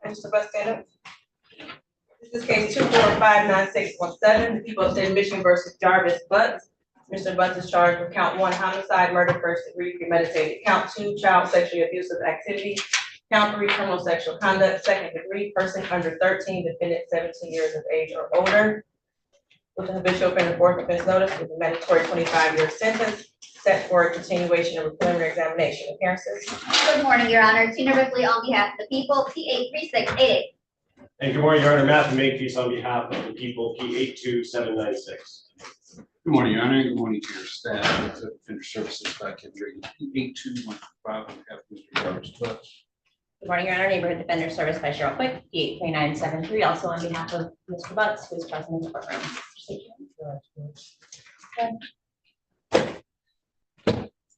Mr. Bus, stand up. This is case 2459617, the people of state of Michigan versus Jarvis Butts. Mr. Butts is charged with count 1, homicide, murder, first degree, premeditated. Count 2, child sexually abusive activity. Count 3, criminal sexual conduct, second degree, person under 13, defendant 17 years of age or older. With an habitual offender fourth offense notice with a mandatory 25-year sentence set for a continuation of a preliminary examination. Appearances. Good morning, Your Honor. Tina Ripley on behalf of the people, P83688. And good morning, Your Honor. Matthew Makepeace on behalf of the people, P82796. Good morning, Your Honor. Good morning to your staff, to Defender Services back in P82155 on behalf of Mr. Jarvis Butts. Good morning, Your Honor. Neighborhood Defender Service by Cheryl Quick, P83973, also on behalf of Mr. Butts, who is present in the courtroom.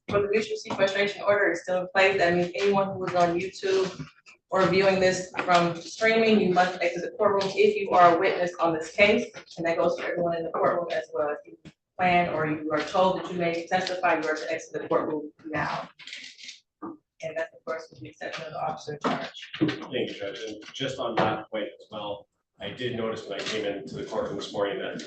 For the mutual sequestration order is still in place. That means anyone who is on YouTube or viewing this from streaming, you must exit the courtroom if you are a witness on this case. And that goes for everyone in the courtroom as well. If you plan or you are told that you may testify, you are to exit the courtroom now. And that's, of course, with the exception of the officer in charge. Thank you, Judge. And just on that point as well, I did notice when I came into the courtroom this morning that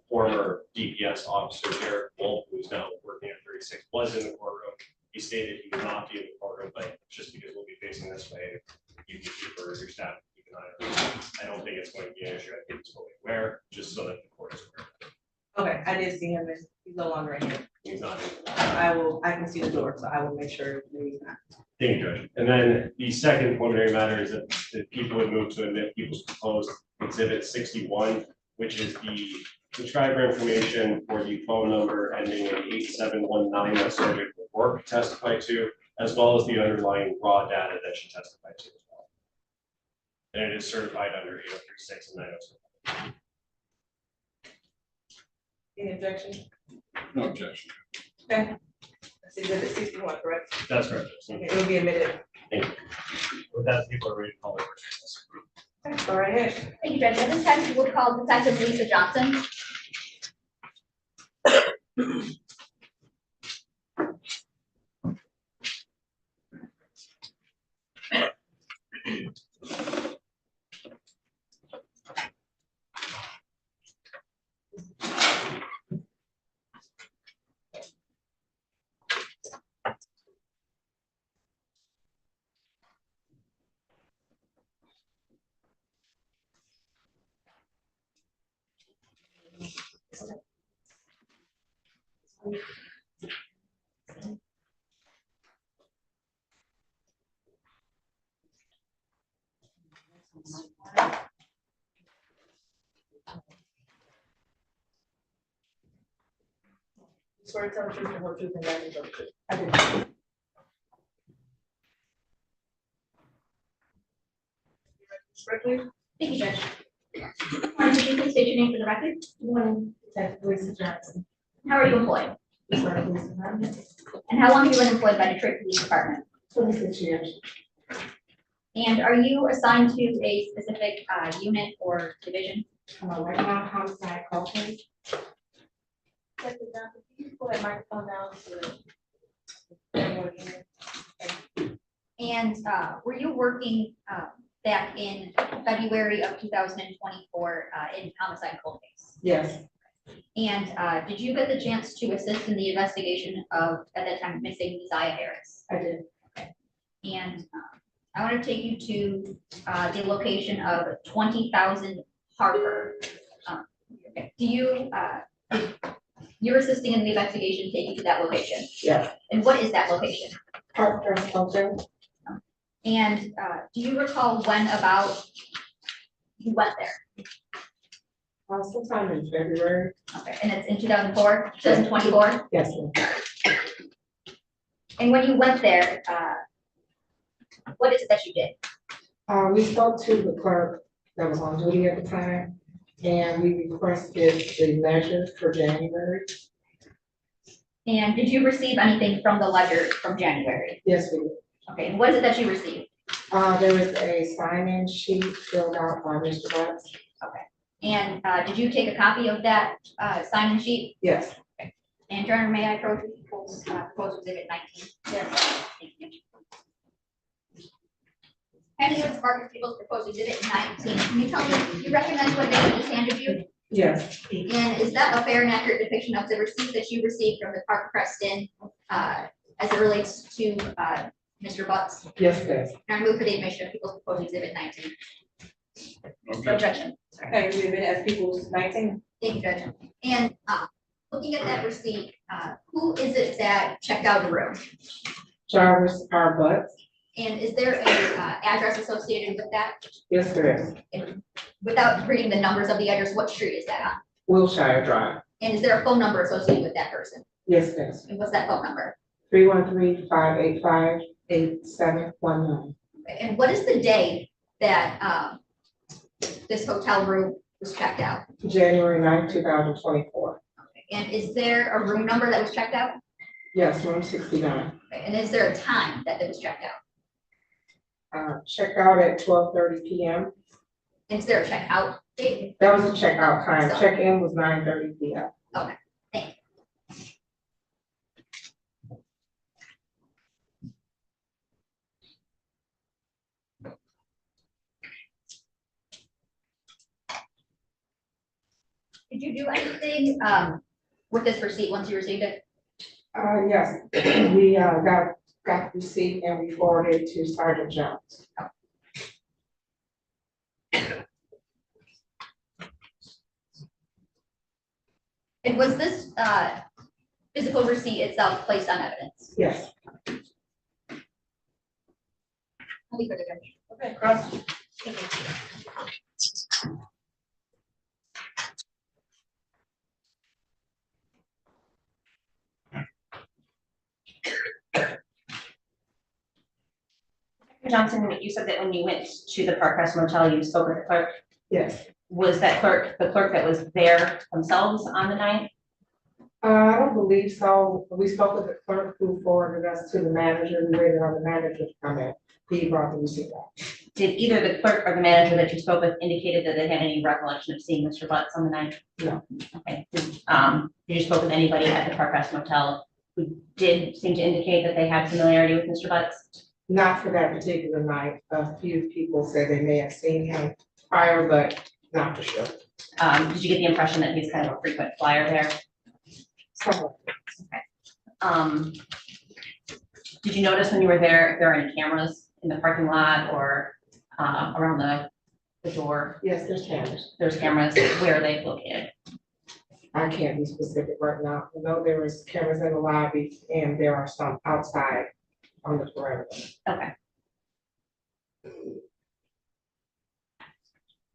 former DPS officer Derek Wolf, who's now working at 36, was in the courtroom. He stated he would not be in the courtroom, but just because we'll be facing this way, you can keep your staff keep an eye on it. I don't think it's going to be an issue. I think it's fully aware, just so that the court is aware. Okay, I did see him, and he's no longer in here. He's not in. I can see the door, so I will make sure that he's not. Thank you, Judge. And then the second preliminary matter is that the people would move to admit people's proposed exhibit 61, which is the subscriber information for the phone number ending in 8719 that subject of work testified to, as well as the underlying raw data that she testified to as well. And it is certified under 8036 and 907. Any objection? No objection. Okay. That's exhibit 61, correct? That's correct. Judge. Okay, it will be admitted. Thank you. With that, people are ready to call their witnesses. Okay, go right ahead. Thank you, Judge. At this time, we will call Detective Lisa Johnson. Swear to tell the truth and whole truth and nothing but the truth. I do. Strictly. Thank you, Judge. Could you please state your name for the record? Good morning, Detective Lisa Johnson. How are you employed? Detroit Police Department, And how long have you been employed by Detroit Police Department? 26 years. And are you assigned to a specific unit or division? Right now, homicide call case. Detective Johnson, can you pull that microphone down so that everyone can hear? And were you working back in February of 2024 in homicide cold case? Yes, And did you get the chance to assist in the investigation of, at that time, missing Messiah Harris? I did. And I want to take you to the location of 20,000 Harper. Do you, your assisting in the investigation take you to that location? Yes. And what is that location? Harper Culture. And do you recall when about you went there? Sometime in February. Okay, and it's in 2004, 2024? Yes, sir. And when you went there, what is it that you did? We spoke to the clerk that was on duty at the time, and we requested the ledger for January. And did you receive anything from the ledger from January? Yes, we did. Okay, and what is it that you received? There was a sign-in sheet filled out by Mr. Butts. And did you take a copy of that sign-in sheet? Yes. And Your Honor, may I approach proposed exhibit 19? Yes. Thank you. Handing over Marcus Peoples' proposed exhibit 19. Can you tell me, you recognize what they just handed you? Yes, And is that a fair and accurate depiction of the receipt that you received from the Park Preston as it relates to Mr. Butts? yes, it is. And I move for the admission of People's proposed exhibit 19. No objection. Sorry. Okay, we admit as people's 19. Thank you, Judge. And looking at that receipt, who is it that checked out the room? Jarvis R. Butts. And is there a address associated with that? Yes, there is. And without reading the numbers of the address, what street is that on? Wilshire Drive. And is there a phone number associated with that person? Yes, it is. And what's that phone number? 313-585-8719. And what is the day that this hotel room was checked out? January 9, 2024. And is there a room number that was checked out? Yes, room 69. And is there a time that it was checked out? Checked out at 12:30 p.m. And is there a checkout date? That was the checkout time. Check-in was 9:30 p.m. Okay, thank you. Did you do anything with this receipt once you received it? Yes, we got the receipt and we forwarded it to Sergeant Jones. And was this physical receipt itself placed on evidence? Yes. Any further, Judge? Okay, cross. Johnson, you said that when you went to the Park Crest Motel, you spoke with the clerk. Yes. Was that clerk, the clerk that was there themselves on the night? I don't believe so. We spoke with the clerk who forwarded us to the manager. We waited on the manager to come in. He brought the receipt back. Did either the clerk or the manager that you spoke with indicated that they had any recollection of seeing Mr. Butts on the night? No. Okay. Did you spoke with anybody at the Park Crest Motel who did seem to indicate that they had familiarity with Mr. Butts? Not for that particular night. A few people said they may have seen him prior, but not for sure. Did you get the impression that he's kind of a frequent flyer there? So, Did you notice when you were there, if there are any cameras in the parking lot or around the door? yes, there's cameras. There's cameras. Where are they located? I can't be specific right now. I know there was cameras in the lobby and there are some outside on the perimeter. Okay.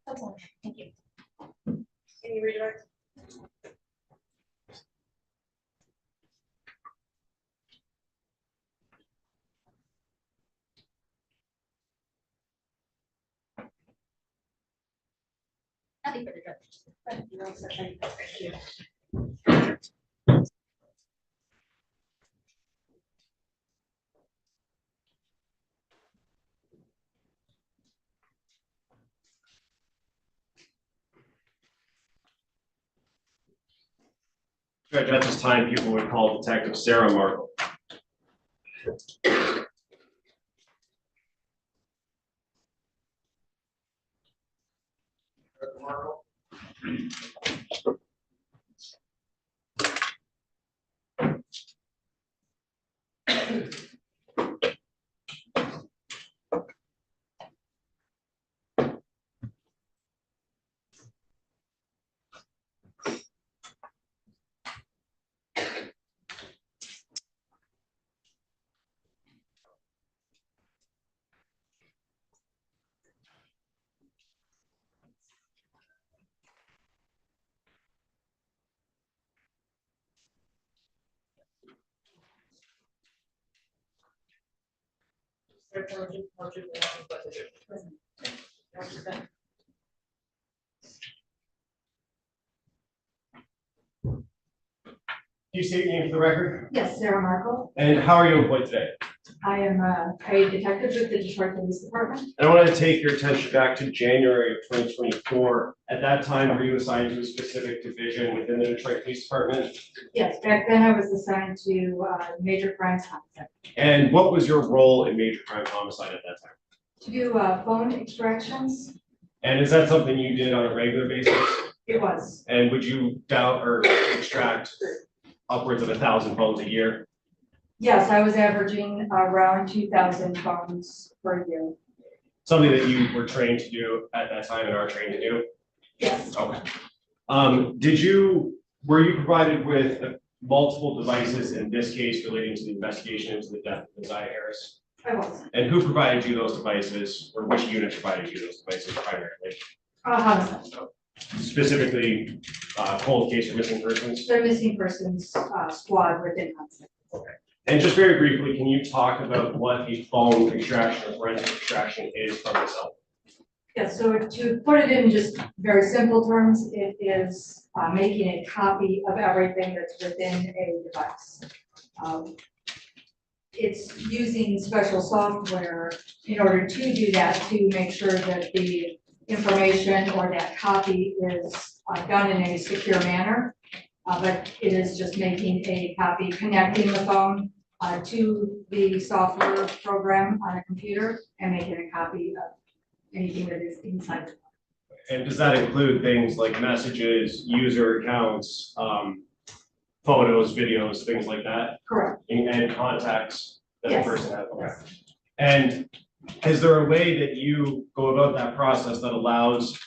That's all. Thank you. Can you redirect? Nothing further, Judge. Thank you. Judge, at this time, people would call Detective Sarah Markle. Can you state your name for the record? Yes, Sarah Markle. And how are you employed today? I am a paid detective with the Detroit Police Department. And I want to take your attention back to January of 2024. At that time, were you assigned to a specific division within the Detroit Police Department? Yes, back then I was assigned to major crimes homicide. And what was your role in major crime homicide at that time? To do phone extractions, And is that something you did on a regular basis? it was, And would you doubt or extract upwards of 1,000 phones a year? yes, I was averaging around 2,000 phones per year. Something that you were trained to do at that time and are trained to do? Yes, Okay. Were you provided with multiple devices in this case relating to the investigation into the death of Isaiah Harris? I was. And who provided you those devices, or which unit provided you those devices primarily? Homicide. Specifically, cold case or missing persons? The missing persons squad within homicide. And just very briefly, can you talk about what a phone extraction or forensic extraction is from the cell? Yeah, so to put it in just very simple terms, it is making a copy of everything that's within a device. It's using special software in order to do that, to make sure that the information or that copy is done in a secure manner. But it is just making a copy, connecting the phone to the software program on a computer and making a copy of anything that is inside the phone. And does that include things like messages, user accounts, photos, videos, things like that? Correct. And contacts that the Yes. person has? Okay. And is there a way that you go about that process that allows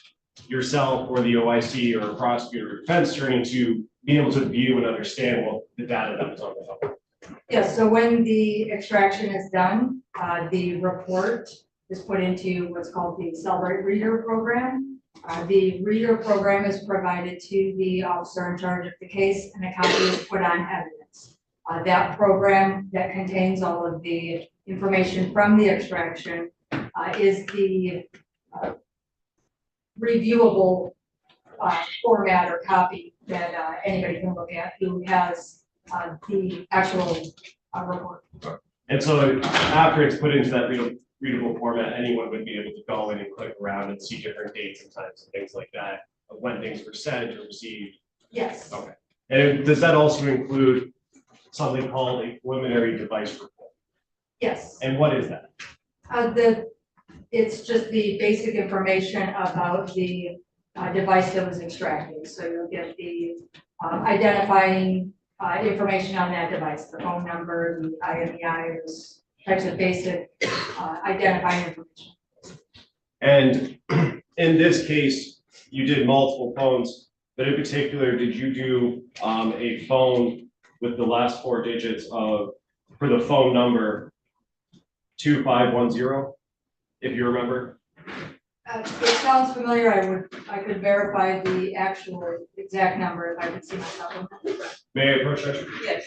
yourself or the OIC or a prosecutor or defense attorney to be able to view and understand what the data that is on the phone? Yes, so when the extraction is done, the report is put into what's called the Celebrate Reader program. The reader program is provided to the officer in charge of the case, and a copy is put on evidence. That program that contains all of the information from the extraction is the reviewable format or copy that anybody can look at who has the actual report. And so after it's put into that readable format, anyone would be able to go in and click around and see different dates and times and things like that of when things were sent or received. Yes. Okay. And does that also include something called a preliminary device report? Yes. And what is that? It's just the basic information about the device that was extracted. So you'll get the identifying information on that device, the phone number, the IMEI, those types of basic identifying information. And in this case, you did multiple phones, but in particular, did you do a phone with the last four digits for the phone number 2510, if you remember? It sounds familiar. I could verify the actual exact number if I could see myself. May I approach that? Yes.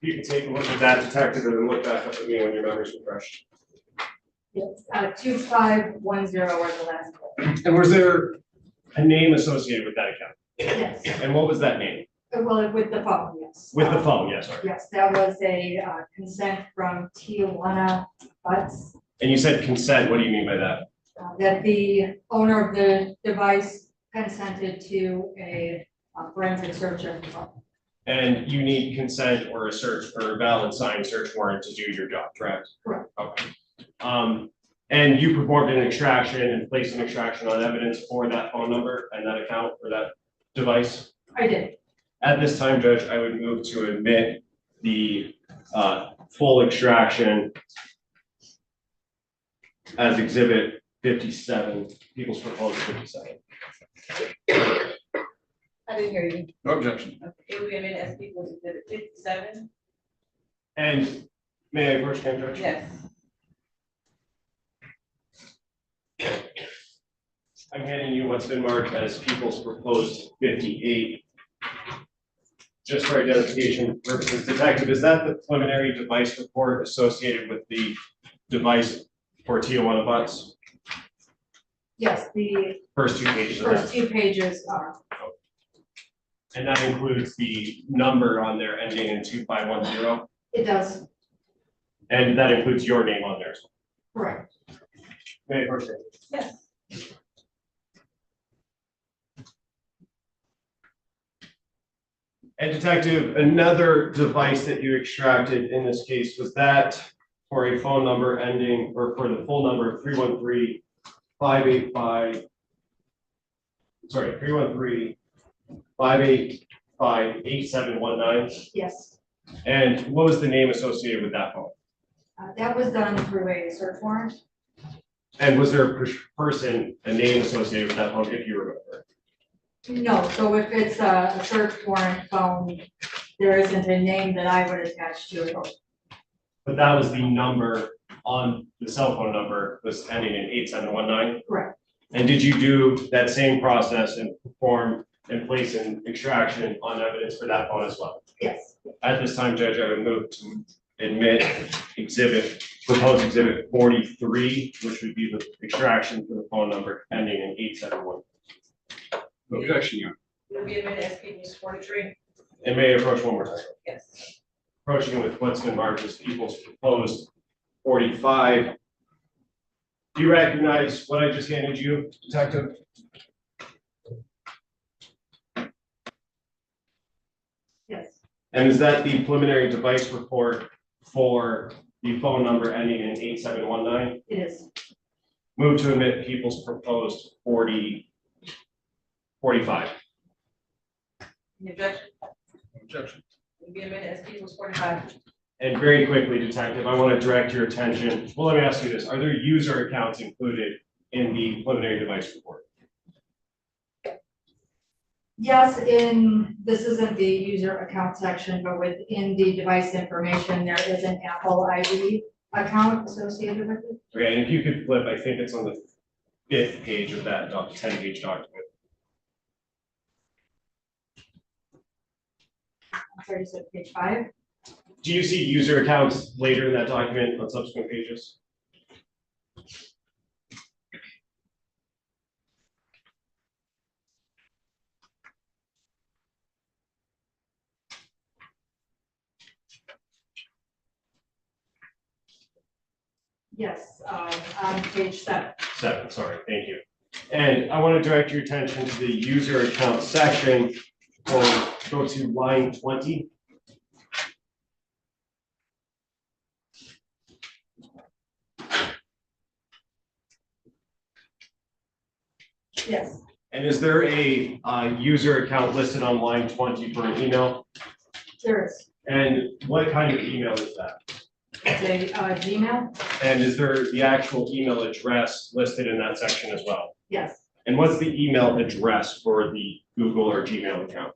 You can take a look at that detective and then look back up at me when your memory's refreshed. Yes, 2510 was the last one. And was there a name associated with that account? Yes, And what was that name? well, with the phone, yes. With the phone, yes, sorry. Yes, that was a consent from Tijuana Butts, And you said consent, what do you mean by that? that the owner of the device consented to a forensic search of the phone. And you need consent or a search or a valid signed search warrant to do your job, correct? Correct. Okay. And you performed an extraction and placed an extraction on evidence for that phone number and that account for that device? I did. At this time, Judge, I would move to admit the full extraction as exhibit 57, People's Proposal 57. I didn't hear you. No objection. It would be amended as People's Exhibit 57? And may I approach him, Judge? Yes. I'm handing you what's been marked as People's Proposed 58. Just for identification purposes, Detective, is that the preliminary device report associated with the device for Tijuana Butts? Yes, the First two pages of that. first two pages are. And that includes the number on there ending in 2510, It does, and that includes your name on there as well. correct. May I proceed? Yes. And Detective, another device that you extracted in this case, was that for a phone number ending, or for the full number 313-585, sorry, 313-585-8719? Yes, And what was the name associated with that phone? that was done through a search warrant. And was there a person, a name associated with that phone, if you remember? No, so if it's a search warrant phone, there isn't a name that I would attach to it. But that was the number on the cell phone number was ending in 8719? Correct. And did you do that same process and perform and place an extraction on evidence for that phone as well? Yes, At this time, Judge, I would move to admit proposed exhibit 43, which would be the extraction for the phone number ending in 871. Objection, Your Honor. Will be admitted as Peoples 43. And may I approach one more time? Yes. Approaching with what's been marked as People's proposed 45. Do you recognize what I just handed you, Detective? yes, And is that the preliminary device report for the phone number ending in 8719? it is. Move to admit People's proposed 45. Any objection? Objection. Will be admitted as Peoples 45. And very quickly, Detective, I want to direct your attention. Well, let me ask you this. Are there user accounts included in the preliminary device report? Yes, this isn't the user account section, but within the device information, there is an Apple ID account associated with it. Okay, and if you could flip, I think it's on the 5th page of that 10-page document. I'm sorry, you said page 5? Do you see user accounts later in that document on subsequent pages? Yes, on page 7. 7, sorry, thank you. And I want to direct your attention to the user account section. We'll go to line 20. Yes, And is there a user account listed on line 20 for an email? there is. And what kind of email is that? It's a Gmail? And is there the actual email address listed in that section as well? Yes. And what's the email address for the Google or Gmail account?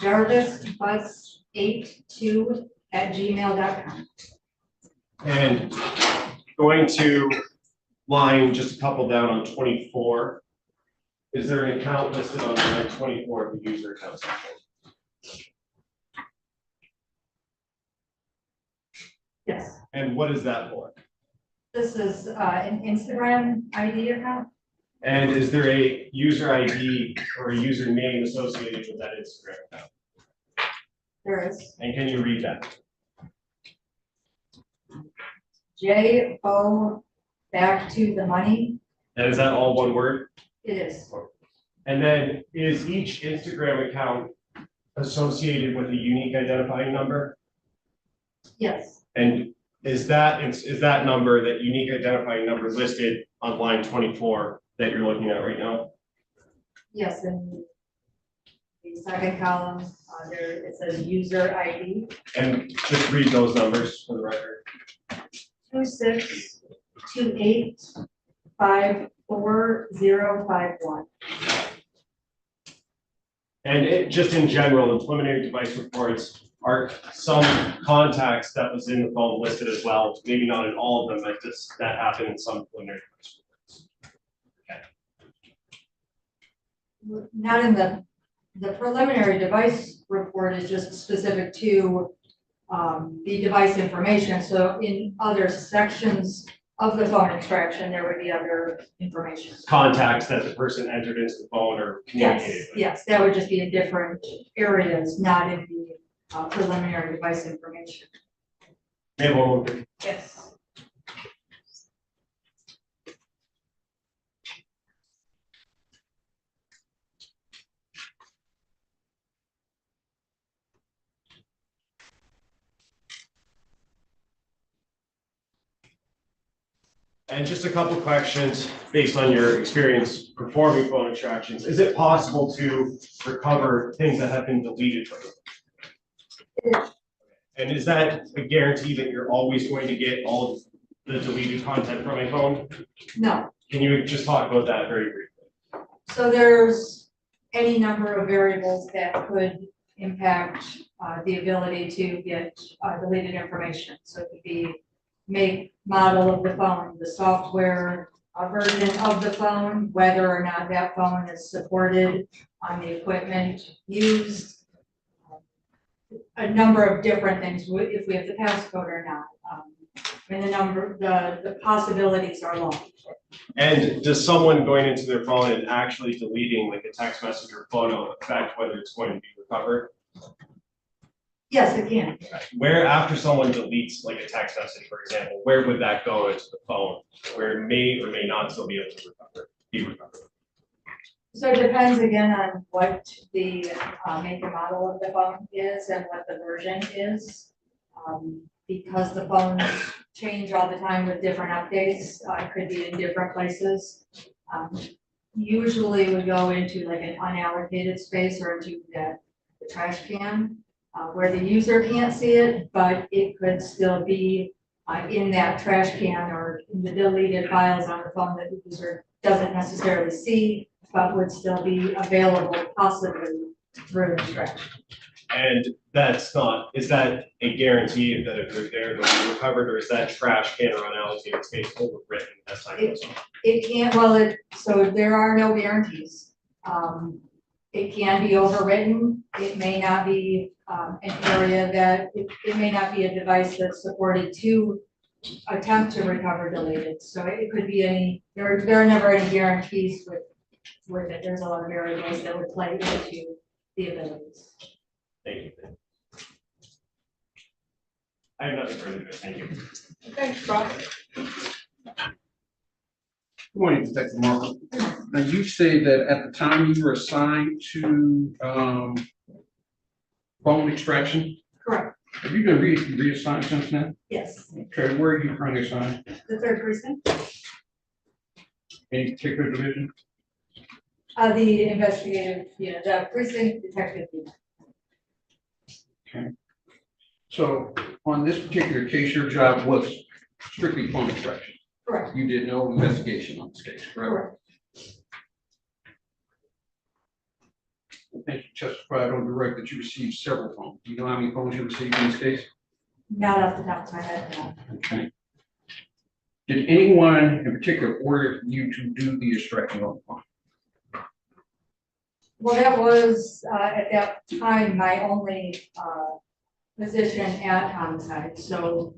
JarvisBus82@gmail.com. And going to line just a couple down on 24, is there an account listed on line 24 of the user account section? Yes, And what is that for? this is an Instagram ID account. And is there a user ID or a username associated with that Instagram account? There is And can you read that? JO back to the money. And is that all one word? It is. And then is each Instagram account associated with a unique identifying number? Yes, And is that number, that unique identifying number listed on line 24 that you're looking at right now? yes, in the second column, there it says user ID. And just read those numbers for the record. 2628544051. And just in general, the preliminary device reports are some contacts that was in the phone listed as well, maybe not in all of them, but just that happened in some preliminary device reports. Not in the preliminary device report is just specific to the device information. So in other sections Of the phone extraction, there would be other information. Contacts that the person entered into the phone or communicated Yes, with. yes, that would just be in different areas, not in the preliminary device information. May I have one more? Yes. And just a couple questions based on your experience performing phone extractions. Is it possible to recover things that have been deleted from it? And is that a guarantee that you're always going to get all of the deleted content from a phone? No, Can you just talk about that very briefly? so there's any number of variables that could impact the ability to get deleted information. So it could be make, model of the phone, the software version of the phone, whether or not that phone is supported on the equipment used. A number of different things, if we have the passcode or not. And the possibilities are long. And does someone going into their phone and actually deleting like a text message or photo affect whether it's going to be recovered? Yes, it can. Where after someone deletes like a text message, for example, where would that go into the phone? Where it may or may not still be able to be recovered? So it depends again on what the make and model of the phone is and what the version is. Because the phones change all the time with different updates, it could be in different places. Usually would go into like an unallocated space or into the trash can where the user can't see it, but it could still be in that trash can or in the deleted files on the phone that the user doesn't necessarily see, but would still be available possibly through extraction. And that's not, is that a guarantee that if they're there, they'll be recovered, or is that trash can or unallocated space overwritten as time goes on? It can't, well, so there are no guarantees. It can be overwritten. It may not be an area that, it may not be a device that's supported to attempt to recover deleted. So it could be any, there are never any guarantees with it. There's a lot of variables that would play into the abilities. Thank you. I have nothing further to say. Thank you. Thanks, Ross. Good morning, Detective Markle. Now, you say that at the time you were assigned to phone extraction, Correct. have you been reassigned since then? Yes. Okay, where are you currently assigned? The third precinct, Any particular division? the investigative, the precinct detective. Okay. So on this particular case, your job was strictly phone extraction. Correct. You did no investigation on this case, correct? Correct. I think you testified on direct that you received several phones. Do you know how many phones you received in this case? Not off the top of my head, no. Okay. Did anyone in particular order you to do the extraction on the phone? Well, that was, at that time, my only, position at homicide, so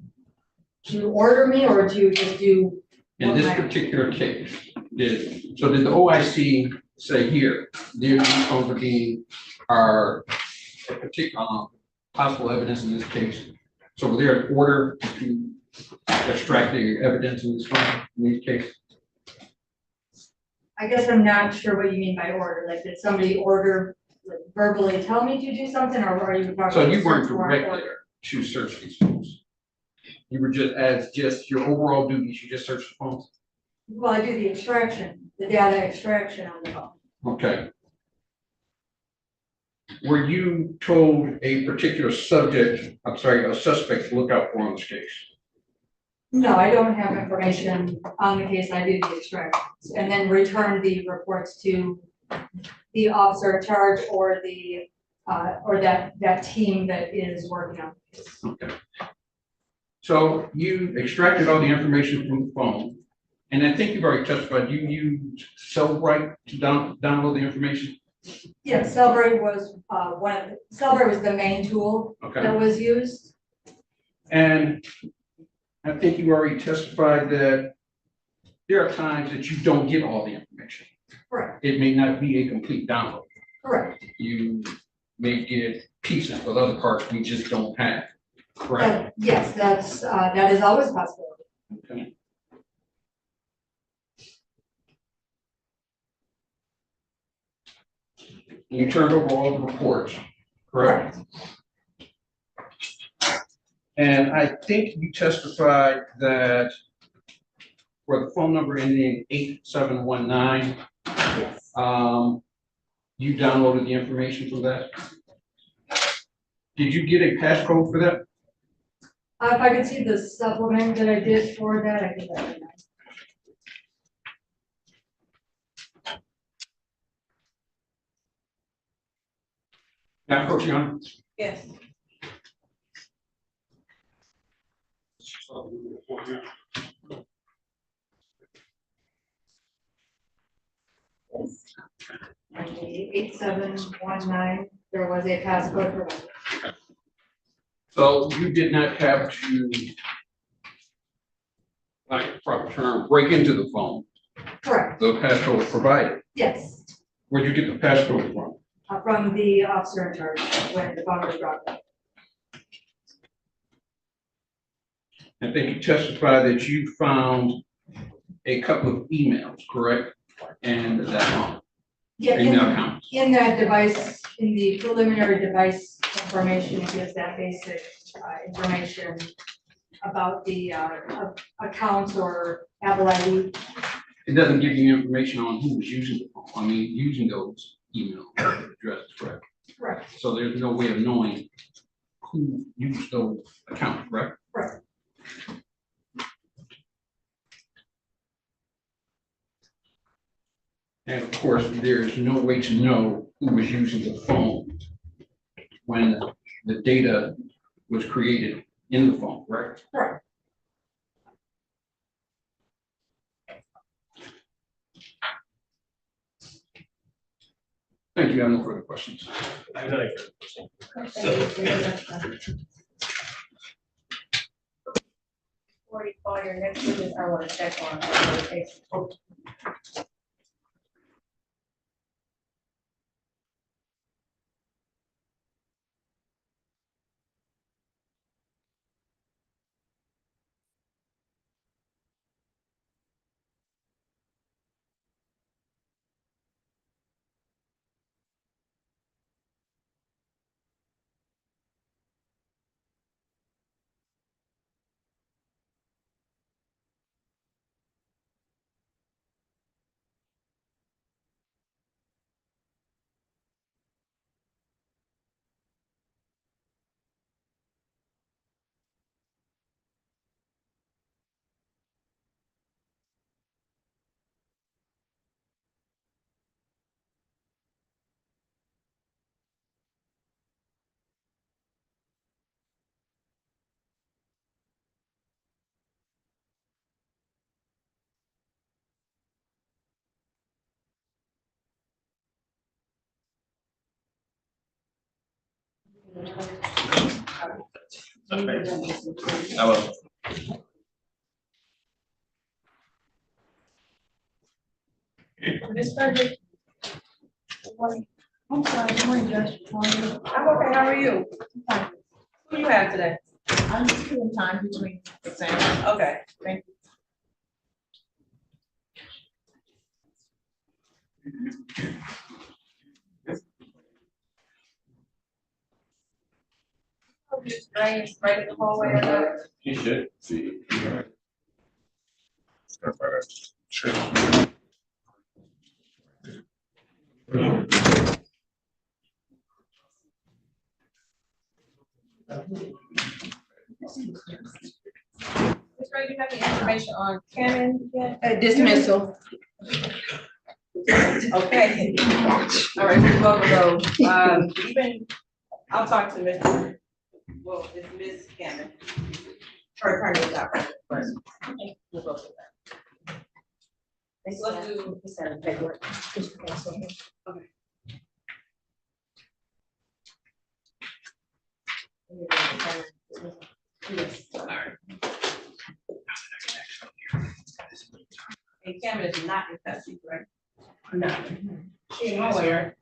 to order me or to just do? In this particular case, did the OIC say here, these phones are a particular possible evidence in this case? So were there an order to extract the evidence in this phone in this case? I guess I'm not sure what you mean by order, like did somebody order, like, verbally tell me to do something, or are you talking? So you weren't search warrant directed order? to search these phones? You were just your overall duties, you just searched the phones? Well, I do the extraction, the data extraction on the phone. Okay. Were you told a particular a suspect to look out for on this case? No, I don't have information on the case, I do the extractions, and then return the reports to the officer in charge or the, or that team that is working on the case. Okay. So you extracted all the information from the phone, and I think you've already testified, you used Sabree to download the information? Yeah, Sabree was, Sabree was the main tool Okay. that was used. And I think you already testified that there are times that you don't get all the information. Correct, It may not be a complete download. correct. You may get pieces, but other parts we just don't have. Correct? Yes, that is always possible. Okay. You turned over all the reports, correct? And I think you testified that for the phone number ending 8719, Yes, you downloaded the information from that? Did you get a passcode for that? if I could see the supplement that I did for that, I think that would be nice. Now, Coach Young? Yes. On the 8719, there was a passcode provided. So you did not have to, like a proper term, break into the phone. Correct, The passcode was provided. yes, Where'd you get the passcode from? from the officer in charge when the phone was brought up. I think you testified that you found a couple of emails, correct? And that Yeah, email accounts. in that device, in the preliminary device information, it gives that basic information about the accounts or Apple ID. It doesn't give you information on who was using the phone. I mean, using those email addresses, correct? Correct, So there's no way of knowing who used those accounts, correct? correct. And of course, there's no way to know who was using the phone when the data was created in the phone, correct? Correct. Thank you. I have no further questions. I have another question. Before you call your next witness, I want to check on the case. Hello. Ms. Frederick? I'm sorry, good morning, Judge. How are you? I'm okay, how are you? Who you have today? I'm just doing time between exams. Okay. Thank you. Just right in the hallway or not? You should see. Ms. Ray, do you have any information on Canon yet? Dismissal. Okay. All right, we go to those. Even, I'll talk to Mr. Well, it's Ms. Cameron. Her attorney is out first. We'll go to that. So let's do. Okay. Yes, all right. And Cameron is not in custody, right? No. She in hallway, right?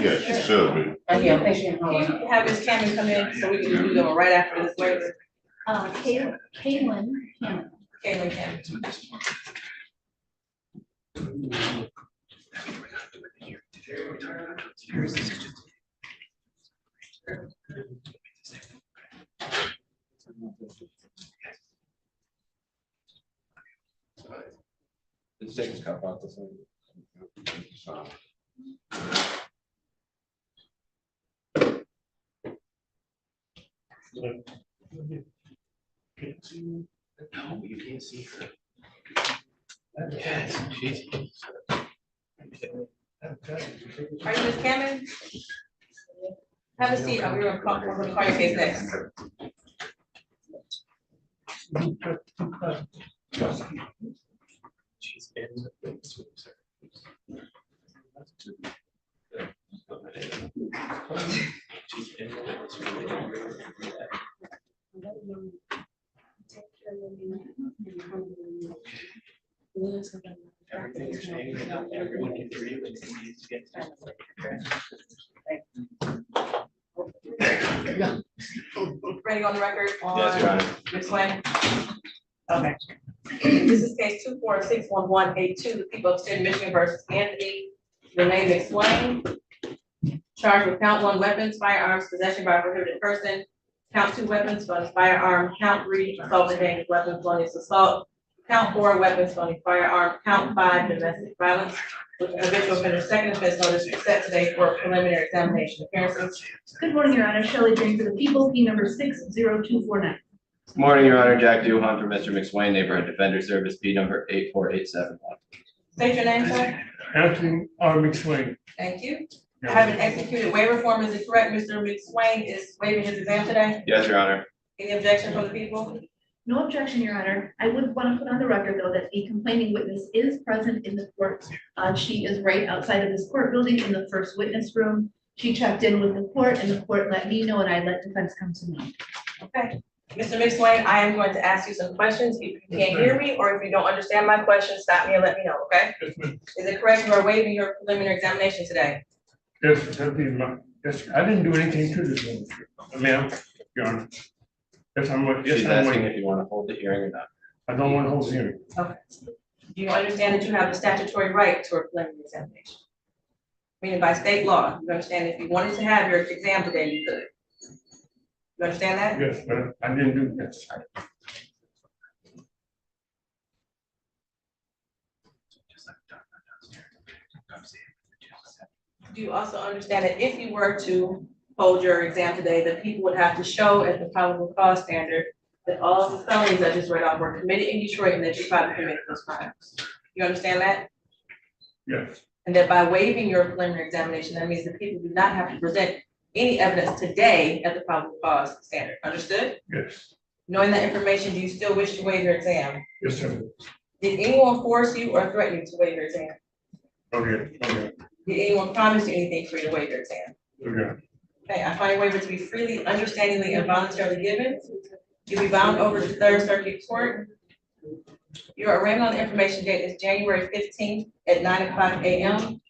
Yeah, she should be. Yeah, I think she in hallway. Can you have Ms. Cameron come in so we can do them right after this waiver? Kaylin Cameron. Caitlin Cameron. Let's take this cup out this one. No, you can't see her. Yes, she's. Are you Ms. Cameron? Have a seat, we're gonna call your case next. She's in the place with her. She's in the place with her. Everything you're saying right now, everyone can hear you, and it needs to get done. Ready on the record on Yes, Your Honor. Ms. Swain? Okay. This is case 2461182, the people of State of Michigan versus Anthony Renee McSwain. Charged with count 1 weapons, firearms, possession by a prohibited person, count 2 weapons, felony firearm, count 3 assault with dangerous weapons, felonious assault, count 4 weapons, felony firearm, count 5 domestic violence, with an habitual offender second offense notice set today for preliminary examination appearances. Good morning, Your Honor. Shelley Green for the people, P number 60249. Morning, Your Honor. Jack Duhan for Mr. McSwain, Neighborhood Defender Service, P number 84871. State your name, sir. Anthony R. McSwain. Thank you. I have an executed waiver form. Is it correct, Mr. McSwain is waiving his exam today? Yes, Your Honor. Any objection from the people? No objection, Your Honor. I would want to put on the record, though, that the complaining witness is present in the court. She is right outside of this court building in the first witness room. She checked in with the court and the court let me know and I let defense counsel know. Okay. Mr. McSwain, I am going to ask you some questions. If you can't hear me or if you don't understand my question, stop me and let me know, okay? Is it correct you are waiving your preliminary examination today? Yes, that'd be my, yes, I didn't do anything to this one, ma'am, Your Honor. Yes, I'm, yes, She's I'm asking waiting. if you want to hold the hearing or not. I don't want to hold the hearing. Okay. Do you understand that you have the statutory right to a preliminary examination? Meaning by state law, you understand if you wanted to have your exam today, you could. You understand that? Yes, but I didn't do that. Do you also understand that if you were to hold your exam today, the people would have to show as the probable cause standard that all of the felonies I just read off were committed in Detroit and that you probably committed those crimes? You understand that? Yes, And that by waiving your preliminary examination, that means that people do not have to present any evidence today at the probable cause standard. Understood? yes, Knowing that information, do you still wish to waive your exam? yes, sir. Did anyone force you or threaten you to waive your exam? Okay, okay, Did anyone promise you anything for you to waive your exam? okay. Okay, I find a waiver to be freely, understandingly, and voluntarily given. You'll be bound over to Third Circuit Court. Your arraignment on the information date is January 15th at 9:00 a.m.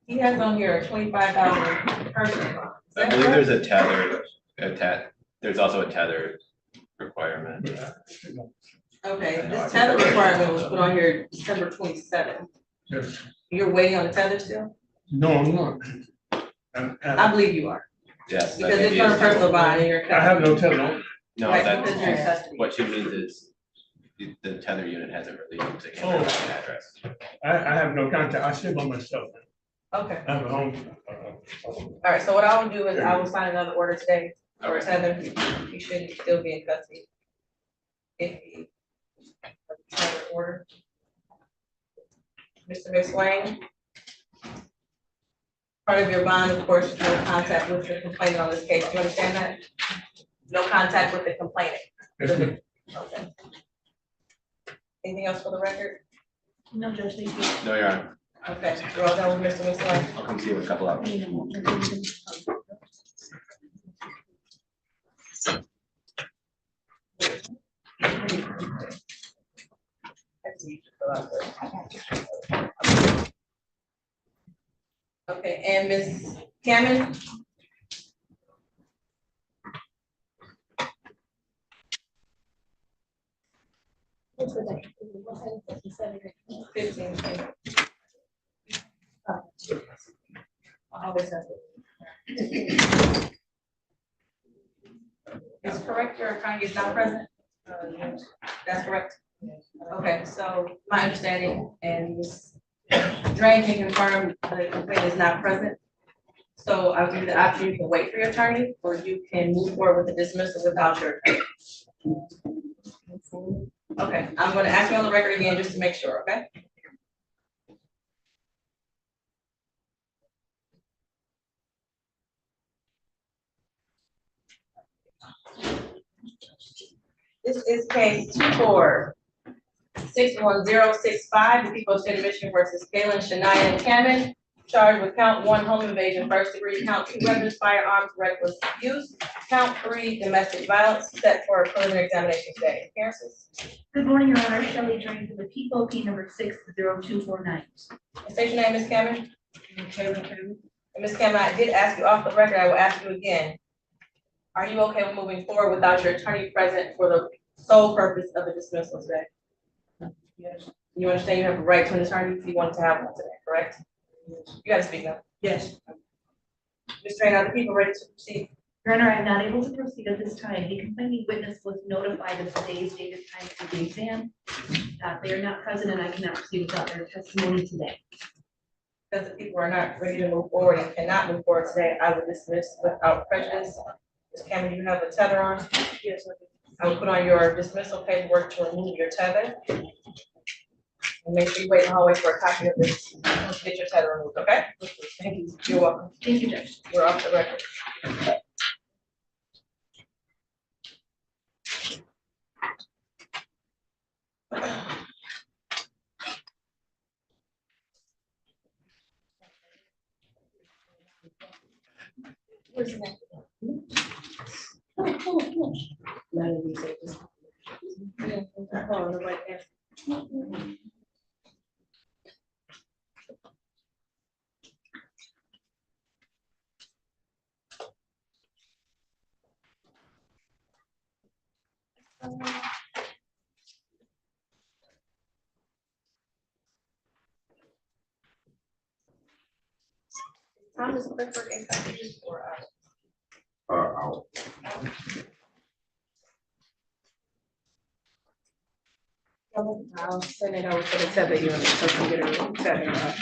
He has on here a $25 person bond. Is I that believe correct? there's a tether, there's also a tether requirement. Okay, this tether requirement was put on here December 27th. Yes, You're waiting on the tether still? no, I'm not. I believe you are, Yes. because it's for a personal bond and you're. I have no tether. No, Right, because you're in that's, custody. what she means is the tether unit hasn't released, because it can't Oh. provide an address. I have no contact. I stay by myself. Okay, I have a home. all right, so what I will do is I will sign another order today for tether. You should still be in custody. If you have an order. Mr. McSwain. Part of your bond, of course, is no contact with the complainant on this case. Do you understand that? No contact with the complainant. Yes, ma'am. Okay. Anything else for the record? No, Judge, thank you. No, Your Honor. Okay, you're all done with Mr. McSwain. I'll come see you in a couple hours. Okay, and Ms. Cameron? Fifteen. Always have it. Is correct, your attorney is not present? That's correct? Okay, so my understanding, and Ms. Drain can confirm the complaint is not present. So I'll give you the option, you can wait for your attorney, or you can move forward with the dismissal without your attorney. Okay, I'm gonna ask you on the record again, just to make sure, okay? This is case 2461065, the people of state of Michigan versus Galen, Shania, and Cameron, charged with count 1, home invasion, first degree, count 2, weapons, firearms, reckless use, count 3, domestic violence, set for a preliminary examination today. Appearances. Good morning, Your Honor. Shelley Drain for the people, P number 60249. State your name, Ms. Cameron. And Ms. Cameron, I did ask you off the record, I will ask you again. Are you okay with moving forward without your attorney present for the sole purpose of the dismissal today? Yes. You understand you have a right to an attorney if you want to have one today, correct? You gotta speak up. Yes. Ms. Drain, are the people ready to proceed? Your Honor, I am not able to proceed at this time. The complaining witness was notified of today's date and time for the exam. They are not present and I cannot proceed without their testimony today. Because the people are not ready to move forward and cannot move forward today, I will dismiss without prejudice. Ms. Cameron, you have a tether on? Yes. I will put on your dismissal paperwork to remove your tether. And make sure you wait in the hallway for a copy of this, once you get your tether removed, okay? Thank you. You're welcome. Thank you, Judge. We're off the record. Where's that? None of these are just- Oh, the right there. Thomas Clifford and Company or Out. I'll send it over to the tether unit so you can get it tethered up.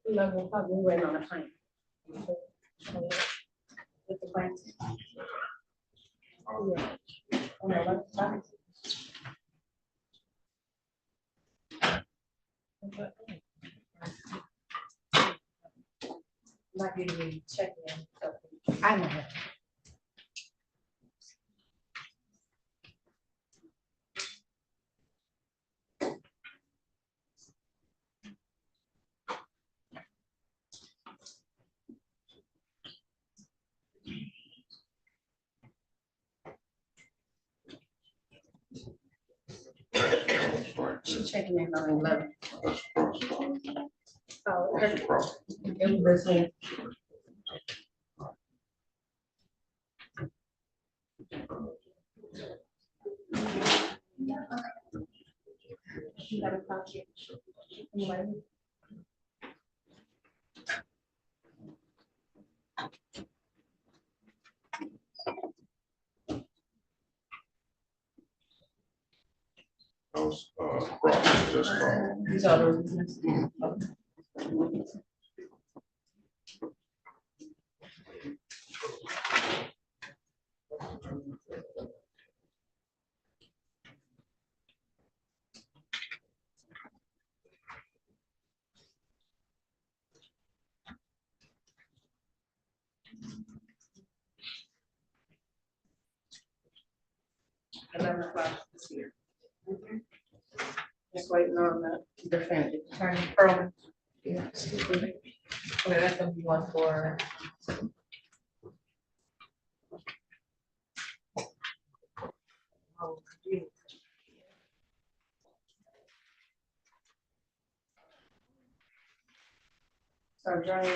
Level, probably wait on a plane. With the plane. Oh, yeah. Oh, no, that's. Might be checking in. I know. She's checking in on 11. Oh, That's the problem. it was this one. You got a copy. Anyway. Those, Ross just called. These are the reasons. 11 o'clock this year. Just waiting on the definitive. Attorney Pearl. Yeah. Okay, that's gonna be one for. Oh, yeah. So Johnny,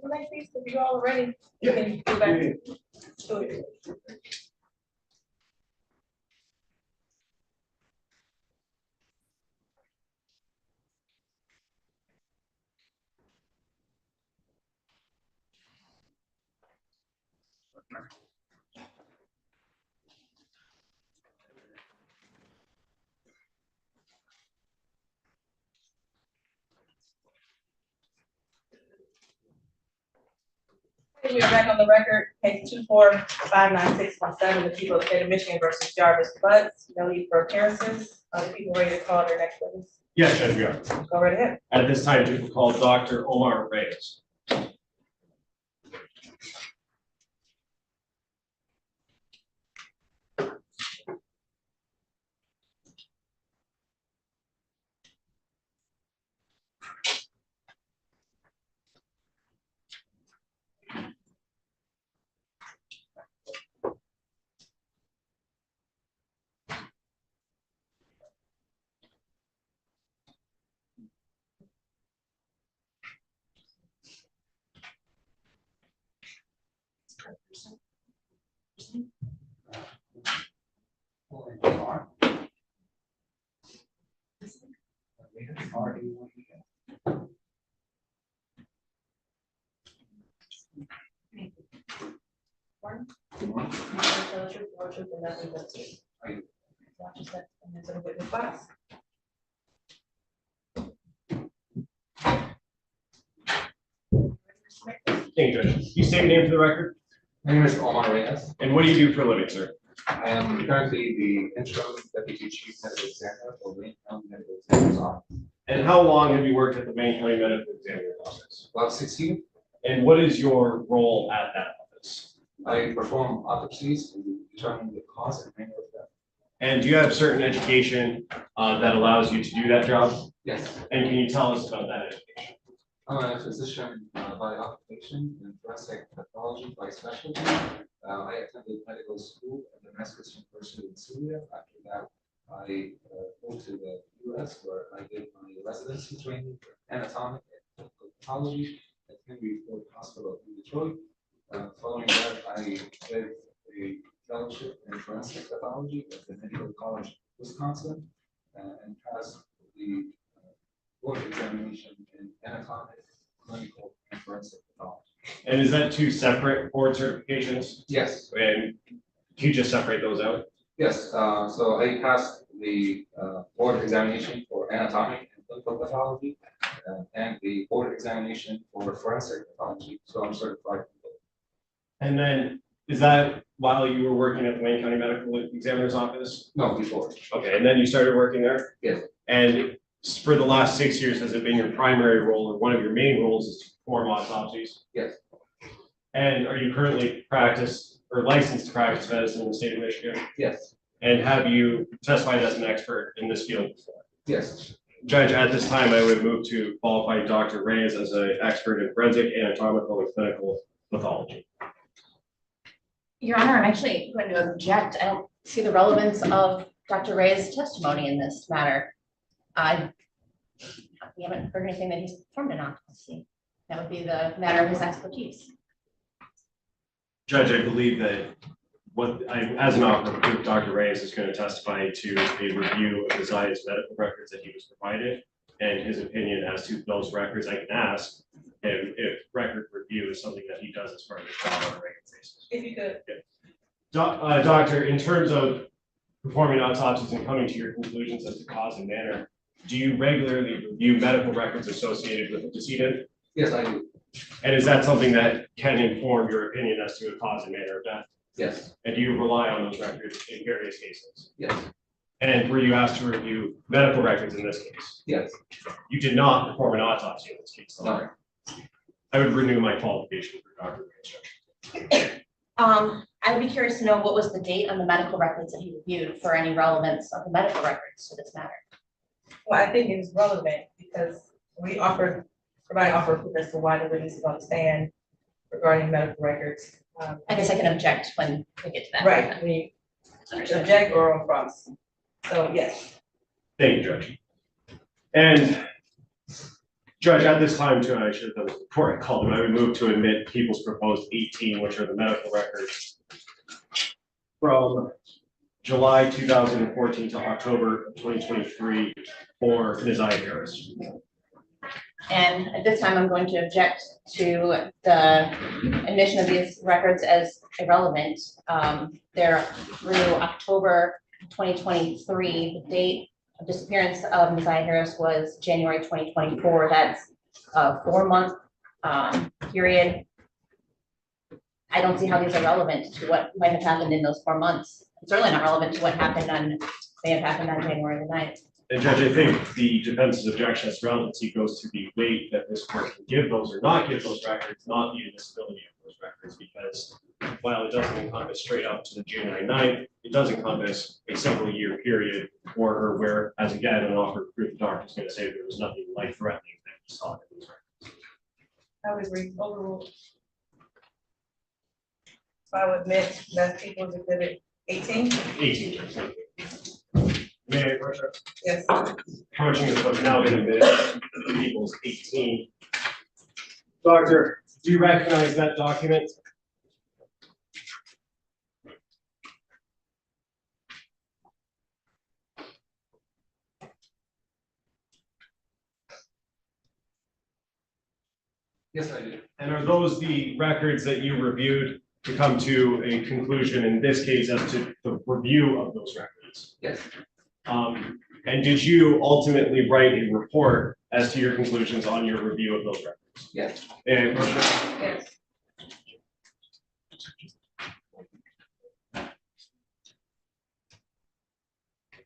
the next piece, if you all are ready, you can go back to it. We are back on the record, case 2459617, the people of the state of Michigan versus Jarvis Butts. No need for appearances. Are the people ready to call their next witness? Yes, Judge, we are. Go right ahead. At this time, we will call Dr. Omar Reyes. Thank you, Judge. You say your name for the record? My name is Omar Reyes. And what do you do for a living, sir? I am currently the interim deputy chief medical examiner for Wayne County Medical Examiner's Office. And how long have you worked at the Wayne County Medical Examiner's Office? About 6 years. And what is your role at that office? I perform autopsies to determine the cause and manner of death. And do you have certain education that allows you to do that job? Yes. And can you tell us about that education? I'm a physician by occupation and forensic pathology by specialty. I attended medical school at Damascus University in Syria. After that, I moved to the US where I did my residency training for anatomic and clinical pathology at Henry Ford Hospital in Detroit. Following that, I did a fellowship in forensic pathology at the Medical College of Wisconsin and passed the board examination in anatomic, clinical, and forensic pathology. And is that two separate board certifications? Yes. And can you just separate those out? Yes. So I passed the board examination for anatomic and clinical pathology and the board examination for forensic pathology. So I'm certified. And then is that while you were working at the Wayne County Medical Examiner's Office? No, before. Okay, and then you started working there? Yes. And for the last 6 years, has it been your primary role or one of your main roles is to perform autopsies? Yes. And are you currently practiced or licensed to practice medicine in the state of Michigan? Yes. And have you testified as an expert in this field before? Yes. Judge, at this time, I would move to qualify Dr. Reyes as an expert in forensic, anatomical, and clinical pathology. Your Honor, I'm actually going to object. I don't see the relevance of Dr. Ray's testimony in this matter. We haven't heard anything that he's performed an autopsy. That would be the matter of his expertise. Judge, I believe that as an officer, Dr. Reyes is going to testify to a review of his medical records that he was provided and his opinion as to those records. I can ask him if record review is something that he does as part of his job on a regular basis. If you could. Doctor, in terms of performing autopsies and coming to your conclusions as to cause and manner, do you regularly review medical records associated with the decedent? Yes, I do. And is that something that can inform your opinion as to a cause and manner of death? Yes. And do you rely on those records in various cases? Yes. And were you asked to review medical records in this case? Yes. You did not perform an autopsy in this case. No. I would renew my qualification for Dr. I would be curious to know what was the date on the medical records that he reviewed for any relevance of the medical records to this matter. Well, I think it is relevant because we provide proof as to why the witness is on the stand regarding medical records. I guess I can object when we get to that. Right, we object or on cross. So, yes. Thank you, Judge. And Judge, at this time, too, I should have done this before I called him, I would move to admit people's proposed 18, which are the medical records from July 2014 to October 2023 for Ms. Harris. And at this time, I'm going to object to the admission of these records as irrelevant. They're through October 2023. The date of disappearance of Ms. Harris was January 2024. That's a 4-month period. I don't see how these are relevant to what might have happened in those 4 months. It's certainly not relevant to what happened may have happened on January the 9th. And Judge, I think the defense's objection as relevancy goes to the weight that this court can give those or not give those records, not the admissibility of those records, because while it doesn't encompass straight up to the January 9th, it does encompass a several year period for her where, as again, an offer of proof, the doctor is going to say there was nothing life threatening that he saw in these records. I would agree, overruled. So I would admit that people's exhibit 18. 18. May I approach that? Yes. Approaching is what's now been admitted equals 18. Doctor, do you recognize that document? Yes, I do. And are those the records that you reviewed to come to a conclusion in this case as to the review of those records? Yes. And did you ultimately write a report as to your conclusions on your review of those records? Yes. And Yes.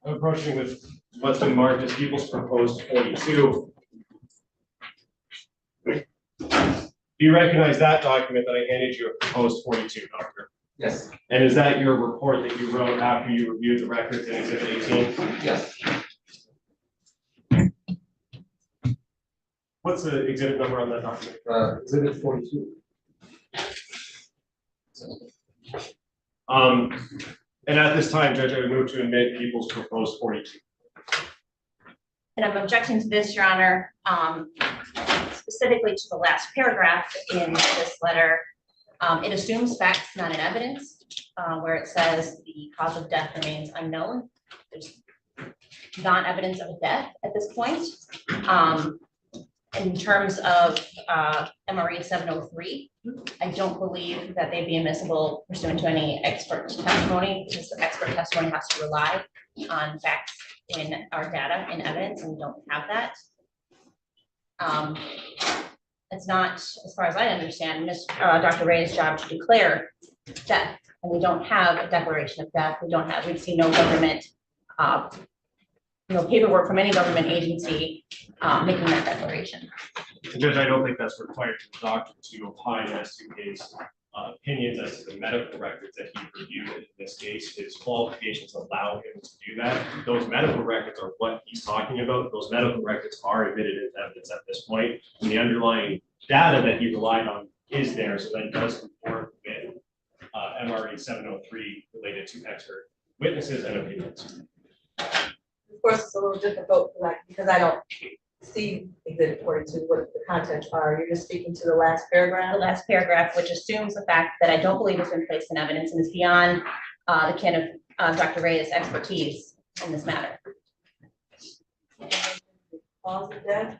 I'm approaching with what's been marked as people's proposed 42. Do you recognize that document that I handed you, a proposed 42, Doctor? Yes. And is that your report that you wrote after you reviewed the records in Exhibit 18? Yes. What's the exhibit number on that document? Exhibit 42. And at this time, Judge, I would move to admit people's proposed 42. And I'm objecting to this, Your Honor, specifically to the last paragraph in this letter. It assumes facts, not in evidence, where it says the cause of death remains unknown. There's not evidence of a death at this point. In terms of MRE 703, I don't believe that they'd be admissible pursuant to any expert testimony, because the expert testimony has to rely on facts in our data and evidence, and we don't have that. It's not, as far as I understand, Dr. Ray's job to declare death, and we don't have a declaration of death. We've seen no government, paperwork from any government agency making that declaration. Judge, I don't think that's required to the doctor to opine as to his opinions as to the medical records that he reviewed in this case. His qualifications allow him to do that. Those medical records are what he's talking about. Those medical records are admitted as evidence at this point. And the underlying data that he relied on is there, so that does comport with MRE 703 related to expert witnesses and opinions. Of course, it's a little difficult because I don't see exhibit 42, what the contents are. You're just speaking to the last paragraph. The last paragraph, which assumes the fact that I don't believe has been placed in evidence and is beyond the ken of Dr. Ray's expertise in this matter. Cause of death?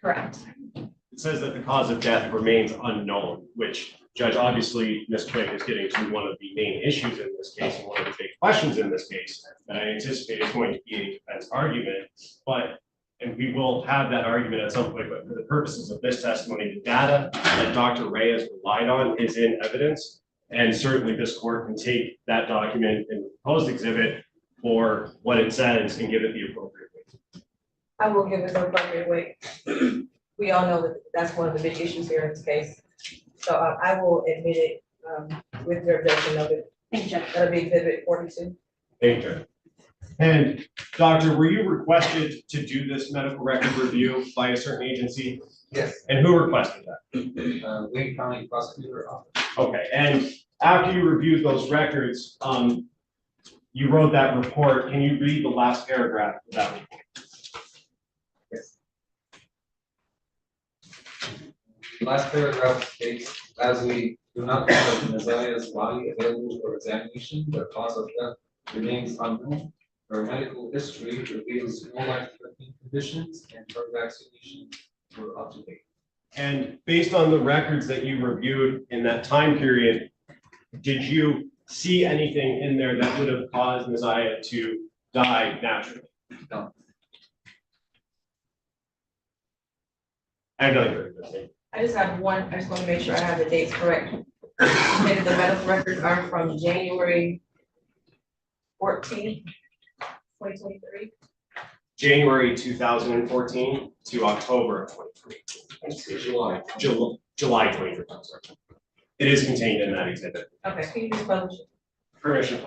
Correct. It says that the cause of death remains unknown, which, Judge, obviously, Ms. Twig is getting to one of the main issues in this case and one of the big questions in this case that I anticipate is going to be a defense argument. And we will have that argument at some point, but for the purposes of this testimony, the data that Dr. Ray has relied on is in evidence. And certainly this court can take that document and proposed exhibit for what it says and give it the appropriate weight. I will give it the appropriate weight. We all know that that's one of the big issues here in this case. So I will admit it with your objection of it. That'll be exhibit 42. Thank you. And doctor, were you requested to do this medical record review by a certain agency? Yes, And who requested that? Wayne County Prosecutor Office. Okay, and after you reviewed those records, you wrote that report. Can you read the last paragraph of that report? Yes. Last paragraph states, as we do not have Messiah's body available for examination, the cause of death remains unknown. Her medical history reveals no life-threatening conditions and her vaccinations were up to date. And based on the records that you reviewed in that time period, did you see anything in there that would have caused Messiah to die naturally? No. I have nothing further to say. I just have one, I just want to make sure I have the dates correct. You said that the medical records are from January 14, 2023. January 2014 to October of 2023. July 2023, I'm sorry. It is contained in that exhibit. Okay, can you just publish it? Permission.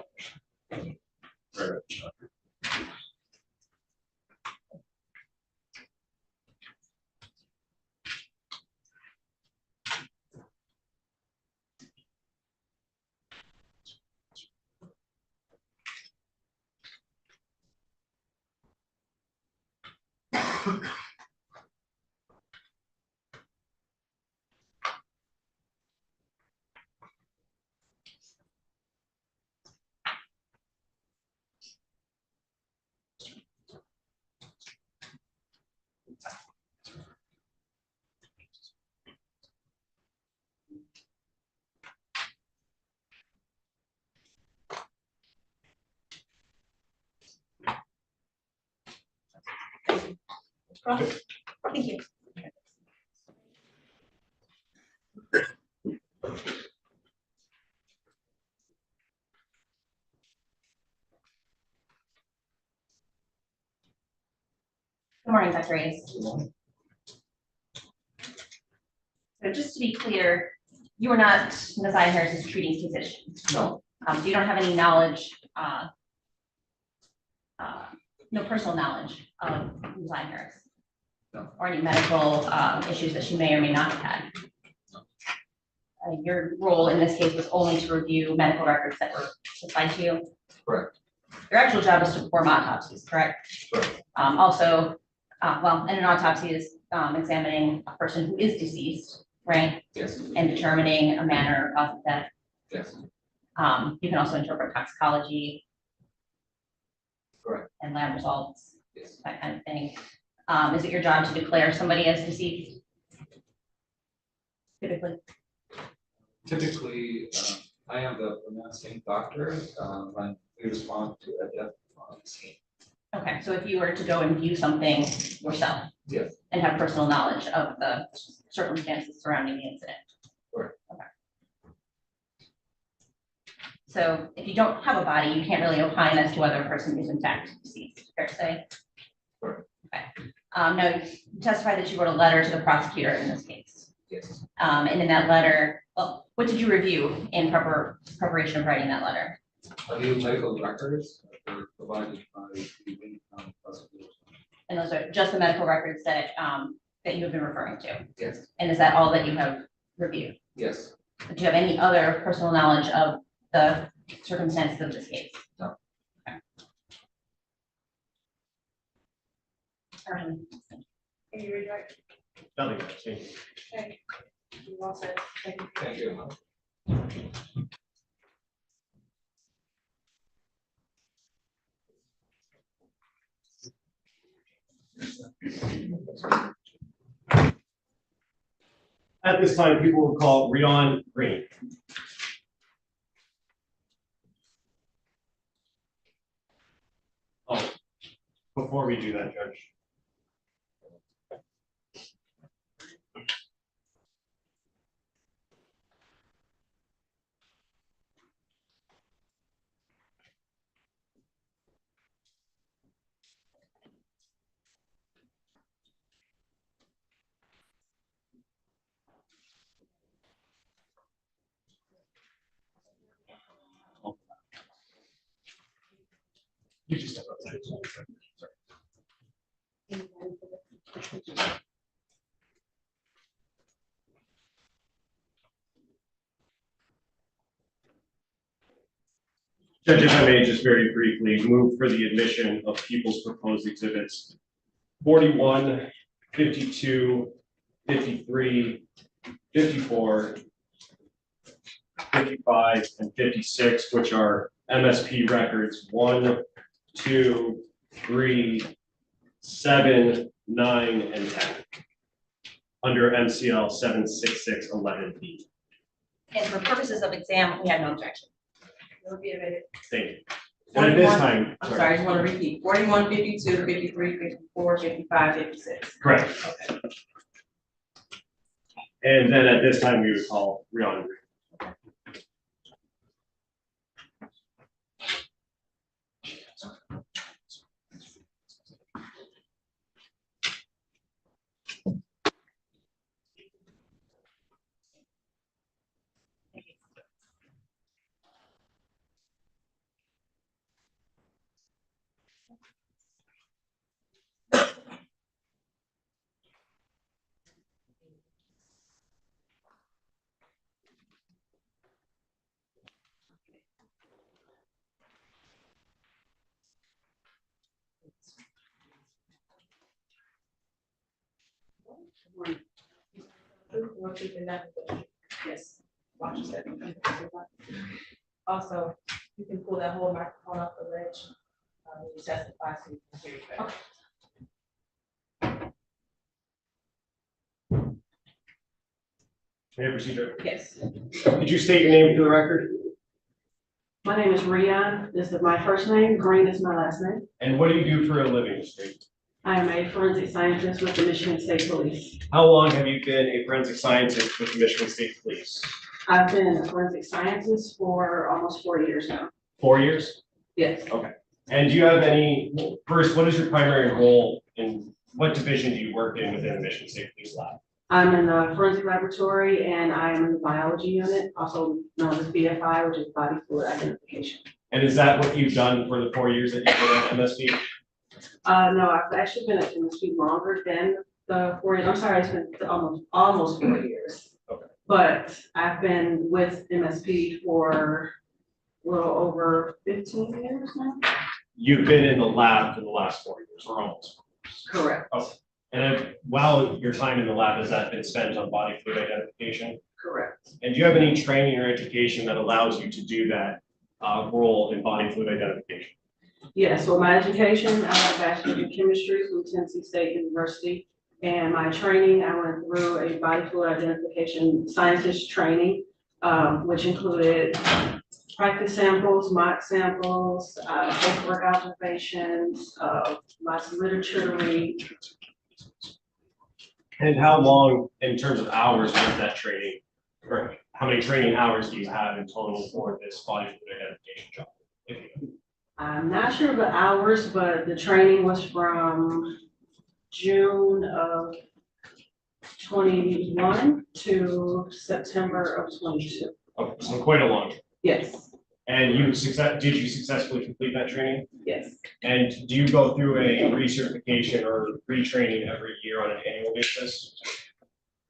Very much. Thank you. Good morning, Dr. Reyes. So just to be clear, you are not Messiah Harris's treating physician. No. So you don't have any knowledge, no personal knowledge of Messiah Harris. No. Or any medical issues that she may or may not have had. Your role in this case was only to review medical records that were supplied to you. Correct. Your actual job is to perform autopsies, correct? Correct. Also, well, and an autopsy is examining a person who is deceased, right? Yes. And determining a manner of cause of death. Yes. You can also interpret toxicology. Correct. And lab results, Yes. that kind of thing. Is it your job to declare somebody as deceased? Typically. Typically, I am the pronouncing doctor when we respond to a death on the scene. Okay, so if you were to go and view something yourself. Yes. And have personal knowledge of the circumstances surrounding the incident. Correct. Okay. So if you don't have a body, you can't really opine as to whether a person is in fact deceased, fair to say? Correct. Okay. No, you testified that you wrote a letter to the prosecutor in this case. Yes. And in that letter, well, what did you review in preparation of writing that letter? I view medical records that were provided by the Wayne County Prosecutor. And those are just the medical records that that you have been referring to? Yes. And is that all that you have reviewed? Yes. Do you have any other personal knowledge of the circumstances of this case? No. Okay. Can you read right? Nothing. Thank you. Okay. You all said, thank you. Thank you. At this time, people will call Rion Green. Oh, before we do that, Judge. Judge, if I may just very briefly move for the admission of people's proposed exhibits 41, 52, 53, 54, 55, and 56, which are MSP records 1, 2, 3, 7, 9, and 10 under MCL 76611B. And for purposes of exam, we have no objection. It'll be available. Thank you. And at this 41 time, I'm sorry, I just want to repeat, 41, 52, 53, 54, 55, 56. correct. And then at this time, we would call Rihanna. Yes. Watch your step. Also, you can pull that whole microphone off the ledge. You testify so you can hear you better. May I proceed, Judge? Yes. Could you state your name for the record? My name is Rian. This is my first name. Green is my last name. And what do you do for a living, Ms. Green? I am a forensic scientist with the Michigan State Police. How long have you been a forensic scientist with the Michigan State Police? I've been a forensic scientist for almost 4 years now. 4 years? Yes. Okay. And do you have any, first, what is your primary role and what division do you work in within the Michigan State Police Lab? I'm in the forensic laboratory and I am in the biology unit, also known as BFI, which is body fluid identification. And is that what you've done for the 4 years that you've been at MSP? No, I've actually been at MSP longer than the 4 years. I'm sorry, it's been almost 4 years. Okay. But I've been with MSP for a little over 15 years now. You've been in the lab for the last 4 years, or almost. Correct. Okay. And while your time in the lab, has that been spent on body fluid identification? Correct. And do you have any training or education that allows you to do that role in body fluid identification? Yeah, so my education, I have a bachelor's in chemistry from Tennessee State University. And my training, I went through a body fluid identification scientist training, which included practice samples, mock samples, paperwork observations, lots of literature to read. And how long, in terms of hours, was that training? Or how many training hours do you have in total for this body fluid identification job? If you know? I'm not sure of the hours, but the training was from June of 21 to September of 22. Okay, so quite a long. Yes, And did you successfully complete that training? yes. And do you go through a recertification or retraining every year on an annual basis?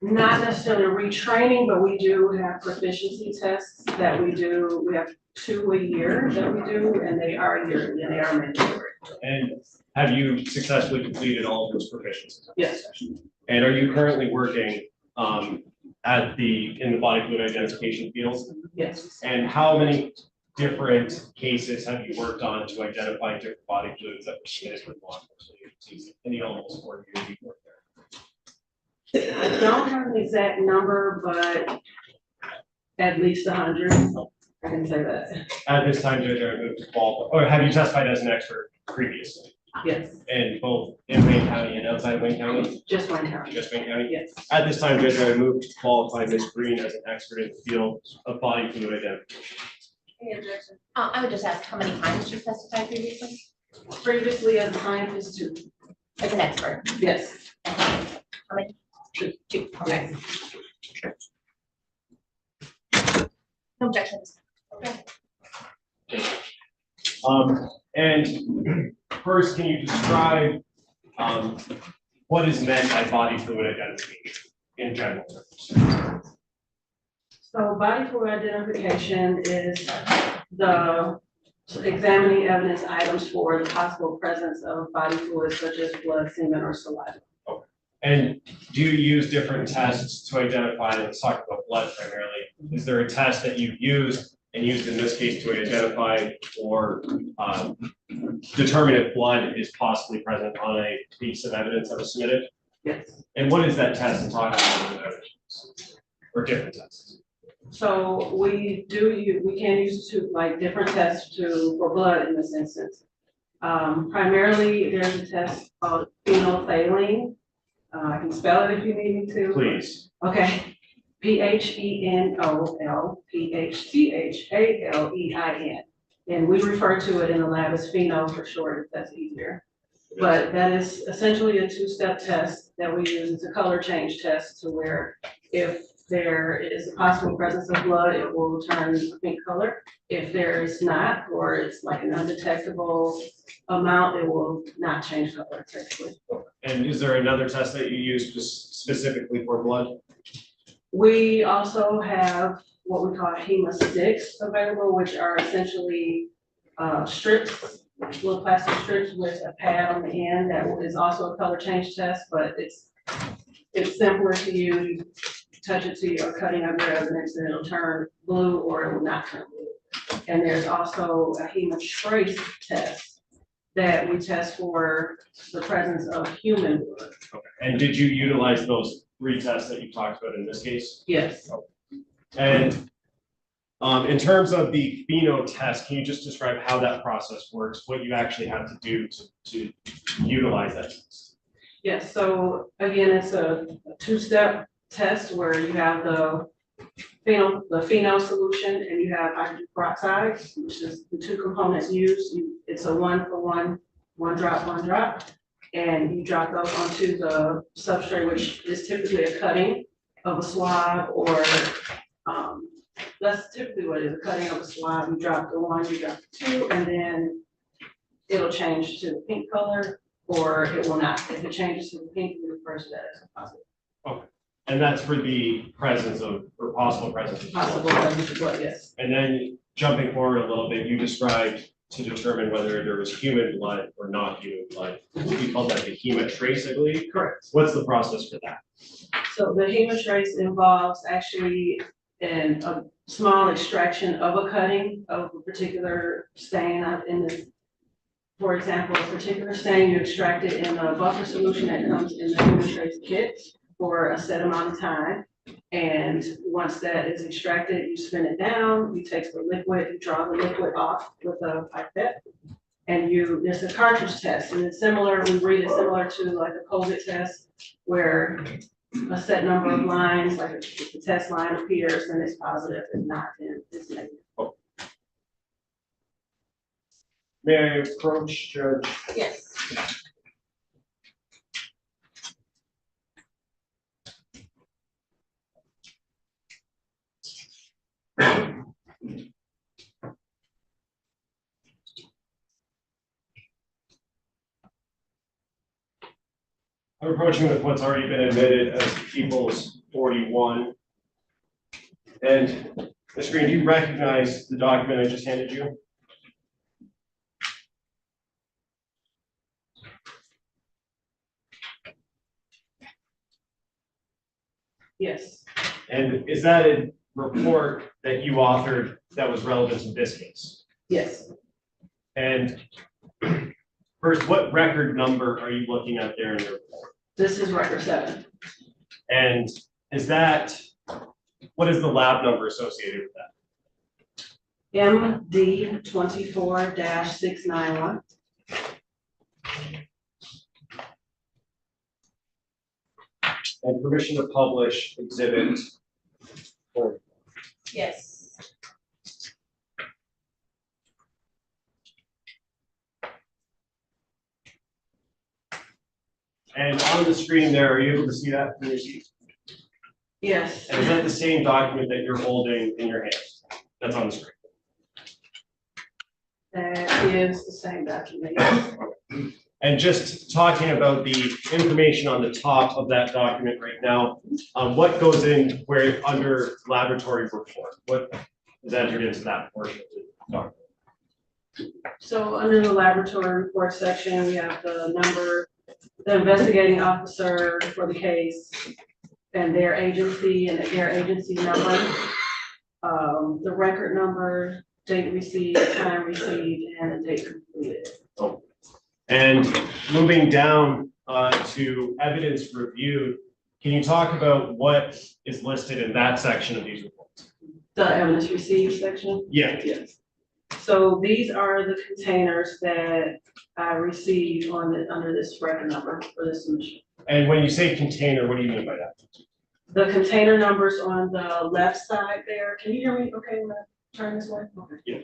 Not necessarily retraining, but we do have proficiency tests that we do. We have 2 a year that we do, and they are yearly, and they are mandatory. And have you successfully completed all of those proficiencies? Yes. And are you currently working in the body fluid identification field? Yes. And how many different cases have you worked on to identify different body fluids that were submitted for law enforcement agencies in the almost 4 years you've worked there? I don't have an exact number, but at least 100. I can say that. At this time, Judge, I move to qualify, or have you testified as an expert previously? Yes, In both in Wayne County and outside Wayne County? just one county. Just Wayne County? Yes. At this time, Judge, I move to qualify Ms. Green as an expert in the field of body fluid identification. Any objection? I would just ask how many times you testified previously Previously as a scientist too. as an expert? Yes. How many? Two, okay. No objections. Okay. And first, can you describe what is meant by body fluid identification in general terms? So body fluid identification is the examining evidence items for the possible presence of body fluids such as blood, semen, or saliva. And do you use different tests to identify, let's talk about blood primarily. Is there a test that you've used and used in this case to identify or determine if blood is possibly present on a piece of evidence that was submitted? Yes. And what is that test and talk about or different tests? So we can use different tests for blood in this instance. Primarily, there's a test called phenolphthalein. I can spell it if you need me to. Please. Okay, PHENOLPHCHALEIN. And we refer to it in the lab as pheno for short, if that's easier. But that is essentially a two-step test that we use. It's a color change test to where if there is a possible presence of blood, it will turn a pink color. If there is not, or it's like an undetectable amount, it will not change color technically. And is there another test that you use specifically for blood? We also have what we call hemosticks available, which are essentially strips, little plastic strips with a pad on the end that is also a color change test, but it's simpler to use. You touch it to your cutting of your evidence and it'll turn blue or it will not turn blue. And there's also a hemotrace test that we test for the presence of human blood. Okay. And did you utilize those 3 tests that you talked about in this case? Yes. Okay. And in terms of the pheno test, can you just describe how that process works, what you actually have to do to utilize that test? Yes, so again, it's a two-step test where you have the phenol solution and you have hydrogen peroxide, which is the 2 components used. It's a 1-for-1, 1 drop, and you drop those onto the substrate, which is typically a cutting of a swab, or that's typically what it is, a cutting of a swab. You drop the 1, you drop the 2, and then it'll change to the pink color, or it will not. If it changes to the pink, we refer to that as a positive. Okay. And that's for the presence of, or possible presence of blood. Possible presence of blood, yes. And then jumping forward a little bit, you described to determine whether there was human blood or not human blood. You called that the hemotrace, I believe? Correct. What's the process for that? So the hemotrace involves actually a small extraction of a cutting of a particular stain for example, a particular stain, you extract it in a buffer solution that comes in the hemotrace kit for a set amount of time. And once that is extracted, you spin it down, you take the liquid, you draw the liquid off with a pipette. And there's a cartridge test, and it's similar, we read it similar to like a COVID test, where a set number of lines, like if the test line appears, then it's positive, if not, then it's negative. May I approach Judge? Yes. I'm approaching with what's already been admitted as People's 41. And Ms. Green, do you recognize the document I just handed you? Yes. And is that a report that you authored that was relevant to this case? Yes. And first, what record number are you looking at there in your report? This is record 7. And what is the lab number associated with that? MD 24-691. And permission to publish exhibit 4. Yes. And on the screen there, are you able to see that from your seat? Yes. And is that the same document that you're holding in your hands? That's on the screen. That is the same document. And just talking about the information on the top of that document right now, what goes in where under laboratory report? What is entered into that portion of the document? So under the laboratory report section, we have the number, the investigating officer for the case and their agency number, the record number, date received, time received, and the date completed. And moving down to evidence reviewed, can you talk about what is listed in that section of these reports? The evidence received section? Yeah. Yes. So these are the containers that I received under this record number for this submission. And when you say container, what do you mean by that? The container numbers on the left side there, can you hear me okay when I turn this way? Okay. Yeah.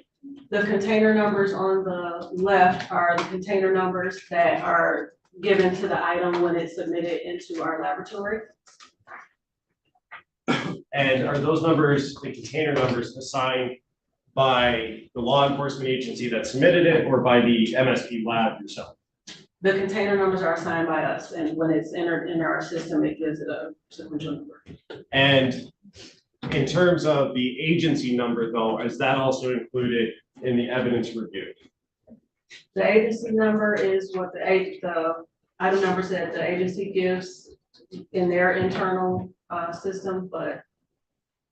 The container numbers on the left are the container numbers that are given to the item when it's submitted into our laboratory. And are those numbers, the container numbers, assigned by the law enforcement agency that submitted it or by the MSP lab yourself? The container numbers are assigned by us, and when it's entered in our system, it gives it a sequential number. And in terms of the agency number though, is that also included in the evidence review? The agency number is what the item numbers that the agency gives in their internal system, but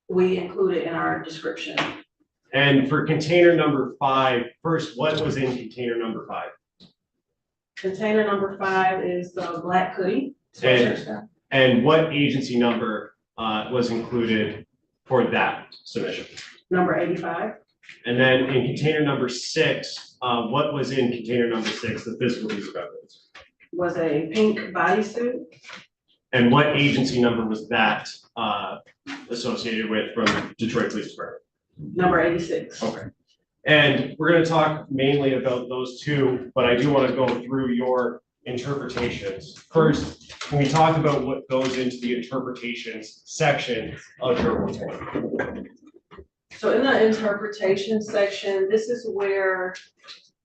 we include it in our description. And for container number 5, first, what was in container number 5? Container number 5 is the black hoodie. And what agency number was included for that submission? Number 85. And then in container number 6, what was in container number 6, the physical piece of evidence? Was a pink bodysuit. And what agency number was that associated with from Detroit Police Department? Number 86. Okay. And we're going to talk mainly about those two, but I do want to go through your interpretations. First, can we talk about what goes into the interpretations section of your report? So in the interpretation section, this is where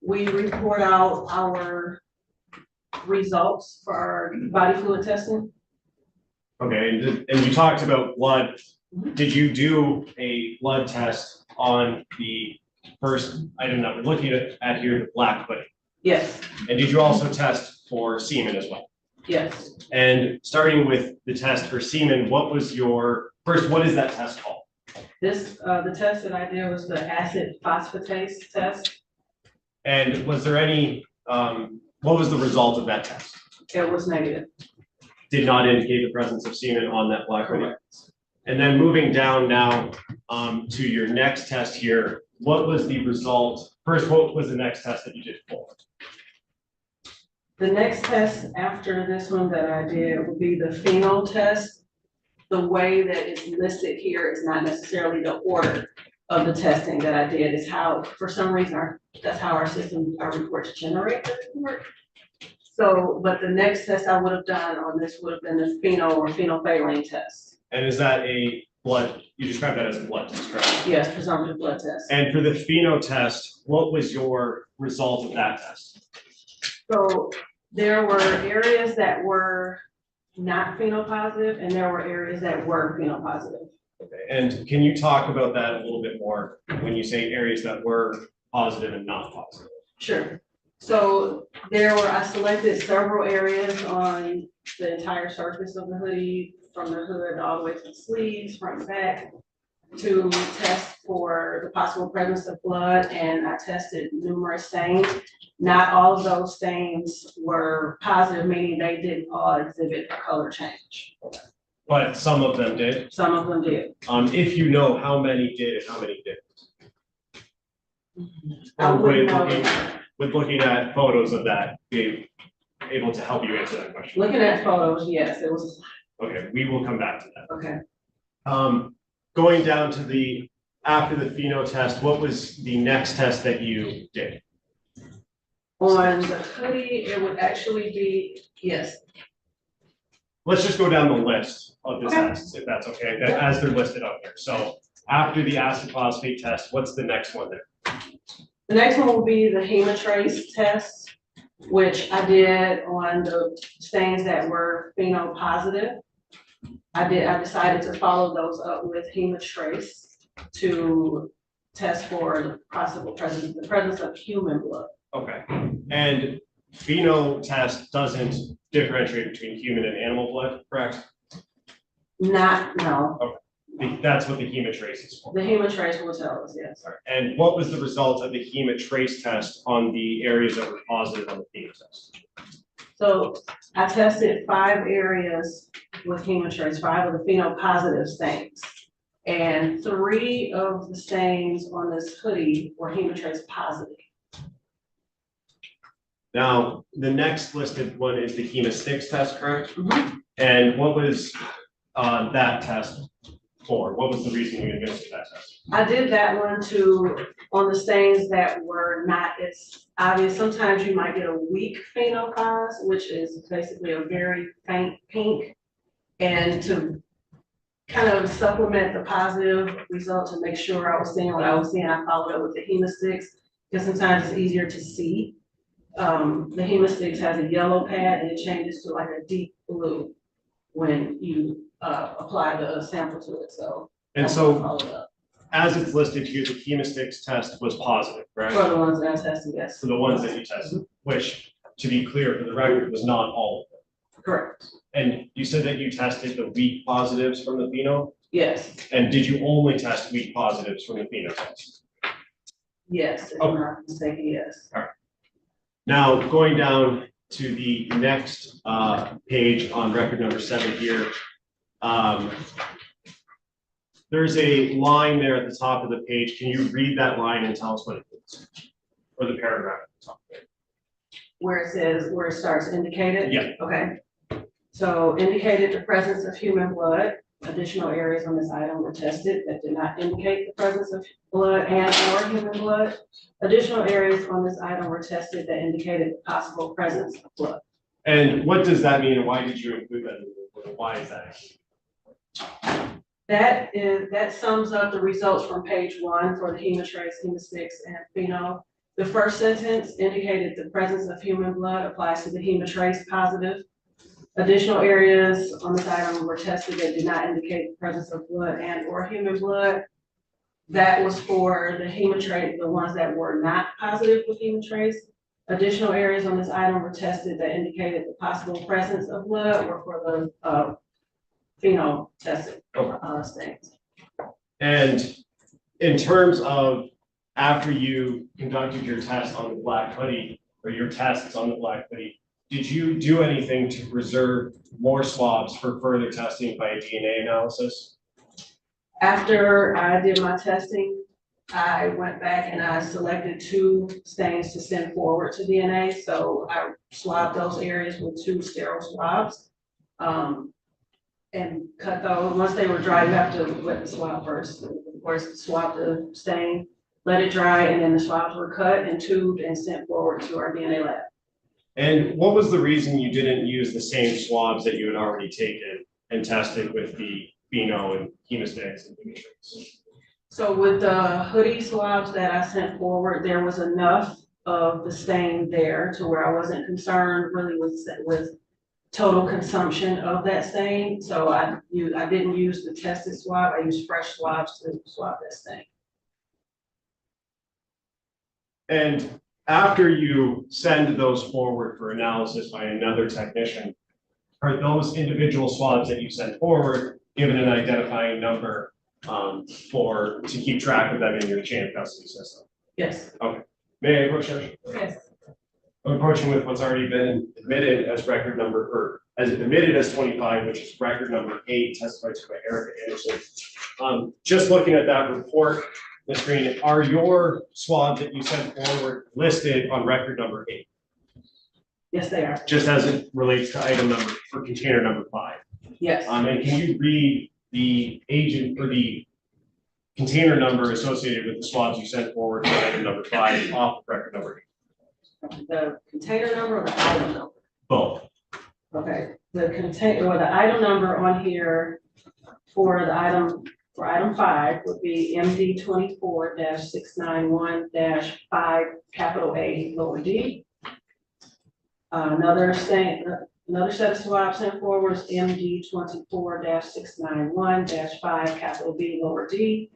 we report out our results for our body fluid testing. Okay, and you talked about blood. Did you do a blood test on the first item that we're looking at here, the black hoodie? Yes. And did you also test for semen as well? Yes. And starting with the test for semen, what was your, first, what is that test called? This, the test that I did was the acid phosphatase test. And was there any, what was the result of that test? It was negative. Did not indicate the presence of semen on that black hoodie. And then moving down now to your next test here, what was the result? First, what was the next test that you did for? The next test after this one that I did would be the phenol test. The way that it's listed here is not necessarily the order of the testing that I did. Is how, for some reason, that's how our system, our reports generate the report. So, but the next test I would have done on this would have been the phenol or phenolphthalein test. And is that a blood, you described that as a blood test, correct? Yes, presumptive blood test. And for the pheno test, what was your result of that test? So there were areas that were not phenopositive and there were areas that were phenopositive. Okay. And can you talk about that a little bit more when you say areas that were positive and not positive? Sure. So I selected several areas on the entire surface of the hoodie, from the hood all the way to the sleeves, front and back, to test for the possible presence of blood, and I tested numerous stains. Not all of those stains were positive, meaning they didn't all exhibit a color change. But some of them did? Some of them did. If you know how many did and how many didn't? I wouldn't know. With looking at photos of that, be able to help you answer that question. Looking at photos, yes, it was. Okay, we will come back to that. Okay. Going down to after the pheno test, what was the next test that you did? On the hoodie, it would actually be, yes. Let's just go down the list of the tests, if that's okay, as they're listed up here. So after the acid phosphate test, what's the next one there? The next one will be the hemotrace test. which I did on the stains that were pheno positive. I decided to follow those up with hemotrace to test for the possible the presence of human blood. Okay, and pheno test doesn't differentiate between human and animal blood, correct? No, That's what the hemotrace is for. the hemotrace will tell us, yes. And what was the result of the hemotrace test on the areas that were positive on the pheno test? So I tested 5 areas with hemotrace, 5 of the pheno positive stains. And 3 of the stains on this hoodie were hemotrace positive. Now, the next listed one is the hemosticks test, correct? Mhm. And what was that test for? What was the reason you administered that test? I did that one on the stains that were not as obvious. Sometimes you might get a weak phenophos, which is basically a very faint pink. And to kind of supplement the positive result to make sure I was seeing what I was seeing, I followed up with the hemosticks, because sometimes it's easier to see. The hemosticks has a yellow pad and it changes to like a deep blue when you apply the sample to it, so. And that's so, what I followed up. as it's listed here, the hemosticks test was positive, correct? For the ones that I tested, yes. So the ones that you tested, which, to be clear for the record, was not all of them. Correct, And you said that you tested the weak positives from the pheno, yes, and did you only test weak positives from the pheno test? yes, if I'm not mistaken, yes. Now, going down to the next page on record number 7 here. There's a line there at the top of the page. Can you read that line and tell us what it means? Or the paragraph at the top there. Where it starts indicated? Yeah. Okay. So indicated the presence of human blood. Additional areas on this item were tested that did not indicate the presence of blood and or human blood. Additional areas on this item were tested that indicated the possible presence of blood. And what does that mean, and why did you include that in the report? Why is that? That sums up the results from page 1 for the hemotrace, hemosticks, and pheno. The first sentence indicated the presence of human blood applies to the hemotrace positive. Additional areas on this item were tested that did not indicate the presence of blood and or human blood. That was for the hemotrace, the ones that were not positive with hemotrace. Additional areas on this item were tested that indicated the possible presence of blood or for the pheno tested stains. And in terms of after you conducted your test on the black hoodie, or your tests on the black hoodie, did you do anything to preserve more swabs for further testing by a DNA analysis? After I did my testing, I went back and I selected 2 stains to send forward to DNA. So I swabbed those areas with 2 sterile swabs. And cut those. Once they were dry, you have to wet the swab first. Of course, swab the stain, let it dry, and then the swabs were cut and tubed and sent forward to our DNA lab. And what was the reason you didn't use the same swabs that you had already taken and tested with the pheno and hemosticks and hemotrace? So with the hoodie swabs that I sent forward, there was enough of the stain there to where I wasn't concerned really with total consumption of that stain. So I didn't use the tested swab. I used fresh swabs to swab that stain. And after you send those forward for analysis by another technician, are those individual swabs that you send forward given an identifying number to keep track of them in your chain of custody system? Yes. Okay. May I approach, Judge? Yes. I'm approaching with what's already been admitted as record number, or as admitted as 25, which is record number 8, testified to by Erica Anderson. Just looking at that report, Ms. Green, are your swabs that you sent forward listed on record number 8? Yes, they are. Just as it relates to item number, for container number 5? Yes. And can you read the agent for the container number associated with the swabs you sent forward for item number 5 off of record number 8? The container number or the item number? Both. Okay, the container or the item number on here for item 5 would be MD 24-691-5 capital A lower D. Another set of swabs sent forward was MD 24-691-5, capital B, lower D.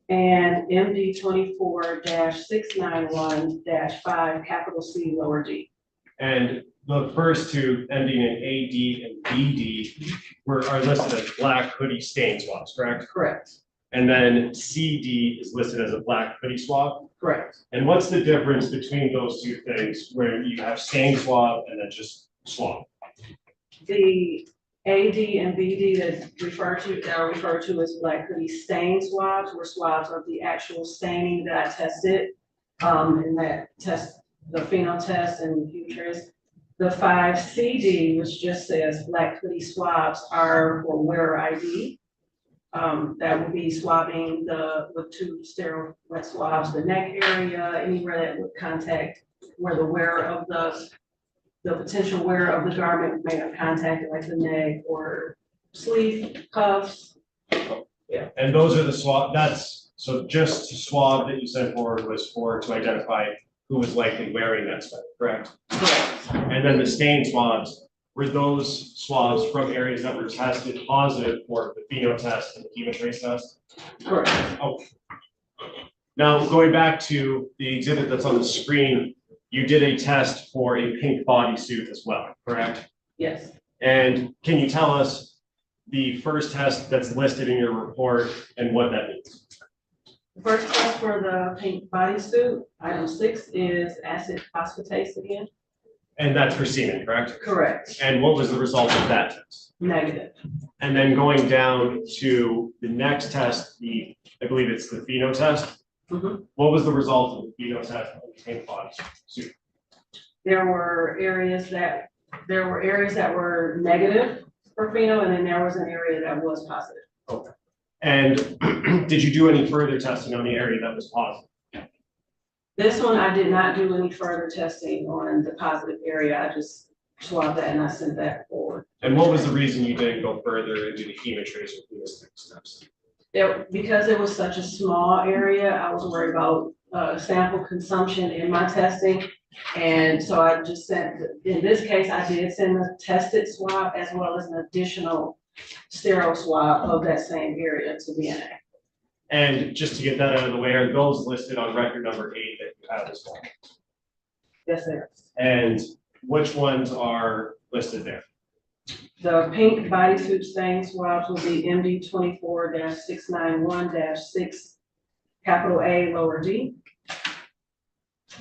And MD 24-691-5, capital C, lower D. And the first two ending in AD and BD are listed as black hoodie stain swabs, correct? Correct. And then CD is listed as a black hoodie swab. Correct. And what's the difference between those two things where you have stain swab and then just swab? The AD and BD that are referred to as black hoodie stain swabs were swabs of the actual staining that I tested. And that test, the phenol test and trace. The 5 CD, which just says black hoodie swabs, are for wearer ID. That would be swabbing with 2 sterile wet swabs, the neck area, anywhere that would contact where the wearer of the potential wearer of the garment may have contacted, like the neck or sleeve, cuffs. Yeah. And those are the swab, so just to swab that you sent forward was to identify who was likely wearing that stuff, correct? Correct. And then the stain swabs, were those swabs from areas that were tested positive for the pheno test and the hemotrace test? Correct. Oh. Now, going back to the exhibit that's on the screen, you did a test for a pink bodysuit as well, correct? Yes. And can you tell us the first test that's listed in your report and what that means? The first test for the pink bodysuit, item 6, is acid phosphatase again. And that's for semen, correct? Correct. And what was the result of that test? Negative. And then going down to the next test, I believe it's the pheno test. Mm-hmm. What was the result of the pheno test on the pink bodysuit? There were areas that were negative for pheno, and then there was an area that was positive. Okay. And did you do any further testing on the area that was positive? This one, I did not do any further testing on the positive area. I just swabbed that and I sent that forward. And what was the reason you didn't go further into the hemotrace or phenotypic steps? Because it was such a small area, I was worried about sample consumption in my testing. And so I just sent, in this case, I did send a tested swab as well as an additional sterile swab of that same area to DNA. And just to get that out of the way, are those listed on record number 8 that you have as well? Yes, sir. And which ones are listed there? The pink bodysuit stain swabs will be MD 24-691-6, capital A, lower D.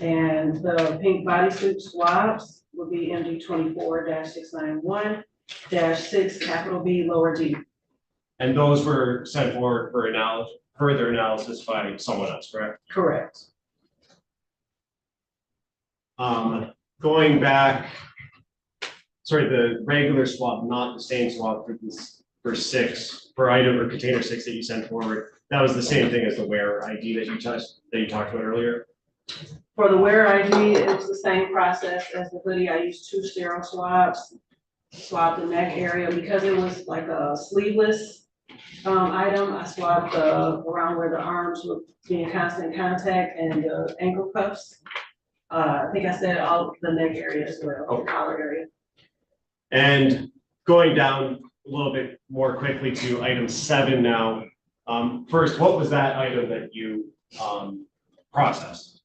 And the pink bodysuit swabs will be MD 24-691-6, capital B, lower D. And those were sent forward for further analysis by someone else, correct? Correct. Going back, sorry, the regular swab, not the stain swab for 6, for item or container 6 that you sent forward, that was the same thing as the wearer ID that you talked about earlier? For the wearer ID, it was the same process as the hoodie. I used 2 sterile swabs, swabbed the neck area because it was like a sleeveless item. I swabbed around where the arms would be in constant contact and the ankle cuffs. I think I said all the neck area as well, the collar area. And going down a little bit more quickly to item 7 now. First, what was that item that you processed?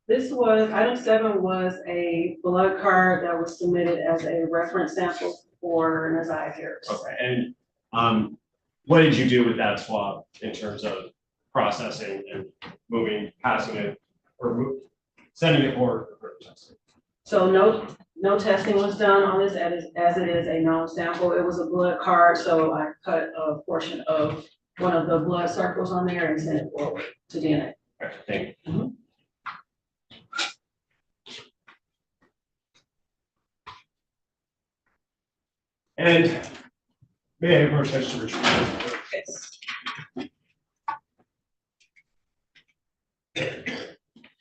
This was, item 7 was a blood card that was submitted as a reference sample for Naziah Harris. Okay, and what did you do with that swab in terms of processing and passing it, or sending it forward for further testing? So no testing was done on this as it is a known sample. It was a blood card, so I cut a portion of one of the blood circles on there and sent it forward to DNA. Okay, thank you. Mm-hmm. And may I approach that to Richard?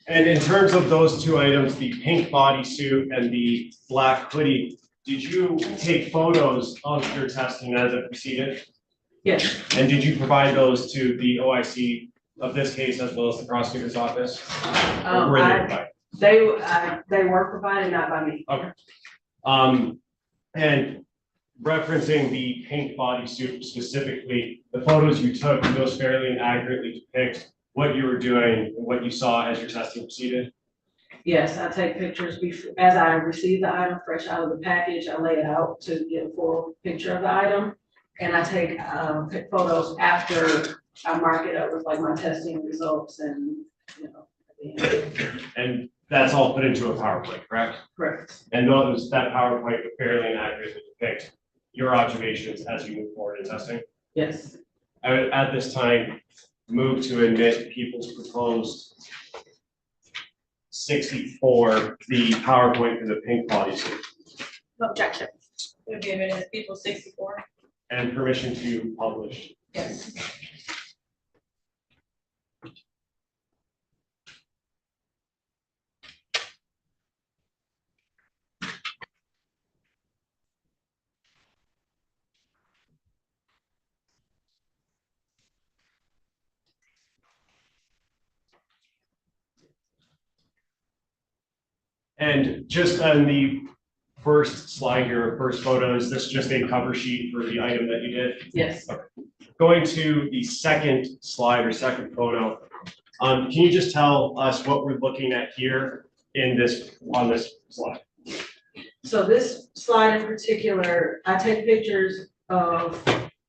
And in terms of those 2 items, the pink bodysuit and the black hoodie, did you take photos of your testing as it proceeded? Yes. And did you provide those to the OIC of this case as well as the prosecutor's office? Or were they provided? They were provided, not by me. And referencing the pink bodysuit specifically, the photos you took, do those fairly and accurately depict what you were doing and what you saw as your testing proceeded? Yes, I take pictures as I receive the item fresh out of the package, I lay it out to get a full picture of the item. And I take photos after I mark it up with like my testing results and, you know. at the end. And that's all put into a PowerPoint, correct? Correct. And those, that PowerPoint would fairly and accurately depict your observations as you move forward in testing? Yes. I would, at this time, move to admit people's proposed 64, the PowerPoint for the pink bodysuit, No objection. It'll be a minute, people 64. and permission to publish. Yes. And just on the first slide here, first photo, is this just a cover sheet for the item that you did? Yes. Okay. Going to the second slide or second photo, can you just tell us what we're looking at here in this, on this slide? So this slide in particular, I take pictures of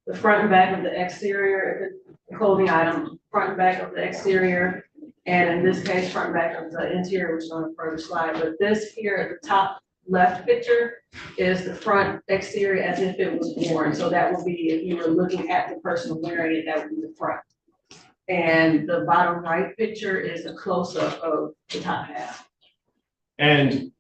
the front and back of the exterior, the clothing item, front and back of the exterior. And in this case, front and back of the interior, which is on a further slide. But this here at the top left picture is the front exterior as if it was worn. So that would be, if you were looking at the person wearing it, that would be the front. And the bottom right picture is a close-up of the top half. And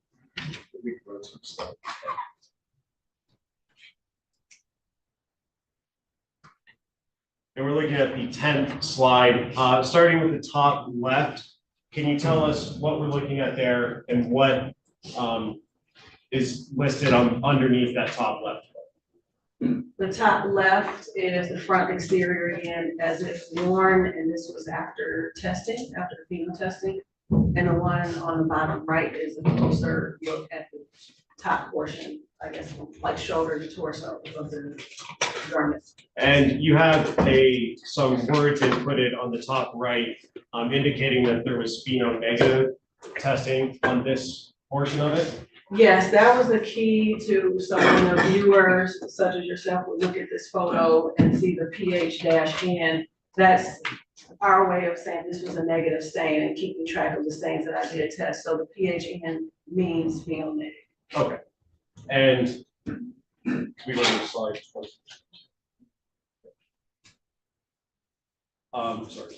we're looking at the 10th slide, starting with the top left. Can you tell us what we're looking at there and what is listed on underneath that top left? The top left is the front exterior again, as if worn, and this was after testing, after the FEMA testing. And the one on the bottom right is a closer look at the top portion, I guess, like shoulder to torso of the garments. And you have some words inputted on the top right, indicating that there was pheno negative testing on this portion of it. Yes, that was the key to some of the viewers, such as yourself, would look at this photo and see the pH-N. That's our way of saying this was a negative stain and keeping track of the stains that I did test. So the pH-N means pheno negative. Okay. And we go to slide 20. Sorry.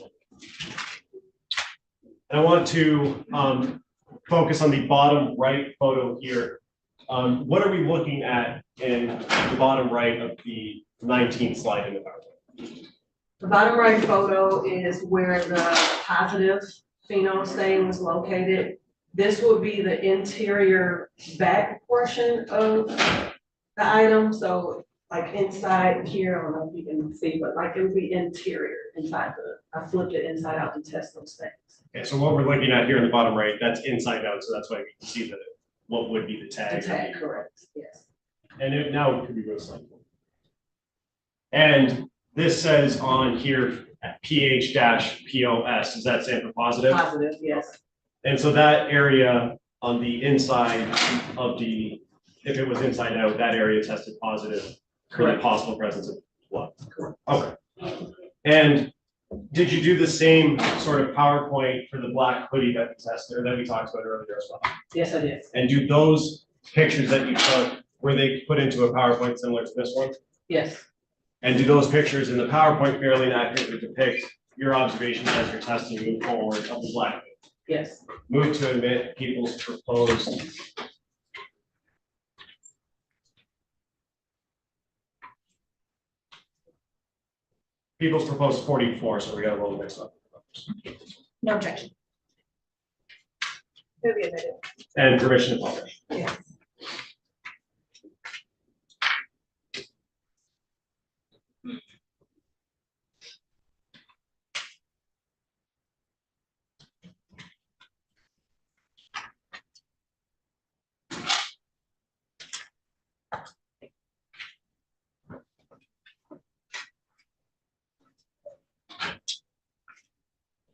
And I want to focus on the bottom right photo here. What are we looking at in the bottom right of the 19th slide in the PowerPoint? The bottom right photo is where the positive pheno stain was located. This would be the interior back portion of the item. So like inside here, I don't know if you can see, but like it would be interior inside I flipped it inside out to test those things. Okay, so what we're looking at here in the bottom right, that's inside out, so that's why we can see that what would be the tag. The tag, correct, yes. And now it could be real simple. And this says on here pH-POS, does that stand for positive? Positive, yes. And so that area on the inside of the, if it was inside out, that area tested positive for the possible presence of blood. Correct. Okay. And did you do the same sort of PowerPoint for the black hoodie that we tested or that we talked about earlier as well? Yes, I did. And do those pictures that you took, were they put into a PowerPoint similar to this one? Yes. And do those pictures in the PowerPoint fairly and accurately depict your observations as you're testing move forward of the black hoodie? Yes. Move to admit people's proposed people's proposed 44, so we got a little mixed up. No objection. It'll be a minute. And permission to publish. Yes.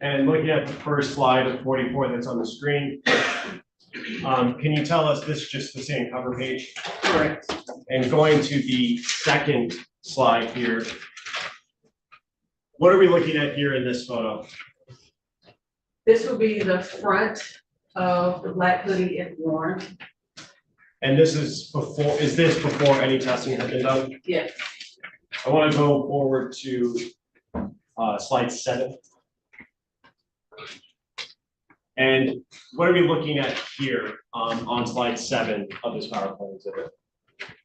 And looking at the first slide of 44 that's on the screen, can you tell us this is just the same cover page? Correct. And going to the second slide here, what are we looking at here in this photo? This will be the front of the black hoodie if worn. And this is before, is this before any testing has been done? Yes. I want to go forward to slide 7. And what are we looking at here on slide 7 of this PowerPoint exhibit?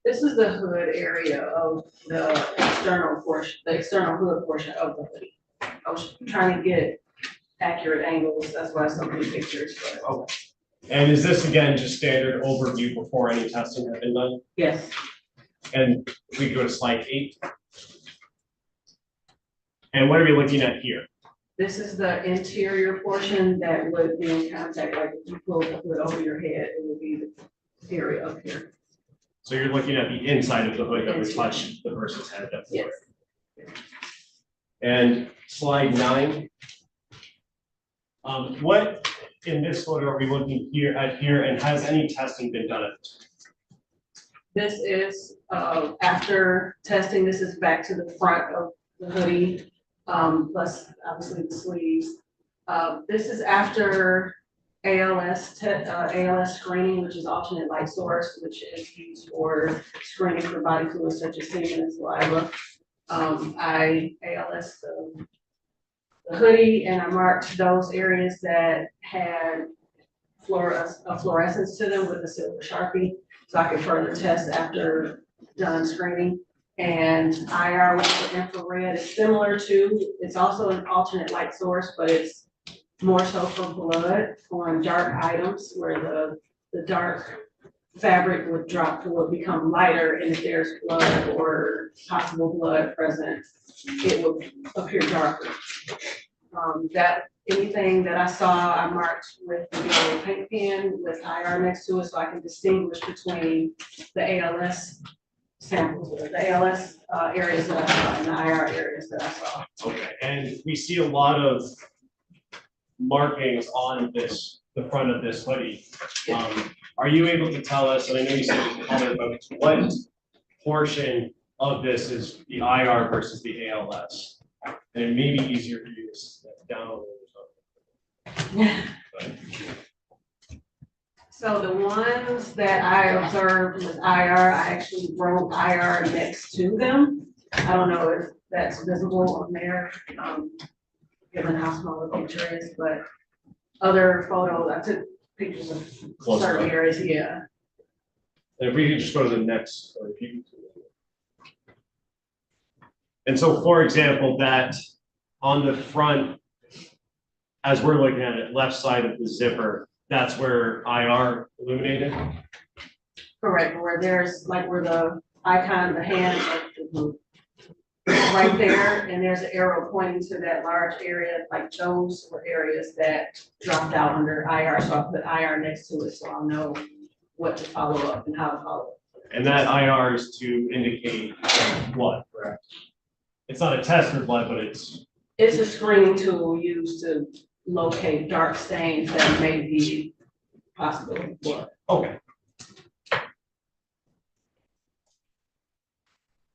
This is the hood area of the external portion, the external hood portion of the hoodie. I was trying to get accurate angles, that's why some of these pictures. But Okay. And is this again just standard overview before any testing has been done? yes, And if we go to slide 8. And what are we looking at here? this is the interior portion that would be in contact, like if you pull the hood over your head, it would be the area up here. So you're looking at the inside of the hood that would touch the person's head. That's Yes. And slide 9. What in this photo are we looking here, and has any testing been done at this? This is after testing, this is back to the front of the hoodie, plus obviously the sleeves. This is after ALS screening, which is alternate light source, which is used for screening for body fluids such as semen and saliva. I ALS the hoodie and I marked those areas that had fluorescence to them with a silver Sharpie, so I could further test after done screening. And IR with the infrared is similar to, it's also an alternate light source, but it's more so for blood on dark items where the dark fabric would drop, would become lighter, and if there's blood or possible blood present, it would appear darker. That anything that I saw, I marked with the yellow paint pen with IR next to it, so I can distinguish between the ALS samples, the ALS areas that I saw and the IR areas that I saw. Okay, and we see a lot of markings on this, the front of this hoodie. Are you able to tell us, and I know you said it's color, but what portion of this is the IR versus the ALS? And it may be easier for you to step down a little bit. So the ones that I observed with IR, I actually wrote IR next to them. I don't know if that's visible on there, given how small the picture is, but other photos, I took pictures of certain areas, yeah. And if we could just go to the next, or if you. And so, for example, that on the front, as we're looking at it, left side of the zipper, that's where IR illuminated? Correct, where there's like where the icon, the hand, right there, and there's an arrow pointing to that large area, like those were areas that dropped out under IR, so I put IR next to it, so I'll know what to follow up and how to follow up. And that IR is to indicate blood, correct? It's not a test for blood, but it's a screening tool used to locate dark stains that may be possible blood. okay.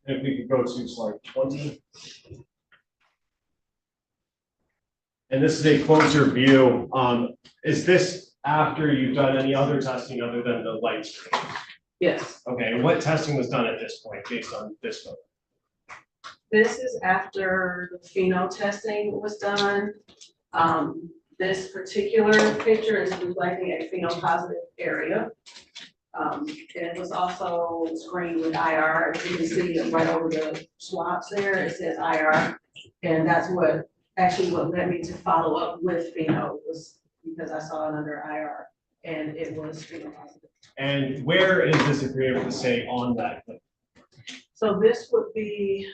If we could go to slide 20. And this is a closer view. Is this after you've done any other testing other than the light screen? Yes. Okay, and what testing was done at this point based on this photo? This is after the pheno testing was done. This particular picture is reflecting a phenopositive area. It was also screened with IR. You can see right over the swabs there, it says IR. And that's what led me to follow up with pheno, was because I saw it under IR and it was phenopositive. And where is this agreement to say on that? So this would be,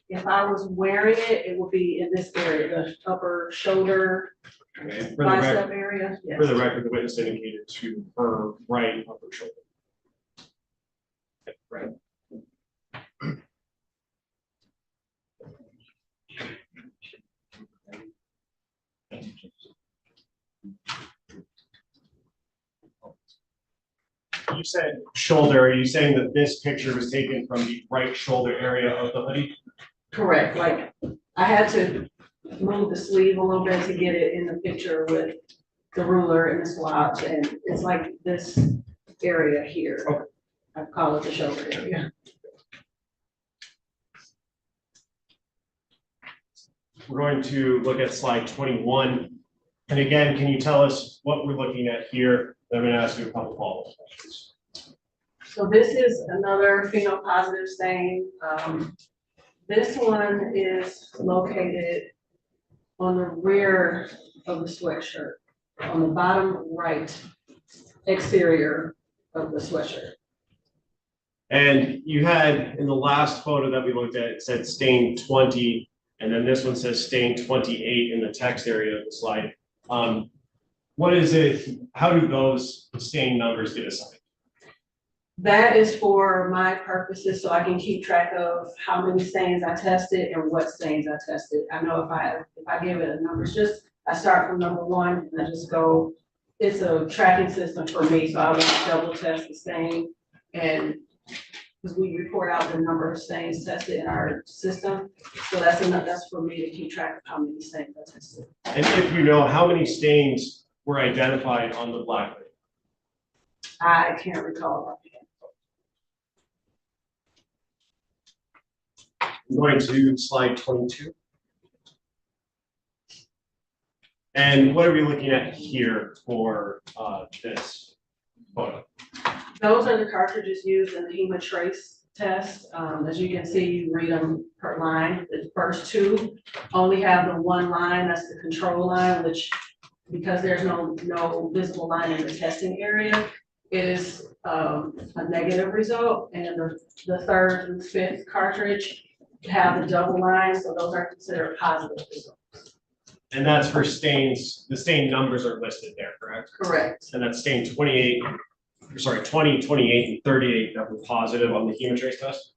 if I was wearing it, it would be in this area, the upper shoulder, Okay, bicep area. Yes. For the record, the witness indicated to her right upper shoulder. Right. You said shoulder. Are you saying that this picture was taken from the right shoulder area of the hoodie? Correct, like, I had to move the sleeve a little bit to get it in the picture with the ruler and the swabs, and it's like this area here. Okay. I call it the shoulder area. We're going to look at slide 21. And again, can you tell us what we're looking at here? I'm going to ask you a couple follow-up questions. So this is another phenopositive stain. This one is located on the rear of the sweatshirt, on the bottom right exterior of the sweatshirt. And you had, in the last photo that we looked at, it said stain 20, and then this one says stain 28 in the text area of the slide. What is it? How do those stain numbers get assigned? That is for my purposes, so I can keep track of how many stains I tested and what stains I tested. I know if I give it a number, it's just, I start from number one and I just go, it's a tracking system for me, so I will double test the stain. And because we report out the number of stains tested in our system, so that's enough, that's for me to keep track of how many stains I tested. And if you know, how many stains were identified on the black hoodie? I can't recall. I'm going to slide 22. And what are we looking at here for this photo? Those are the cartridges used in the hemotrace test. As you can see, you read them per line. The first two only have the one line, that's the control line, which, because there's no visible line in the testing area, is a negative result. And the third and fifth cartridge have the double line, so those are considered positive results. And that's for stains, the stain numbers are listed there, correct? Correct. And that's stain 20, 28, and 38 that were positive on the hemotrace test?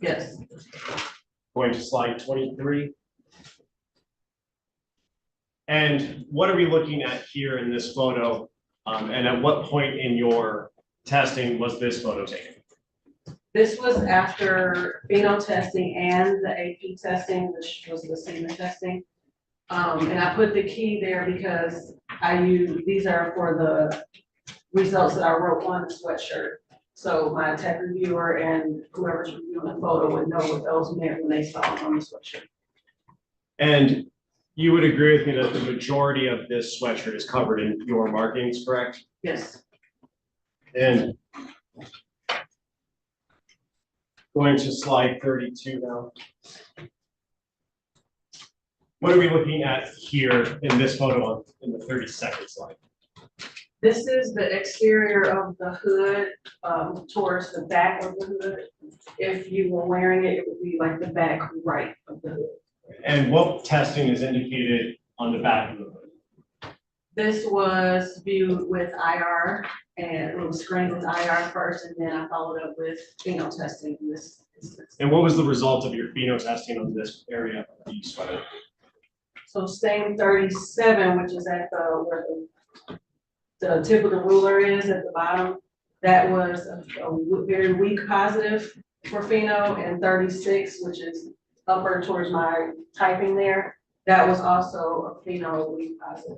Yes. Going to slide 23. And what are we looking at here in this photo? And at what point in your testing was this photo taken? This was after pheno testing and the AP testing, which was the semen testing. And I put the key there because these are for the results that I wrote on the sweatshirt. So my tech reviewer and whoever's reviewing the photo would know what those meant when they saw it on the sweatshirt. And you would agree with me that the majority of this sweatshirt is covered in your markings, correct? Yes. And going to slide 32 now. What are we looking at here in this photo in the 32nd slide? This is the exterior of the hood towards the back of the hood. If you were wearing it, it would be like the back right of the hood. And what testing is indicated on the back of the hood? This was viewed with IR, and it was screened with IR first, and then I followed up with pheno testing in this instance. And what was the result of your pheno testing on this area of the sweater? So stain 37, which is at where the tip of the ruler is at the bottom, that was a very weak positive for pheno, and 36, which is upper towards my typing there, that was also a pheno weak positive.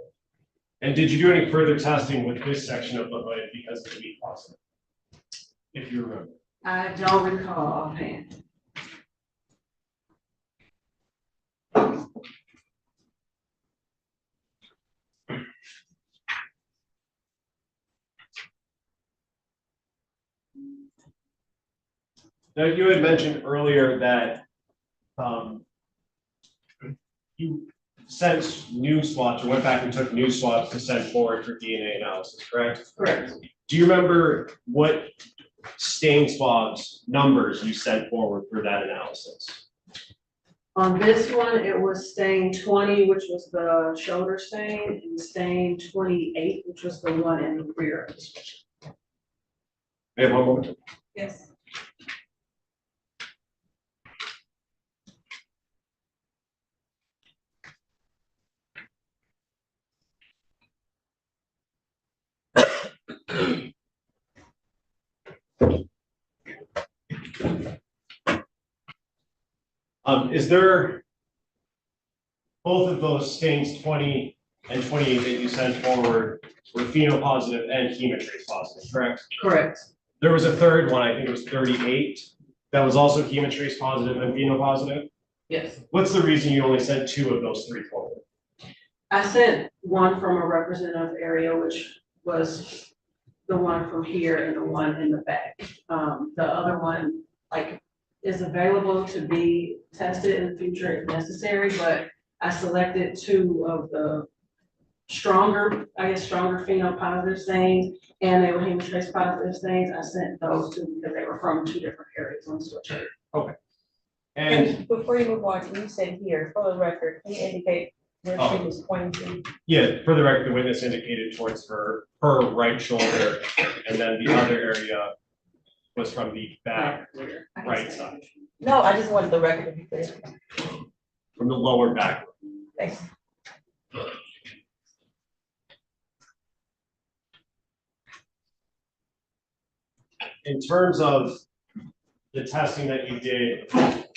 And did you do any further testing with this section of the hood because of the weak positive? If you remember. I don't recall offhand. Now, you had mentioned earlier that you sent new swabs, or went back and took new swabs to send forward for DNA analysis, correct? Correct. Do you remember what stain swabs numbers you sent forward for that analysis? On this one, it was stain 20, which was the shoulder stain, and stain 28, which was the one in the rear of the sweatshirt. We have one more. Yes. Is there both of those stains, 20 and 28 that you sent forward were phenol positive and chemotrace positive, correct? Correct. There was a third one, I think it was 38, that was also chemotrace positive and phenol positive. Yes. What's the reason you only sent 2 of those 3 forward? I sent one from a representative area, which was the one from here and the one in the back. The other one, like, is available to be tested in the future if necessary, but I selected 2 of the stronger phenol positive stains, and they were hemotrace positive stains. I sent those 2 because they were from 2 different areas on Switcher. Okay. And Before you move on, can you say here, for the record, can you indicate where she was pointing to? yeah, for the record, the witness indicated towards her right shoulder, and then the other area was from the back right side, No, I just wanted the record to be clear. from the lower back. Thanks. In terms of the testing that you did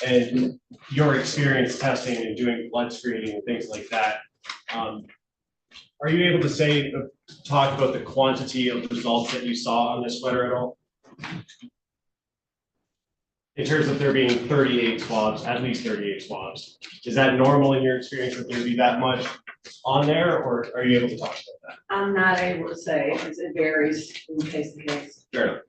and your experience testing and doing blood screening and things like that, are you able to talk about the quantity of results that you saw on this sweater at all? In terms of there being 38 swabs, at least 38 swabs, is that normal in your experience that there be that much on there, or are you able to talk about that? I'm not able to say, because it varies from case to case. Fair enough.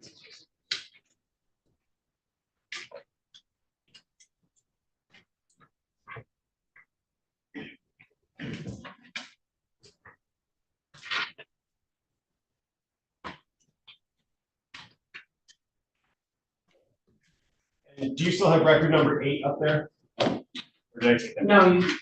And do you still have record number 8 up there? Or did I take that? No, you.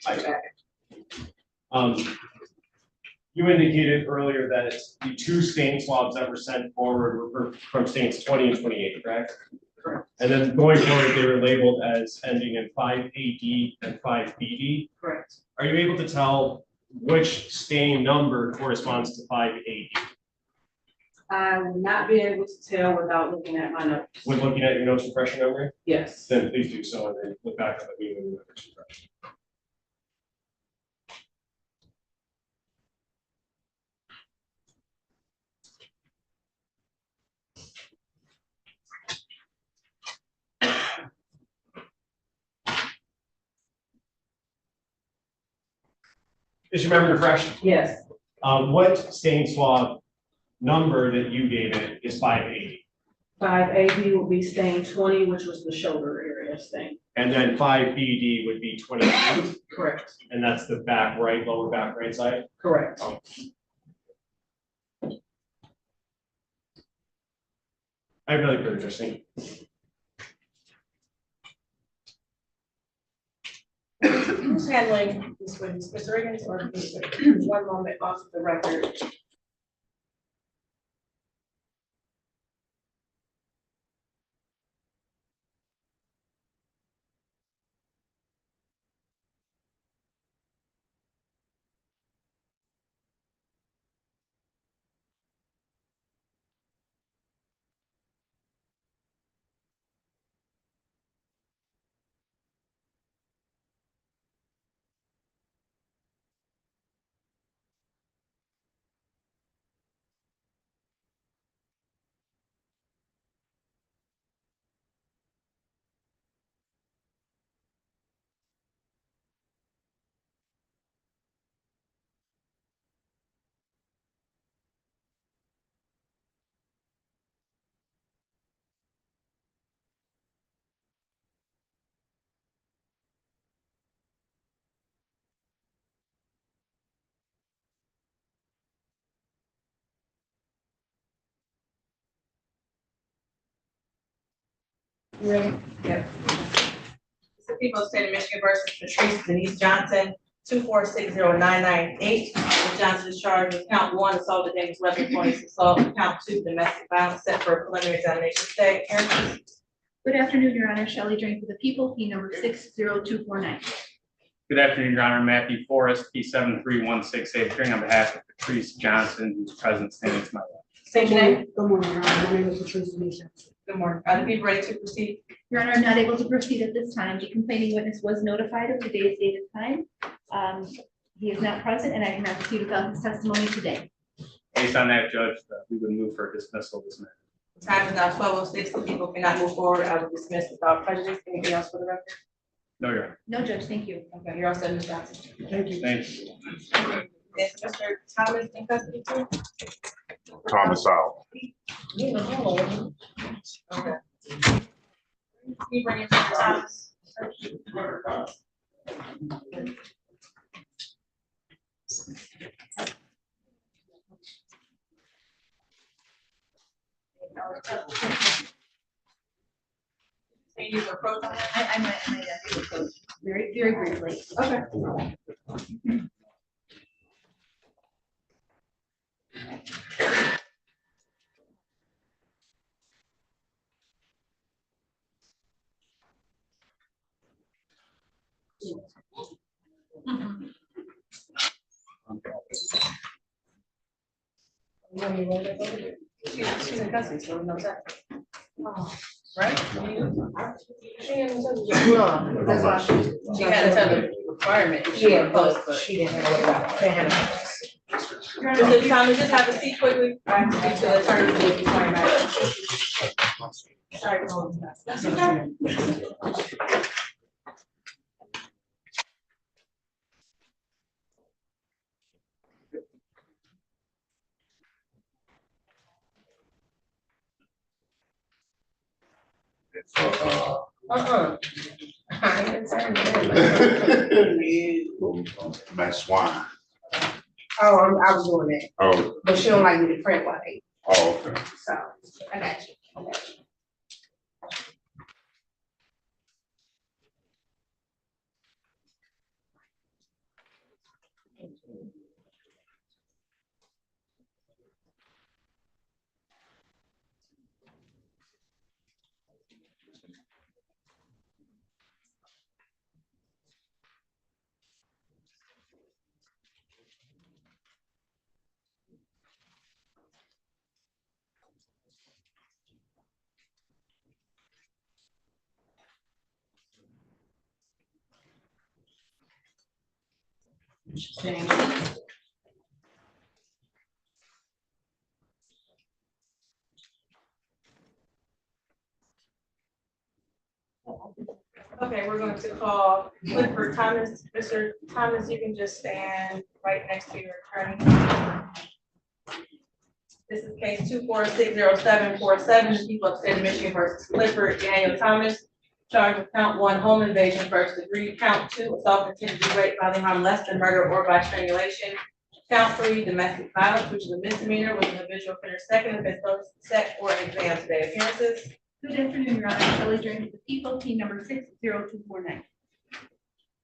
You indicated earlier that the 2 stain swabs that were sent forward were from stains 20 and 28, correct? Correct. And then going forward, they were labeled as ending in 5AD and 5BD. Correct. Are you able to tell which stain number corresponds to 5AD? I will not be able to tell without looking at my notes. When looking at your notes and fresh memory? Yes. Then please do so and then look back up at me when you have fresh. Is your memory fresh? Yes. What stain swab number that you gave it is 580? 5AB will be stain 20, which was the shoulder area stain. And then 5BD would be 28? Correct. And that's the back right, lower back right side? Correct. Oh. I have another pretty interesting. Who's handling this witness, Mr. Riggins or Mr. One moment off the record. You ready? Yep. The people of the state of Michigan versus Patrice Denise Johnson, 2460998. Ms. Johnson is charged with count 1, assault with dangerous weapon, police assault, and count 2, domestic violence, set for a preliminary examination today. Aaron? Good afternoon, Your Honor. Shelley Drain for the people, P number 60249. Good afternoon, Your Honor. Matthew Forrest, P73168, appearing on behalf of Patrice Johnson, who's present standing to my left. State your name. Good morning, Your Honor. My name is Patrice Denise. Good morning. Are the people ready to proceed? Your Honor, I'm not able to proceed at this time. The complaining witness was notified of today's date and time. He is not present and I cannot proceed without his testimony today. Based on that, Judge, we would move for dismissal of this matter. Time is now 12:06. The people cannot move forward. I will dismiss without prejudice. Anything else for the record? No, Your Honor. No, Judge, thank you. Okay, you're all set, Ms. Johnson. Thank you. Thank you. Is Mr. Thomas in custody too? Thomas out. Okay. Can you bring in Mr. Thomas? Can you approach on that? I might very, very briefly. Okay. She's in custody, so no that. Oh, right? She That's why She had to tell the requirement. if she Yeah, proposed, but she didn't have a Mr. Thomas, just have a seat quickly. I have to speak to the attorney to make you claim that. Sorry. That's okay. I didn't say that. Max Swine. Oh, I was doing that, Oh, but she don't like me to print what I, oh, okay. so, I got you, I got you. Okay, we're going to call Clifford Thomas. Mr. Thomas, you can just stand right next to your attorney. This is case 2460747, the people of the state of Michigan versus Clifford Daniel Thomas. Charged with count 1, home invasion, first degree. Count 2, assault intended to rape, bodily harm, less than murder or by strangulation. Count 3, domestic violence, which is a misdemeanor with an individual offender second offense set for an exam today. Appearances. Good afternoon, Your Honor. Shelley Jones with the people, team number 60249.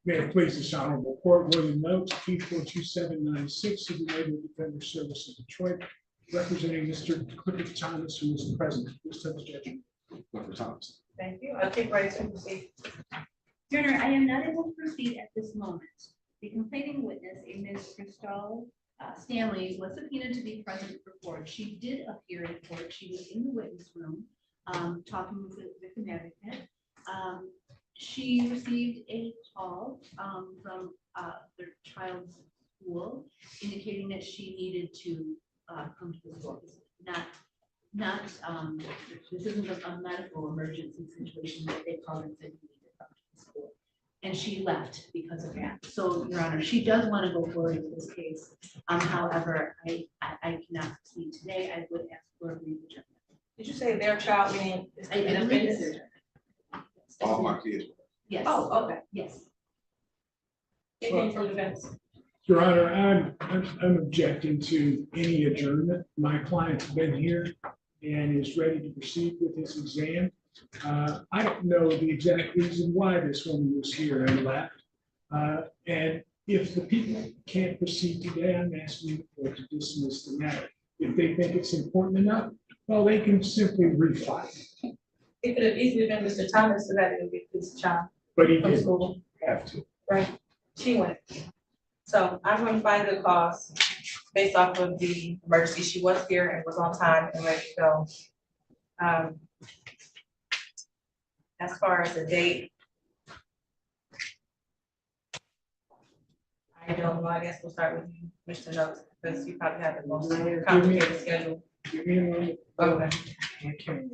May it please this honorable court, William Notes, P42796 of the Neighborhood Defender Service of Detroit, representing Mr. Clifford Thomas, who is present. Please tell the judge. Clifford Thomas. Thank you. I'll take right to proceed. Your Honor, I am not able to proceed at this moment. The complaining witness, a Ms. Crystal Stanley, was subpoenaed to be present for court. She did appear in court. She was in the witness room, talking with the victim advocate. She received a call from their child's school indicating that she needed to come to the school. This isn't a medical emergency situation that they called and said you need to come to the school. And she left because of that. So, Your Honor, she does want to go forward with this case. However, I cannot proceed today. I would ask for a brief adjournment. Did you say their child meaning? I believe it's their turn. All my kids. Yes. Oh, okay. Yes. Anything from the defense? Your Honor, I'm objecting to any adjournment. My client's been here and is ready to proceed with his exam. I don't know the exact reason why this woman was here and left. And if the people can't proceed today, I'm asking the court to dismiss the matter. If they think it's important enough, well, they can simply refile. It could have easily been Mr. Thomas, so that it would be his child But he from didn't school, have to. right? She went. So I'm going to find the cause based off of the emergency. She was here and was on time and ready to go. As far as the date, I don't know, I guess we'll start with you, Mr. Notes, because you probably have the most complicated schedule. Give me a moment. Okay. I can't.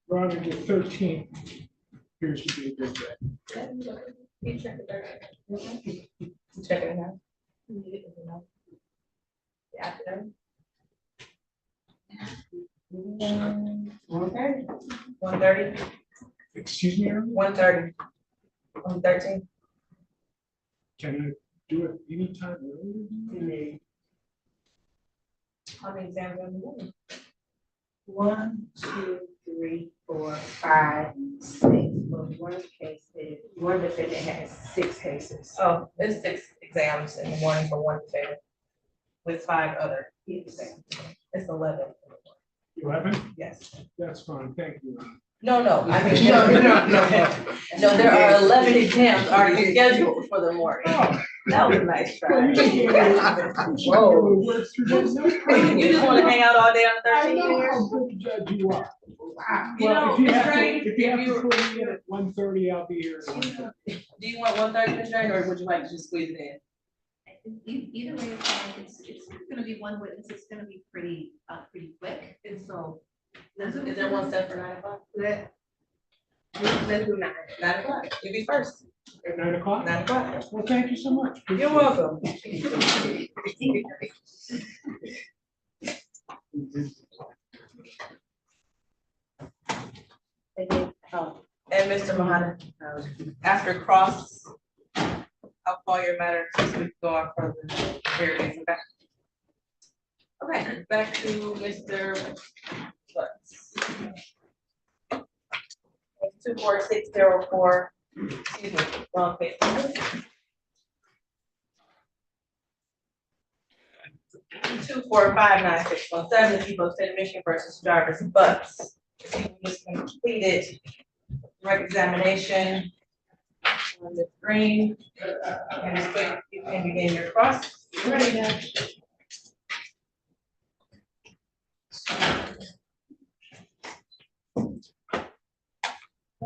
Friday the 13th appears to be a good day. Check it out. The afternoon. 1:30. 1:30. Excuse me, Aaron? 1:30. On 13th. Can I do it anytime earlier than that? How many exams are in the morning? 1, 2, 3, 4, 5, 6. Well, one case is, one defendant has 6 cases. Oh, there's 6 exams in the morning for one defendant. With 5 other exams. It's 11. 11? Yes. That's fine, thank you. No, I mean, no, there are 11 exams already scheduled for the morning. Oh. That was a nice try. Well, you just Whoa. work through this. You just wanna hang out all day on the I 13th? know how good a judge you are. You Well, know, if you Ms. have to, Rainey, if you have if to you- put me in at 1:30, I'll be here at 1:30. Do you want 1:30, Ms. Rainey, or would you like to just squeeze it in? Either way, it's fine. It's gonna be one witness, it's gonna be pretty quick, and so. Is there one set for 9 o'clock? Let's do 9. 9 o'clock, you'll be first. At 9 o'clock? 9 o'clock. Well, thank you so much. You're welcome. And Mr. Mahana, after cross, I'll call your matter so we can go on further. Hearings, okay? Okay, back to Mr. Butts. 24604, excuse me, wrong page. 2459617, the people of state of Michigan versus Jarvis Butts. We just completed direct examination on the screen. And it's good, you can begin your cross. Ready now?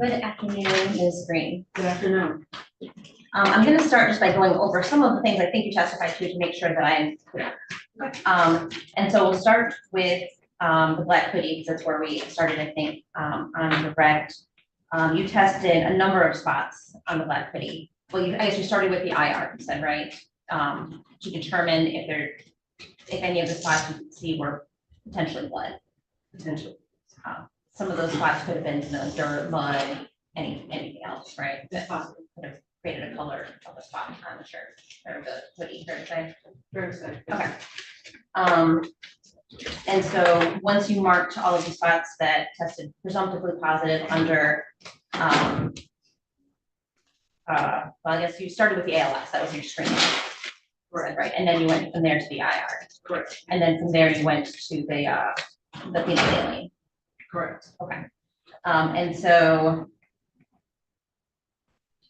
Good afternoon, Ms. Green. Good afternoon. I'm going to start just by going over some of the things I think you testified to make sure that I am clear. And so we'll start with the black hoodie, because that's where we started, I think, on direct. You tested a number of spots on the black hoodie. Well, I guess you started with the IR, you said, right? To determine if any of the spots you could see were potentially blood. Potentially. Some of those spots could have been, dirt, mud, anything else, right? That could have created a color of the spot on the shirt or the hoodie, fair to say? Fair to say. Okay. And so once you marked all of the spots that tested presumptively positive under, well, I guess you started with the ALS, that was your screening. Right, and then you went from there to the IR. Correct. And then from there you went to the penal alien. Correct. Okay. And so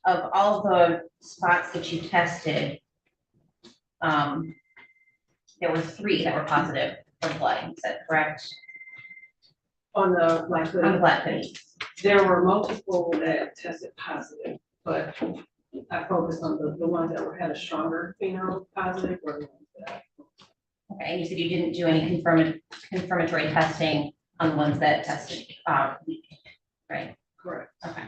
of all the spots that you tested, there were 3 that were positive for blood, is that correct? On the black hoodie. On the black hoodie. There were multiple that tested positive, but I focused on the ones that had a stronger phenol positive or the ones that. Okay, and you said you didn't do any confirmatory testing on the ones that tested weak, right? Correct. Okay.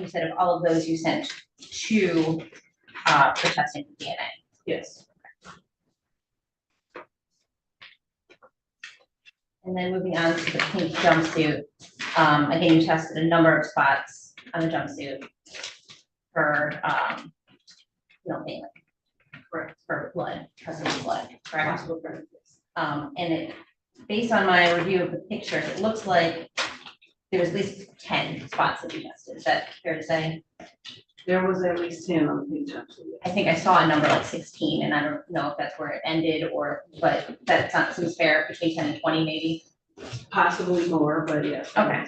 you said of all of those you sent to, for testing for DNA. Yes. And then moving on to the pink jumpsuit, again, you tested a number of spots on the jumpsuit for, failing. Correct. For blood, presence of blood, correct? Possible presence, yes. And it, based on my review of the pictures, it looks like there was at least 10 spots that you tested. Is that fair to say? There was at least 10 on the pink jumpsuit. I think I saw a number like 16, and I don't know if that's where it ended or, but that seems fair, between 10 and 20 maybe. Possibly more, but yes. Okay.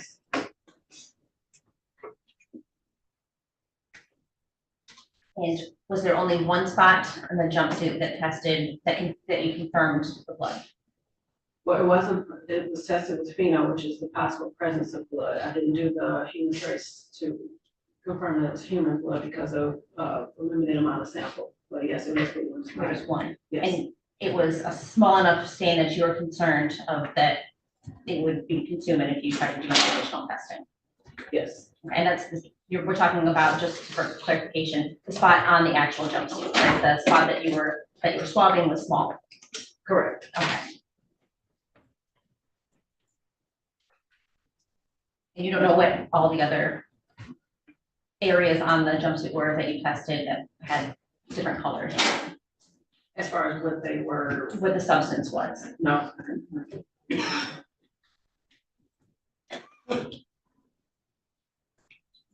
And was there only one spot on the jumpsuit that tested, that you confirmed the blood? Well, it wasn't, it was tested with pheno, which is the possible presence of blood. I didn't do the human trace to confirm that it's human blood because of a limited amount of sample. But yes, it was one. There was one. Yes. And it was a small enough stain that you were concerned of that it would be consumed if you tried to do additional testing. Yes. And that's, we're talking about, just for clarification, the spot on the actual jumpsuit, right? The spot that you were swabbing was small. Correct. Okay. And you don't know what all the other areas on the jumpsuit were that you tested that had different colors? As far as what they were. What the substance was? No.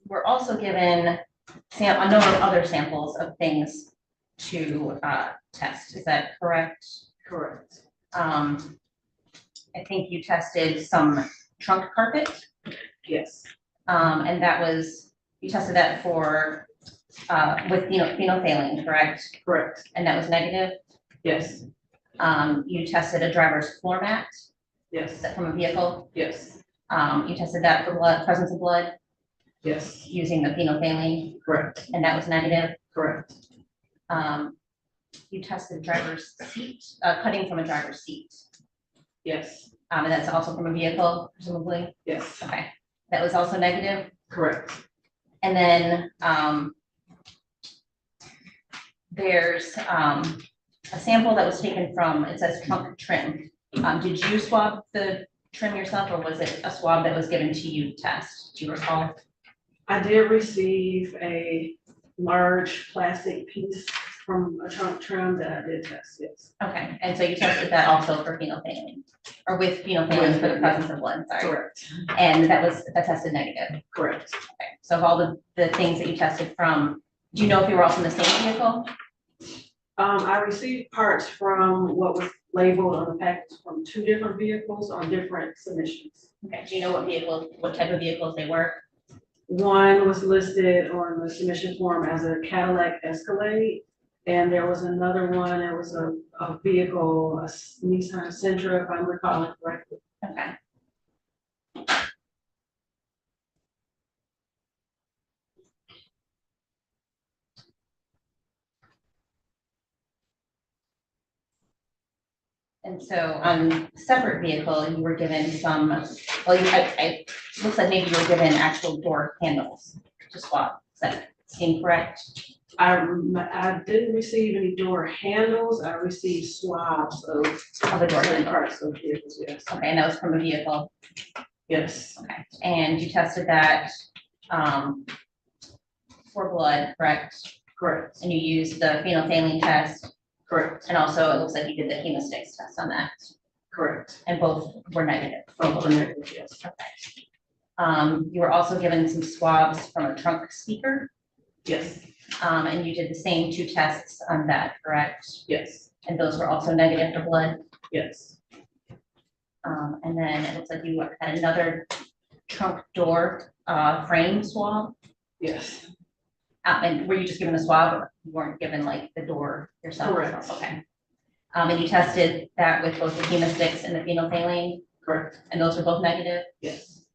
We're also given a number of other samples of things to test. Is that correct? Correct. I think you tested some trunk carpet. Yes. And that was, you tested that for with phenolphthalein, correct? Correct. And that was negative. Yes. You tested a driver's floor mat. Yes. Is that from a vehicle? Yes. You tested that for blood, presence of blood. Yes. Using the phenolphthalein. Correct. And that was negative. Correct. You tested driver's seat, cutting from a driver's seat. Yes. And that's also from a vehicle, presumably? Yes. Okay. That was also negative? Correct. And then there's a sample that was taken from, it says trunk trim. Did you swab the trim yourself, or was it a swab that was given to you to test? Do you recall? I did receive a large plastic piece from a trunk trim that I did test, yes. Okay, and so you tested that also for phenolphthalein, or with phenolphthalein for the presence of blood, sorry. Correct. And that tested negative. Correct. Okay, so of all the things that you tested from, do you know if you were all from the same vehicle? I received parts from what was labeled on the package from 2 different vehicles on different submissions. Okay, do you know what type of vehicles they were? One was listed on the submission form as a Cadillac Escalade, and there was another one, it was a vehicle, a Nissan Sentra, if I'm recalling correctly. Okay. And so on separate vehicle, you were given some, well, it looks like maybe you were given actual door handles to swap. Does that seem correct? I didn't receive any door handles. I received swabs of the door certain handle. parts of vehicles, yes. Okay, and that was from a vehicle. Yes. Okay, and you tested that for blood, correct? Correct. And you used the phenolphthalein test. Correct. And also, it looks like you did the hemostasis test on that. Correct. And both were negative. Both were negative, yes. Okay. You were also given some swabs from a trunk speaker. Yes. And you did the same 2 tests on that, correct? Yes. And those were also negative for blood. Yes. And then it looks like you had another trunk door frame swab. Yes. And were you just given the swab, or you weren't given like the door yourself? Correct. Okay. And you tested that with both the hemosticks and the phenolphthalein? Correct. And those were both negative? Yes.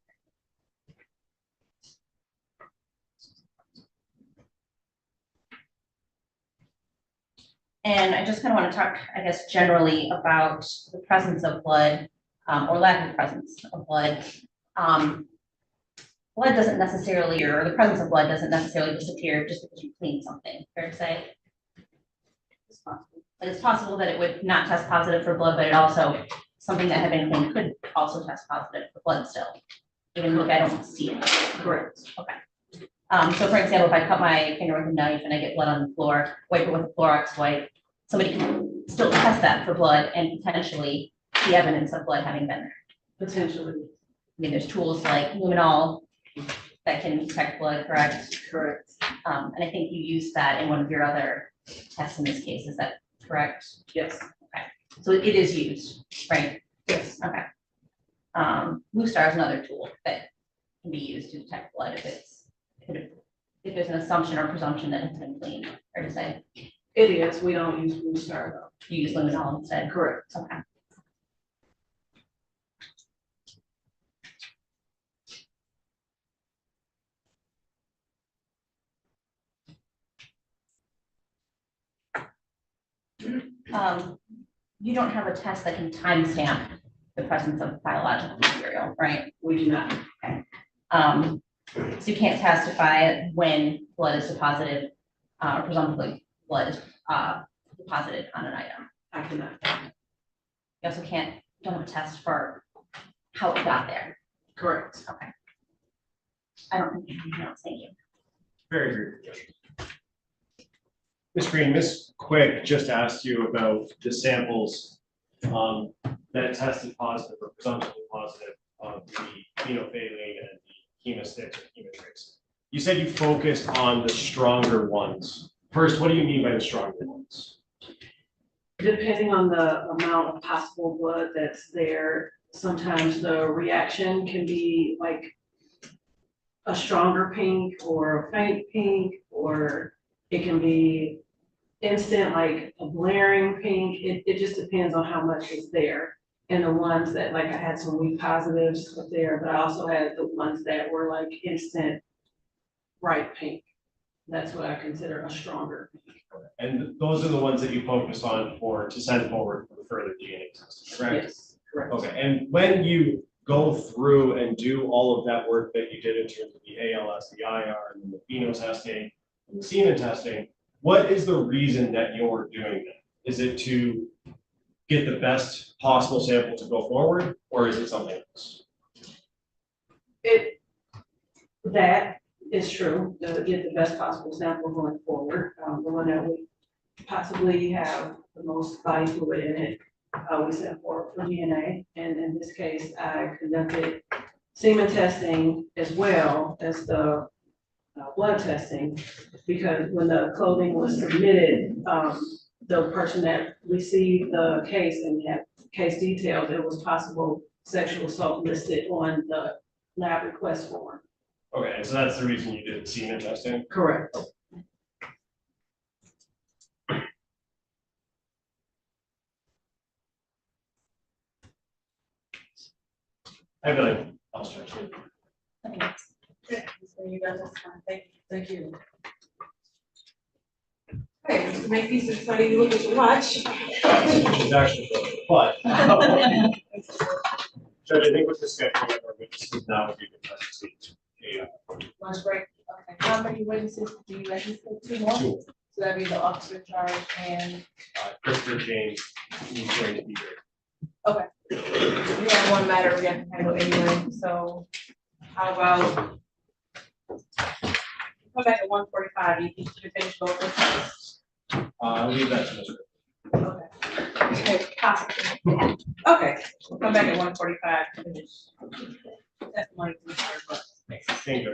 And I just kind of want to talk, I guess, generally about the presence of blood or lack of presence of blood. blood doesn't necessarily, or the presence of blood doesn't necessarily disappear just because you clean something, fair to say? It's possible. But it's possible that it would not test positive for blood, but it also, something that had been cleaned could also test positive for blood still. Even if I don't see it. Correct. Okay. So for example, if I cut my finger with a knife and I get blood on the floor, wipe it with a Clorox wipe, somebody can still test that for blood and potentially see evidence of blood having been there. Potentially. I mean, there's tools like luminol that can detect blood, correct? Correct. And I think you used that in one of your other tests in this case, is that correct? Yes. Okay, so it is used, right? Yes. Okay. Blue Star is another tool that can be used to detect blood if there's an assumption or presumption that it's been cleaned, or to say, It is. We don't use Blue Star though. you use luminol instead. Correct. Okay. You don't have a test that can timestamp the presence of biological material, right? We do not. Okay. So you can't testify when blood is deposited, or presumptively blood is deposited on an item. I cannot. You also don't have a test for how it got there. Correct. Okay. I don't think anything else, thank you. Very good. Ms. Green, Ms. Quick just asked you about the samples that tested positive or presumptively positive of the phenolphthalein and the hemostats or hemotrace. You said you focused on the stronger ones. First, what do you mean by the stronger ones? Depending on the amount of possible blood that's there, sometimes the reaction can be like a stronger pink or a faint pink, or it can be instant, like a blaring pink. It just depends on how much is there. And the ones that, like, I had some weak positives up there, but I also had the ones that were like instant bright pink. That's what I consider a stronger pink. And those are the ones that you focus on to send forward for further DNA testing, correct? Yes, correct. Okay, and when you go through and do all of that work that you did in terms of the ALS, the IR, and the pheno testing, and the semen testing, what is the reason that you're doing that? Is it to get the best possible sample to go forward, or is it something else? That is true, to get the best possible sample going forward. The one that we possibly have the most body fluid in it, we sent for DNA. And in this case, I conducted semen testing as well as the blood testing, because when the clothing was submitted, the person that received the case and had case details, it was possible sexual assault listed on the lab request form. Okay, so that's the reason you did semen testing? Correct. I feel like I'll start too. You guys, that's fine. Thank you. Okay, Mr. Makepeace, it's funny you look at your watch. It's actually good, but Judge, I think with the scheduling of our witnesses now would be the best to see. Lunch break, okay. How many witnesses do you anticipate? Two more? Two. So that'd be the officer in charge and, Christopher James, who's going to be here. okay. We have one matter we have to handle anyway, so how about come back at 1:45, you can finish both of those. I'll leave that to Mr. Okay, possibly. Okay, we'll come back at 1:45 to finish. Testimony from Mr. Brooks. Thank you.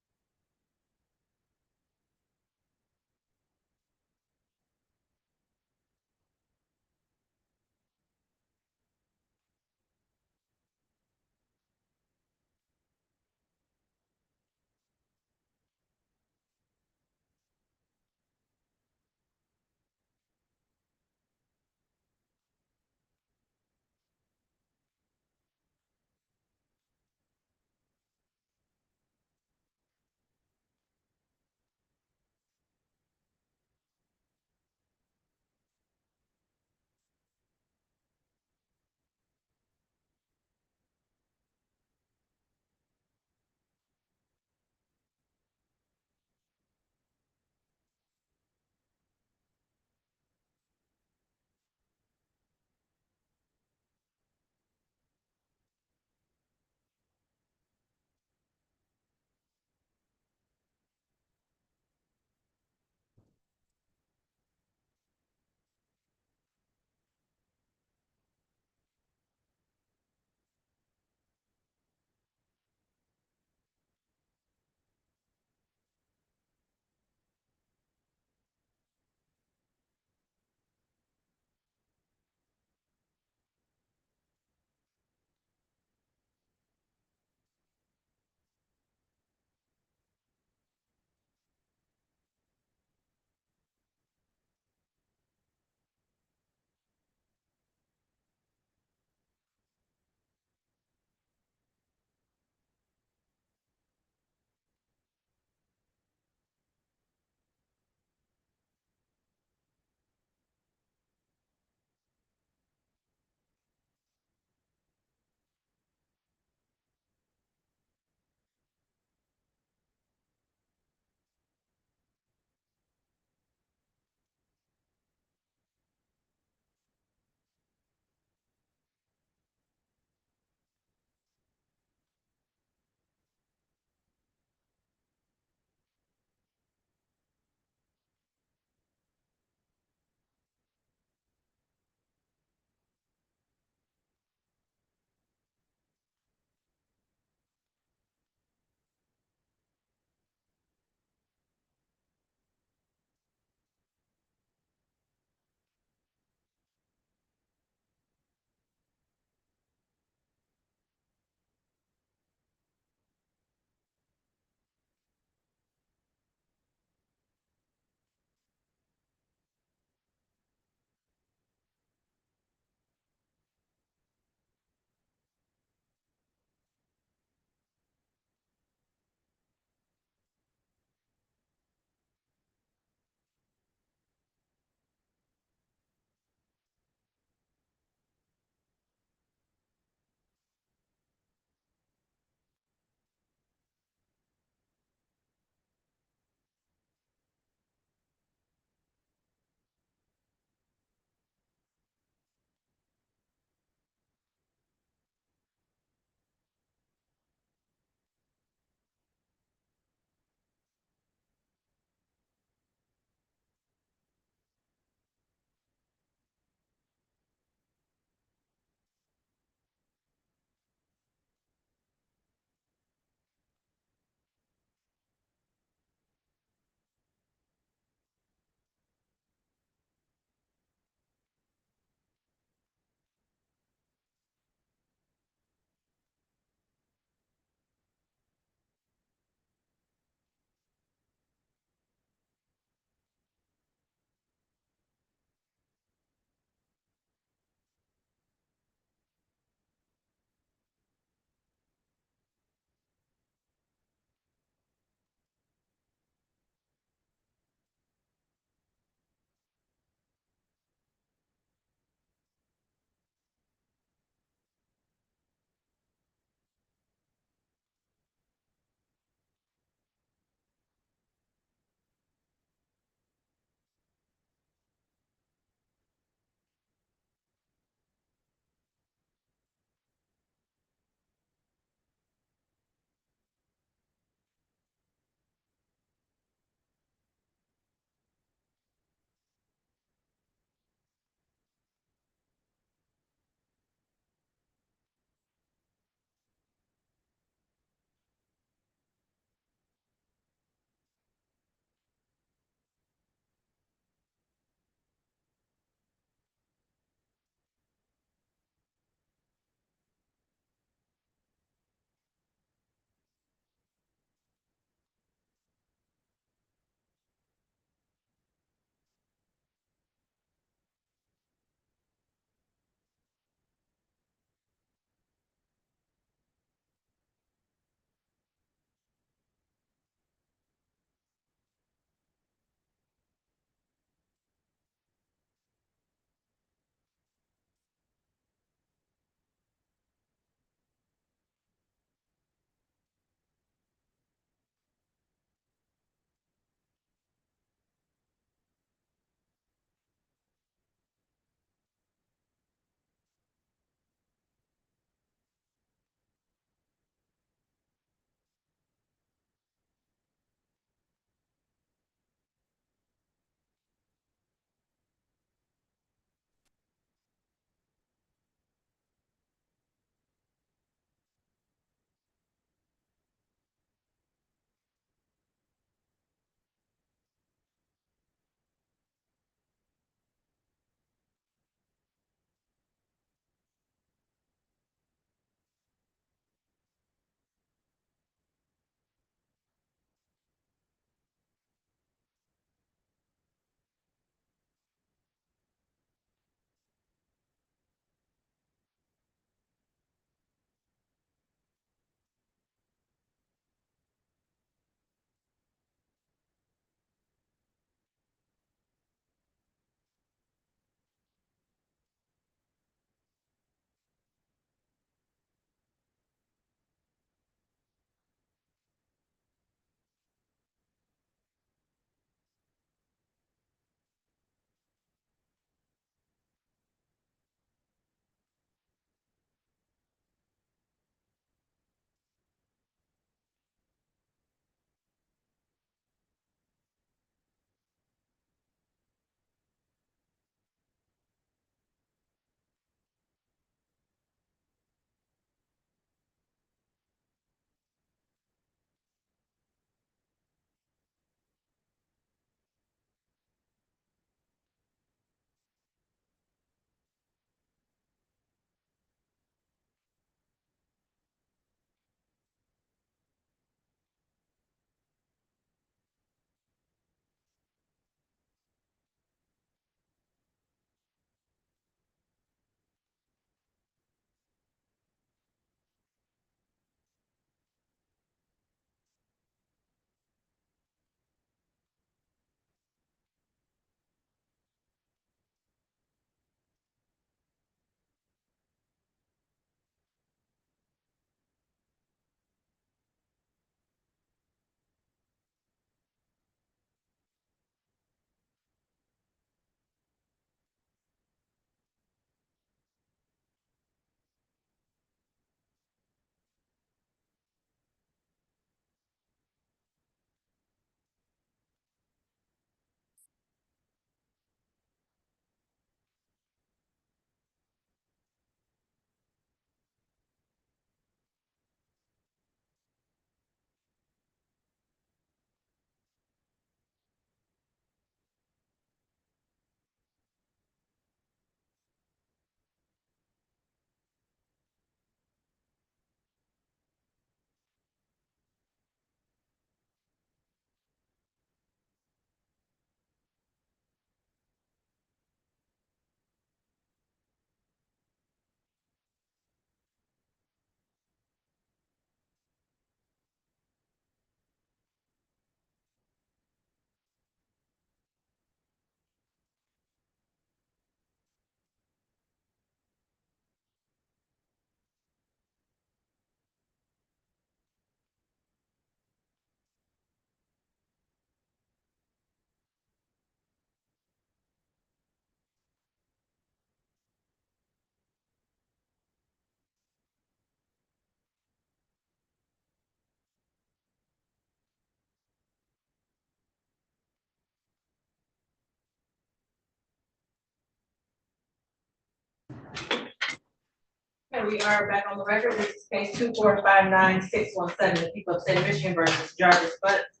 Okay, we are back on the record. This is case 2459617, the people of state of Michigan versus Jarvis Butts.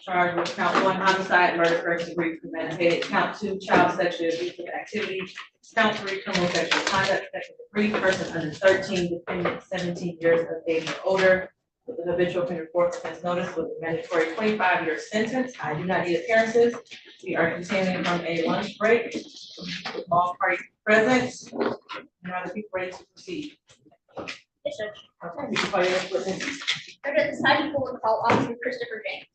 Charged with count 1 homicide, murder, first degree premeditated, count 2 child sexual abusive activity, count 3 criminal sexual conduct, second degree, person under 13, defendant 17 years of age or older, with the habitual offender 4 offense notice with a mandatory 25-year sentence. I do not need appearances. We are continuing from a lunch break with all parties present. And are the people ready to proceed? Yes, sir. Okay, we can call your witness. At this time, you will call Officer Christopher James.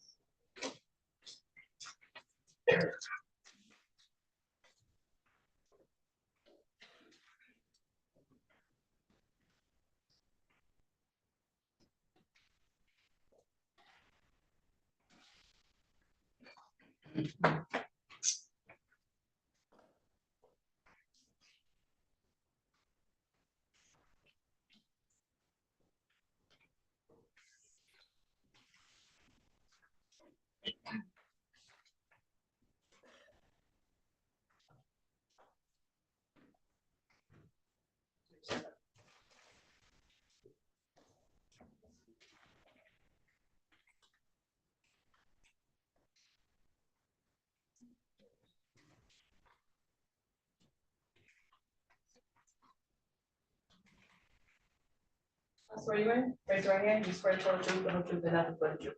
I swear you in. Raise your right hand. You swear to tell the truth, the whole truth, and nothing but the truth.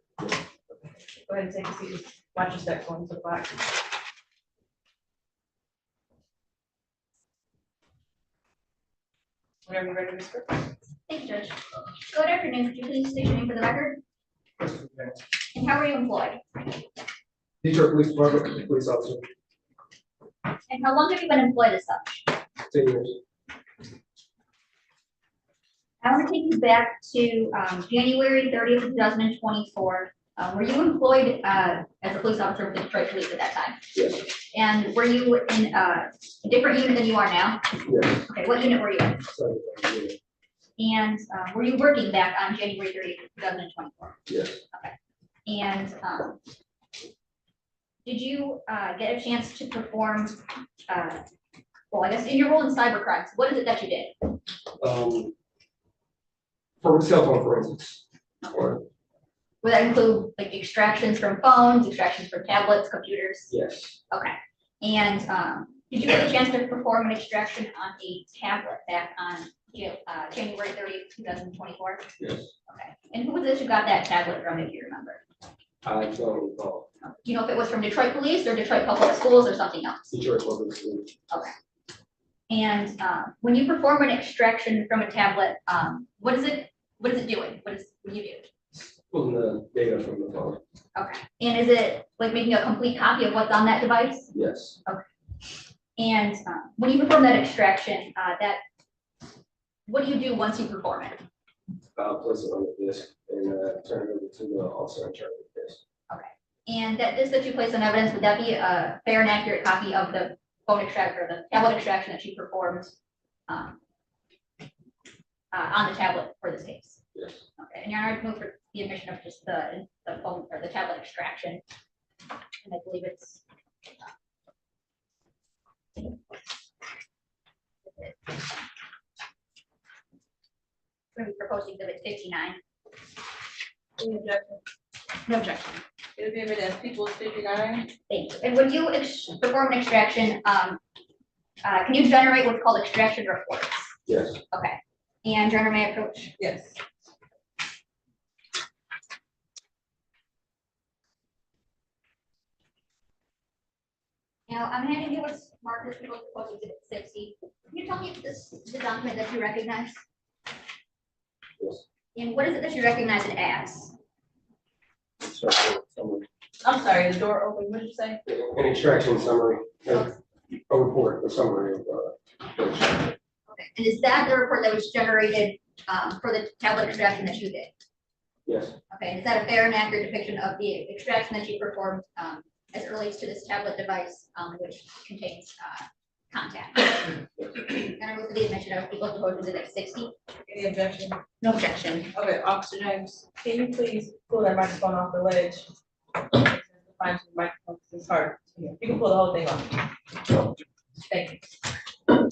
Go ahead and take a seat. Watch your steps going to the back. Whenever you're ready, Mr. Thank you, Judge. Good afternoon. Could you please state your name for the record? And how are you employed? Detroit Police Department, police officer, And how long have you been employed as such? 10 years. I want to take you back to January 30th, 2024. Were you employed as a police officer with the Detroit Police at that time? Yes. And were you in a different unit than you are now? Yes. Okay, what unit were you in? Sorry, And were you working back on January 30th, 2024? yes. Okay. And did you get a chance to perform, well, I guess in your role in cybercrimes, what is it that you did? For cell phone forensics. Or, Would that include like extractions from phones, extractions from tablets, computers? yes. Okay. And did you get a chance to perform an extraction on a tablet back on January 30th, 2024? Yes. Okay. And who was it you got that tablet from, if you remember? I don't recall. Do you know if it was from Detroit Police or Detroit Public Schools or something else? Detroit Public Schools. Okay. And when you perform an extraction from a tablet, what is it doing? What do you do? Pulling the data from the phone. Okay. And is it like making a complete copy of what's on that device? Yes. Okay. And when you perform that extraction, what do you do once you perform it? Place it on the disk and turn it over to the officer in charge of the case. Okay. And that disk that you place on evidence, would that be a fair and accurate copy of the phone extract or the tablet extraction that you performed on the tablet for this case? Yes. Okay. And you're not moved for the admission of just the phone or the tablet extraction. And I believe it's going to be proposed exhibit 59. Any objection? No objection. It'll be evidence people 59. Thank you. And when you perform an extraction, can you generate what's called extraction reports? Yes. Okay. And Your Honor, may I approach? Yes. Now, I'm handing you what's marked as proposed exhibit 60. Can you tell me if this is the document that you recognize? Yes. And what is it that you recognize it as? I'm sorry, the door open. What did you say? An extraction summary, a report, a summary of Okay. And is that the report that was generated for the tablet extraction that you did? yes. Okay. And is that a fair and accurate depiction of the extraction that you performed as it relates to this tablet device, which contains contact? And I move for the admission of people proposed exhibit 60. Any objection? No objection. Okay, Officer James, can you please pull that microphone off the ledge? Find the microphone, it's hard. You can pull the whole thing off. Thank you.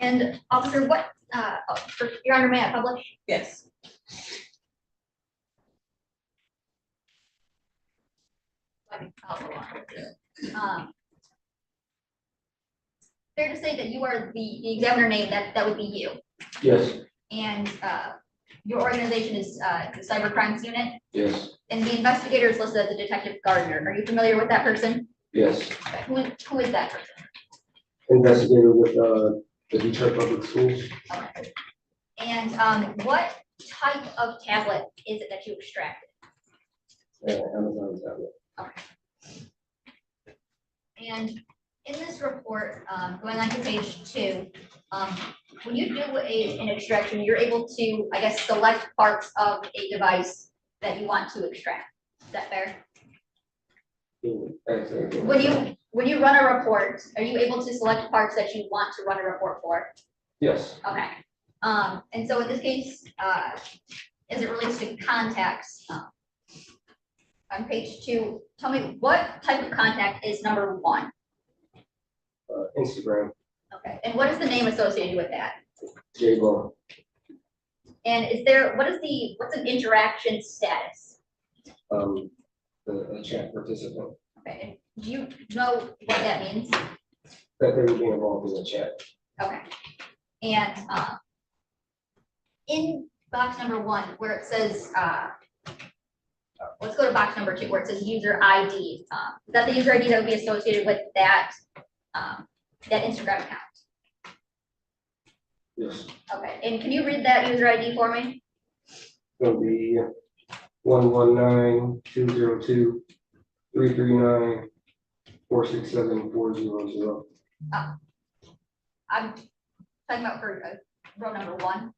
And officer, what Your Honor, may I publish? Yes. Fair to say that you are the examiner name, that would be you. Yes, And your organization is the Cyber Crimes Unit, yes, and the investigator is listed as a Detective Gardner. Are you familiar with that person? yes. Okay, who is that person? Investigator with the Detroit Public Schools. Okay. And what type of tablet is it that you extracted? Amazon tablet. Okay. And in this report, going on to page 2, when you do an extraction, you're able to, I guess, select parts of a device that you want to extract. Is that fair? When you run a report, are you able to select parts that you want to run a report for? Yes, Okay. And so in this case, as it relates to contacts, on page 2, tell me what type of contact is number 1? Instagram, Okay, and what is the name associated with that? J-Bone, And what's an interaction status? the chat participant, Okay, and do you know what that means? that they would be involved in the chat. Okay, and in box number 1, where it says, let's go to box number 2, where it says user ID. Is that the user ID that would be associated with that, that Instagram account? Yes, Okay, and can you read that user ID for me? it'll be 119-202-339-467-400. I'm talking about for row number 1.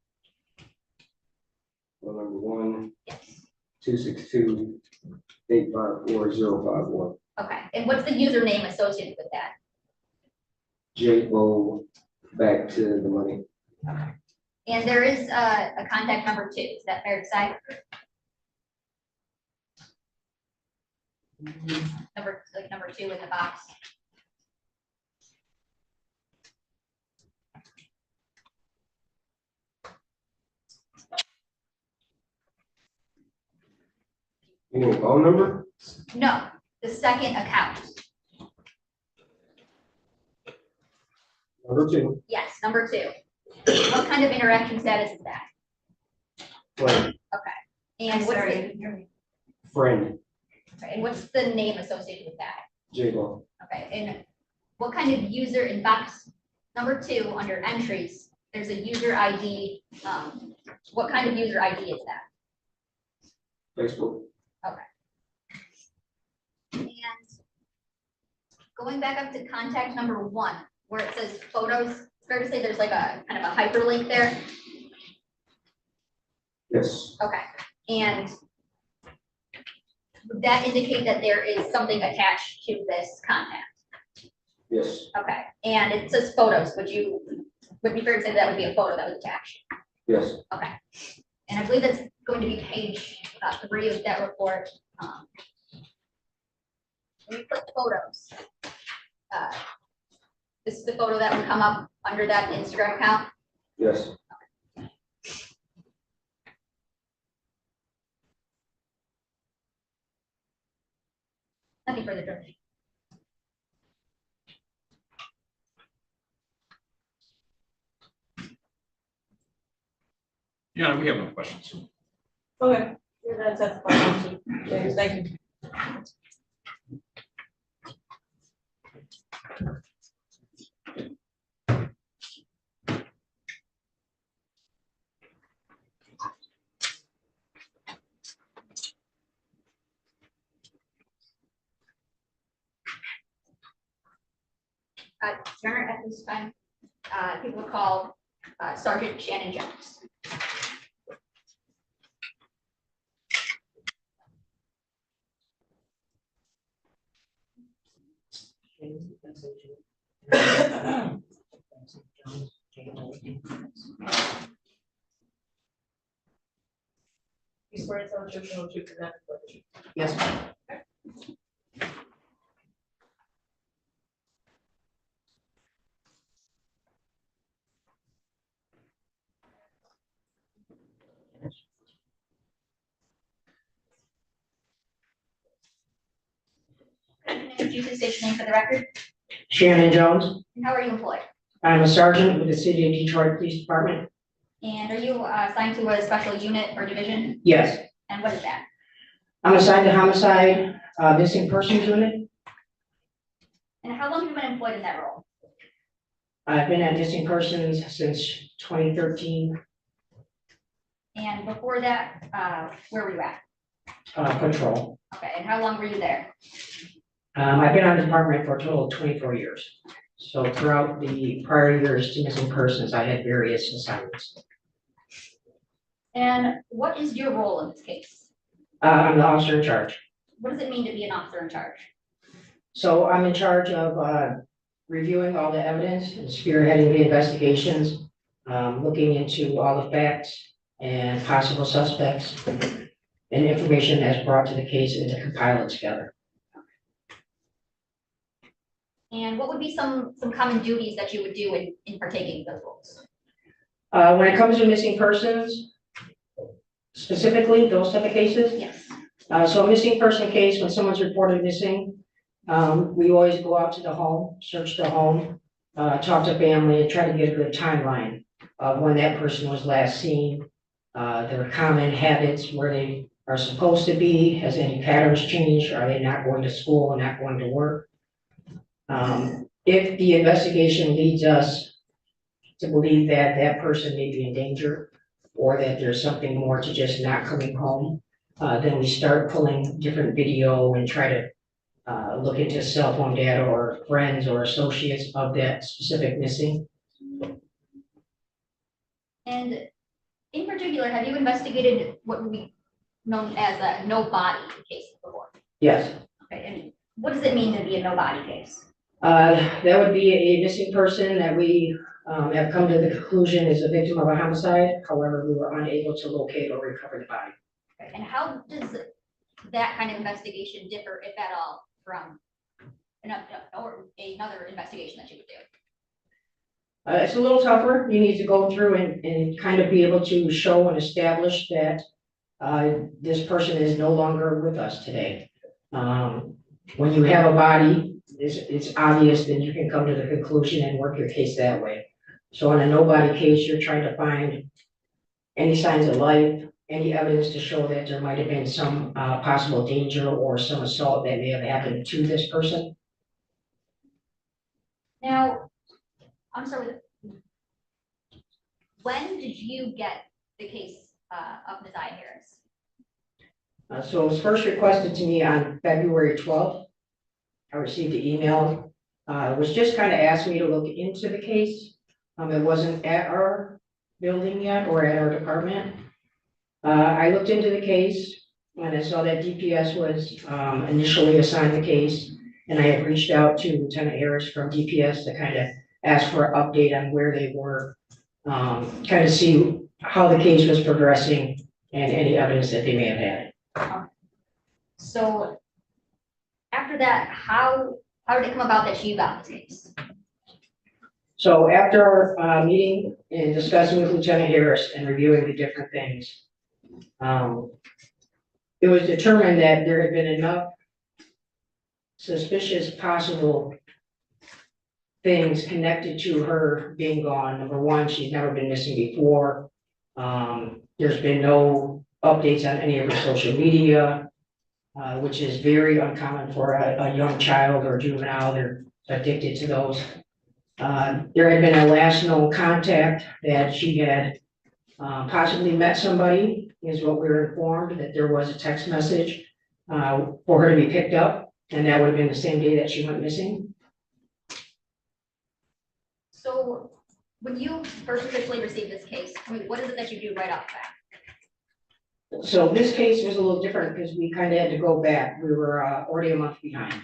Well, number 1, Yes. 262-854-051. Okay, and what's the username associated with that? J-Bo back to the money. And there is a contact number 2. Is that fair to say? Number 2 in the box. You need a phone number? No, the second account. Number 2. Yes, number 2. What kind of interaction status is that? Friend. Okay. And what's the, Friend. okay, and what's the name associated with that? J-Bo. Okay, and what kind of user in box number 2 under entries, there's a user ID. What kind of user ID is that? Facebook. Okay. And going back up to contact number 1, where it says photos, it's fair to say there's like a kind of a hyperlink there. Yes. Okay, and would that indicate that there is something attached to this contact? Yes. Okay, and it says photos, would be fair to say that would be a photo that was attached? Yes. Okay, and I believe that's going to be page 3 of that report. When you click photos, this is the photo that would come up under that Instagram account? Yes. Nothing further, George. Yeah, we have no questions. Okay, you're gonna testify. James, thank you. Your Honor, at this time, people call Sergeant Shannon Jones. You swear to tell the truth, the whole truth, and nothing but the truth. Yes, ma'am. you please state your name for the record? Shannon Jones. And how are you employed? I'm a sergeant with the City of Detroit Police Department. And are you assigned to a special unit or division? Yes, And what is that? I'm assigned to homicide, missing persons unit. And how long have you been employed in that role? I've been at missing persons since 2013, And before that, where were you at? patrol. Okay, and how long were you there? I've been on the department for a total of 24 years. So throughout the prior years to missing persons, I had various assignments. And what is your role in this case? I'm the officer in charge. What does it mean to be an officer in charge? So I'm in charge of reviewing all the evidence and spearheading the investigations, looking into all the facts and possible suspects and information that's brought to the case and to compile it together. And what would be some common duties that you would do in partaking in those roles? When it comes to missing persons, specifically those type of cases. Yes. So a missing person case, when someone's reported missing, we always go out to the home, search the home, talk to family and try to get a good timeline of when that person was last seen, their common habits, where they are supposed to be, has any patterns changed, are they not going to school and not going to work? If the investigation leads us to believe that that person may be in danger or that there's something more to just not coming home, then we start pulling different video and try to look into cell phone data or friends or associates of that specific missing. And in particular, have you investigated what would be known as a no body case before? Yes. Okay, and what does it mean to be a no body case? That would be a missing person that we have come to the conclusion is a victim of a homicide. However, we were unable to locate or recover the body. Okay, and how does that kind of investigation differ, if at all, from another investigation that you would do? It's a little tougher. You need to go through and kind of be able to show and establish that this person is no longer with us today. When you have a body, it's obvious that you can come to the conclusion and work your case that way. So on a no-body case, you're trying to find any signs of life, any evidence to show that there might have been some possible danger or some assault that may have happened to this person. Now, I'm sorry, when did you get the case of Ms. Harris? So it was first requested to me on February 12th. I received the email. It was just kind of asked me to look into the case. It wasn't at our building yet or at our department. I looked into the case and I saw that DPS was initially assigned the case, and I had reached out to Lieutenant Harris from DPS to kind of ask for an update on where they were, kind of see how the case was progressing and any evidence that they may have had. So after that, how did it come about that you got this case? So after our meeting and discussing with Lieutenant Harris and reviewing the different things, it was determined that there had been enough suspicious possible things connected to her being gone. Number one, she's never been missing before. There's been no updates on any of her social media, which is very uncommon for a young child or juvenile. They're addicted to those. There had been a last known contact that she had possibly met somebody, is what we were informed, that there was a text message for her to be picked up, and that would have been the same day that she went missing. So when you first officially received this case, I mean, what is it that you do right off the bat? So this case was a little different because we kind of had to go back. We were already a month behind.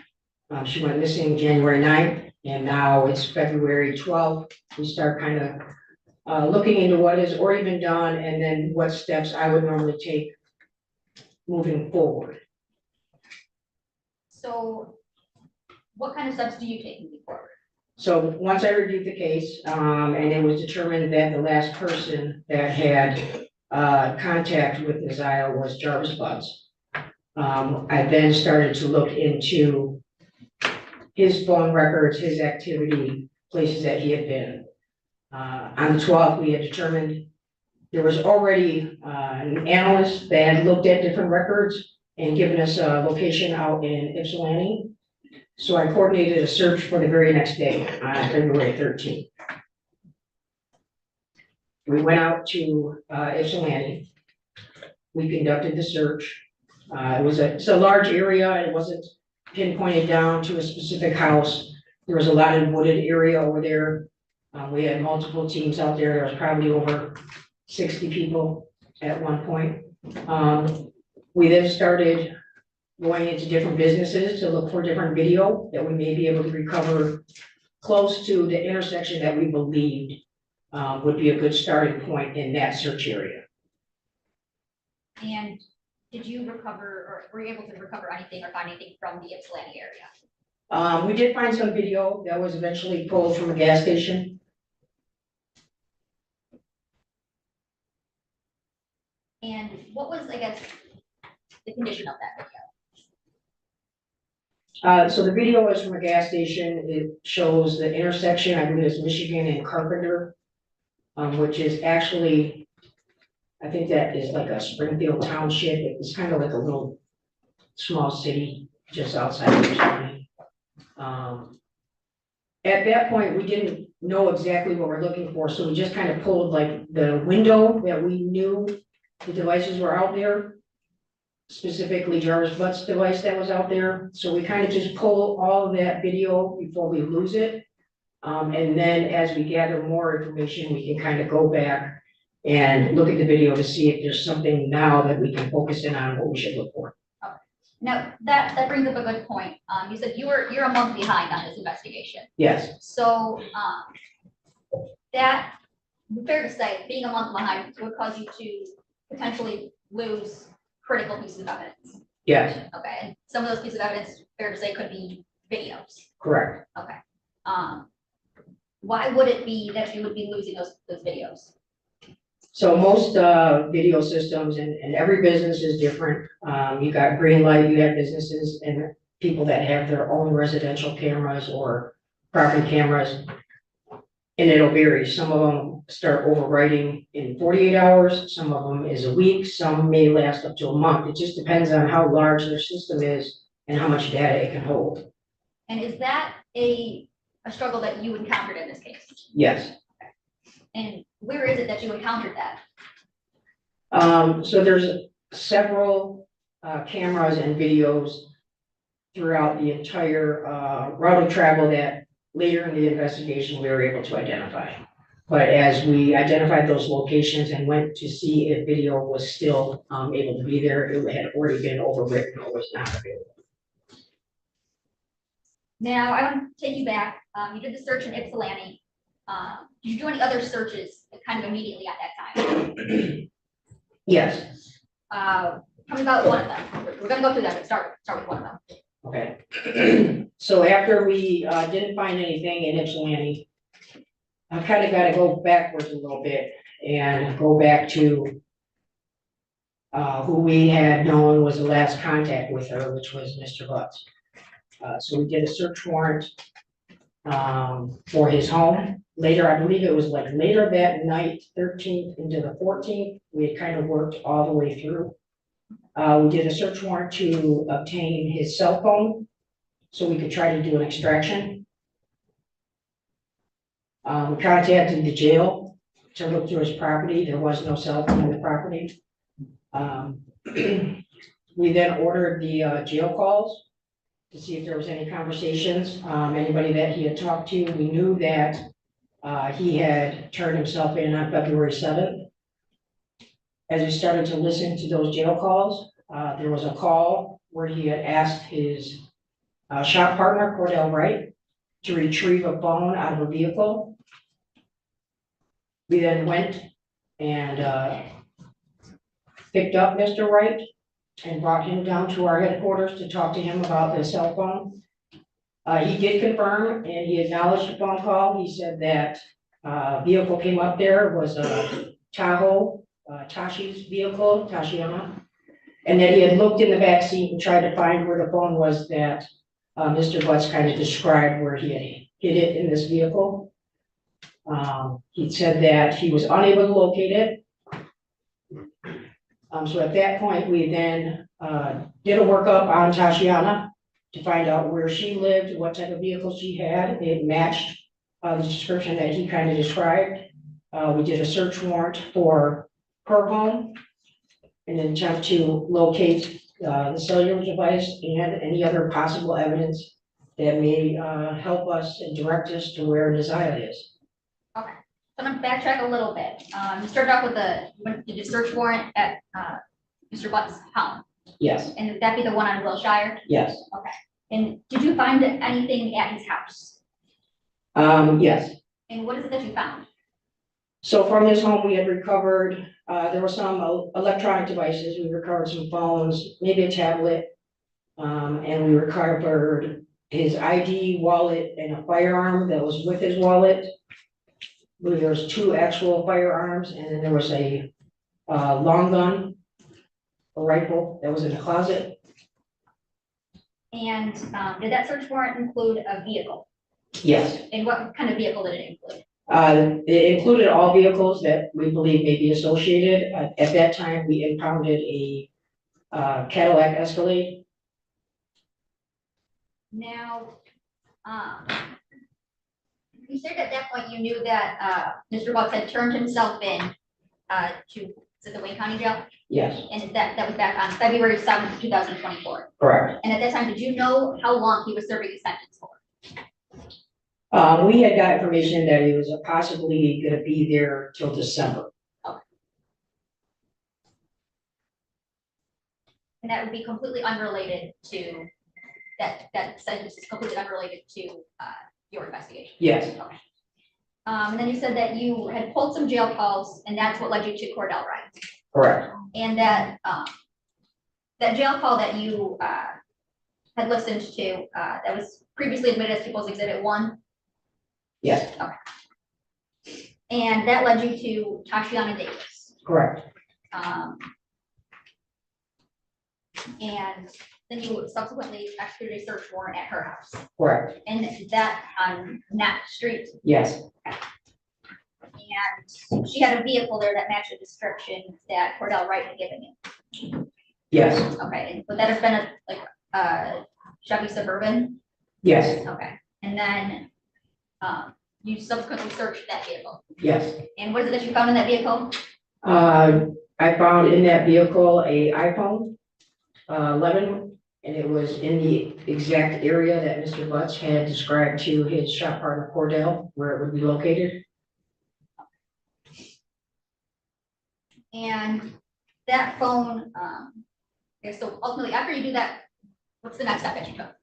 She went missing January 9th, and now it's February 12th. We start kind of looking into what has already been done and then what steps I would normally take moving forward. So what kind of steps do you take moving forward? So once I reviewed the case, and it was determined that the last person that had contact with Ms. Isle was Jarvis Butts, I then started to look into his phone records, his activity, places that he had been. On the 12th, we had determined there was already an analyst that had looked at different records and given us a location out in Ypsilanti. So I coordinated a search for the very next day, on February 13th. We went out to Ypsilanti. We conducted the search. It's a large area. It wasn't pinpointed down to a specific house. There was a lot of wooded area over there. We had multiple teams out there. There was probably over 60 people at one point. We then started going into different businesses to look for different video that we may be able to recover close to the intersection that we believed would be a good starting point in that search area. And did you recover, or were you able to recover anything or find anything from the Ypsilanti area? We did find some video that was eventually pulled from a gas station. And what was, I guess, the condition of that video? So the video is from a gas station. It shows the intersection, I believe it's Michigan and Carpenter, which is actually, I think that is like a Springfield township. It's kind of like a little small city just outside of Michigan. At that point, we didn't know exactly what we're looking for, so we just kind of pulled like the window that we knew the devices were out there, specifically Jarvis Butt's device that was out there. So we kind of just pull all of that video before we lose it. And then as we gather more information, we can kind of go back and look at the video to see if there's something now that we can focus in on what we should look for. Okay. Now, that brings up a good point. You said you're a month behind on this investigation. Yes, So, that, fair to say, being a month behind would cause you to potentially lose critical pieces of evidence. yes, Okay, and some of those pieces of evidence, fair to say, could be videos. correct. Okay. Why would it be that you would be losing those videos? So most video systems and every business is different. You got green light, you have businesses and people that have their own residential cameras or property cameras. And it'll vary. Some of them start overwriting in 48 hours, some of them is a week, some may last up to a month. It just depends on how large their system is and how much data it can hold. And is that a struggle that you encountered in this case? Yes. And where is it that you encountered that? So there's several cameras and videos throughout the entire route of travel that later in the investigation we were able to identify. But as we identified those locations and went to see if video was still able to be there, it had already been overwritten or was not available. Now, I want to take you back. You did the search in Ypsilanti. Did you do any other searches kind of immediately at that time? Yes. Tell me about one of them. We're gonna go through that, but start with one of them. Okay. So after we didn't find anything in Ypsilanti, I've kind of got to go backwards a little bit and go back to who we had known was the last contact with her, which was Mr. Butts. So we did a search warrant for his home. Later, I believe it was like later that night, 13th into the 14th, we had kind of worked all the way through. We did a search warrant to obtain his cell phone so we could try to do an extraction. We contacted the jail to look through his property. There was no cell phone in the property. We then ordered the jail calls to see if there was any conversations, anybody that he had talked to. We knew that he had turned himself in on February 7th. As we started to listen to those jail calls, there was a call where he had asked his shop partner, Cordell Wright, to retrieve a phone out of a vehicle. We then went and picked up Mr. Wright and brought him down to our headquarters to talk to him about the cell phone. He did confirm and he acknowledged the phone call. He said that vehicle came up there was a Tahoe, Tashi's vehicle, Tashiana, and that he had looked in the back seat and tried to find where the phone was that Mr. Butts kind of described where he had hid it in this vehicle. He said that he was unable to locate it. So at that point, we then, did a workup on Tashiana to find out where she lived, what type of vehicle she had. It matched, the description that he kind of described. We did a search warrant for her home in an attempt to locate, the cellular device and any other possible evidence that may, help us and direct us to where Desire is. Okay, so I'm gonna backtrack a little bit. You started off with did you search warrant at, Mr. Butts' home? Yes, And would that be the one on Wilshire? yes, Okay, and did you find anything at his house? yes. And what is it that you found? So from his home, we had recovered, there were some electronic devices. We recovered some phones, maybe a tablet. And we recovered his ID, wallet, and a firearm that was with his wallet. I believe there was 2 actual firearms, and then there was a long gun, a rifle that was in the closet. And did that search warrant include a vehicle? Yes, And what kind of vehicle did it include? it included all vehicles that we believe may be associated. At that time, we impounded a Cadillac Escalade. Now, you said at that point you knew that Mr. Butts had turned himself in to, is it the Wayne County Jail? Yes, And that was back on February 7th, 2024. correct. And at that time, did you know how long he was serving his sentence for? We had got information that he was possibly gonna be there till December. And that would be completely unrelated to, that sentence is completely unrelated to your investigation? Yes, Okay. And then you said that you had pulled some jail calls and that's what led you to Cordell Wright. correct. And that, that jail call that you had listened to, that was previously admitted as People's Exhibit 1? Yes, And that led you to Tashiana Davis. correct. And then you subsequently executed a search warrant at her house. Correct. And that on Knapp Street. Yes, And she had a vehicle there that matched the description that Cordell Wright had given you. yes, Okay, and would that have been a Chevy Suburban? yes, Okay, and then you subsequently searched that vehicle. yes. And what is it that you found in that vehicle? I found in that vehicle a iPhone 11, and it was in the exact area that Mr. Butts had described to his shop partner Cordell, where it would be located. And that phone, okay, so ultimately, after you do that, what's the next step that you took?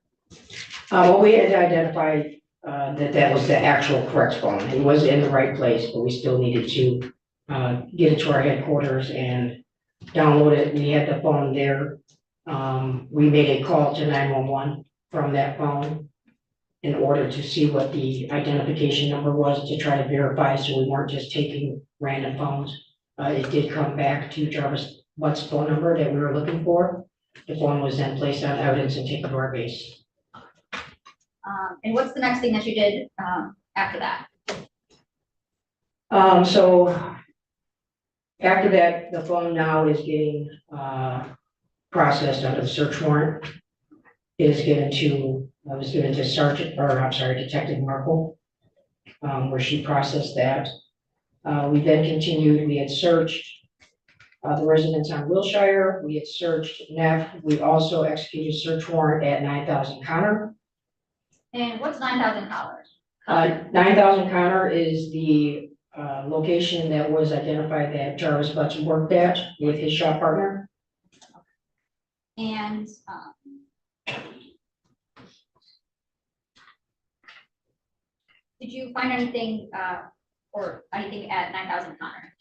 Well, we had to identify that was the actual correct phone. It was in the right place, but we still needed to get it to our headquarters and download it. We had the phone there. We made a call to 911 from that phone in order to see what the identification number was to try to verify, so we weren't just taking random phones. It did come back to Jarvis Butts' phone number that we were looking for. The phone was then placed on evidence and taken to our base. And what's the next thing that you did after that? So after that, the phone now is getting processed under the search warrant. It is given to, I was given to Sergeant, or I'm sorry, Detective Markle, where she processed that. We then continued, we had searched the residence on Wilshire, we had searched Neff, we also executed a search warrant at 9,000 Connor. And what's $9,000? 9,000 Connor is the location that was identified that Jarvis Butts worked at with his shop partner. And did you find anything or anything at 9,000 Connor?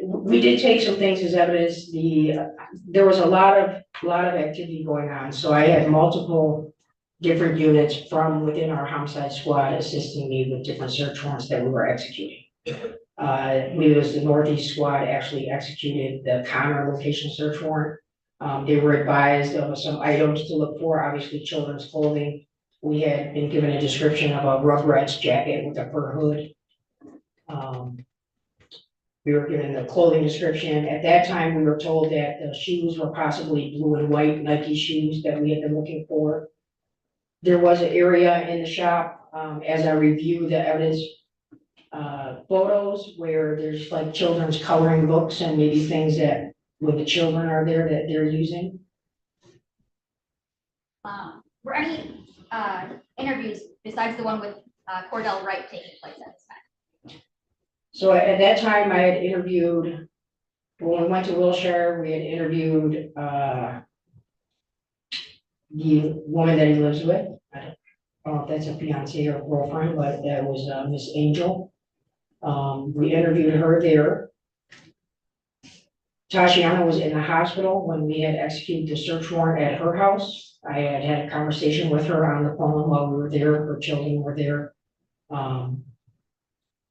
We did take some things as evidence. There was a lot of activity going on. So I had multiple different units from within our homicide squad assisting me with different search warrants that we were executing. We was the Northeast squad actually executed the Connor location search warrant. They were advised of some items to look for, obviously children's clothing. We had been given a description of a Rugrats jacket with a fur hood. We were given the clothing description. At that time, we were told that the shoes were possibly blue and white Nike shoes that we had been looking for. There was an area in the shop, as I reviewed the evidence, photos where there's like children's coloring books and maybe things that when the children are there that they're using. Were any interviews besides the one with Cordell Wright taking place at this time? So at that time, I had interviewed, when we went to Wilshire, we had interviewed, the woman that he lives with. I don't know if that's a fiance or girlfriend, but that was, Miss Angel. We interviewed her there. Tashiana was in the hospital when we had executed the search warrant at her house. I had had a conversation with her on the phone while we were there, her children were there.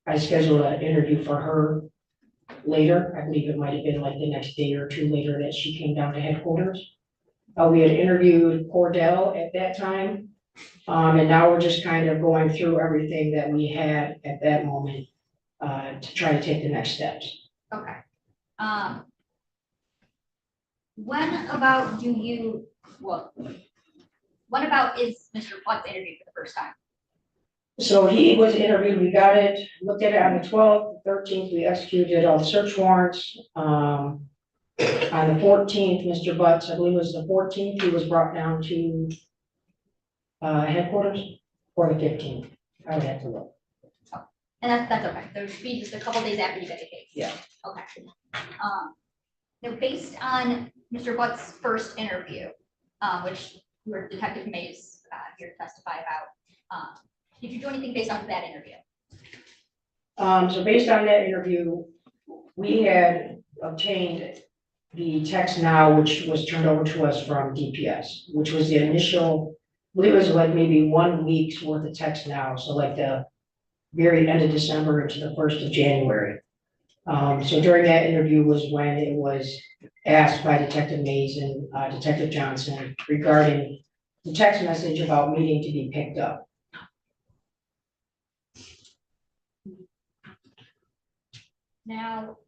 I scheduled an interview for her later. I believe it might have been like the next day or two later that she came down to headquarters. We had interviewed Cordell at that time. And now we're just kind of going through everything that we had at that moment to try to take the next steps. Okay. When about is Mr. Blunt's interviewed for the first time? So he was interviewed, we got it, looked at it on the 12th, 13th, we executed all the search warrants. On the 14th, Mr. Butts, I believe it was the 14th, he was brought down to headquarters, or the 15th, I would have to look. And that's okay. There should be just a couple days after you get the case. Yeah. Okay. Now, based on Mr. Butt's first interview, which your Detective Mays here to testify about, did you do anything based on that interview? So based on that interview, we had obtained the text now, which was turned over to us from DPS, which was the initial, I believe it was like maybe 1 week's worth of text now, so like the very end of December into the 1st of January. So during that interview was when it was asked by Detective Mays and Detective Johnson regarding the text message about meeting to be picked up. Now,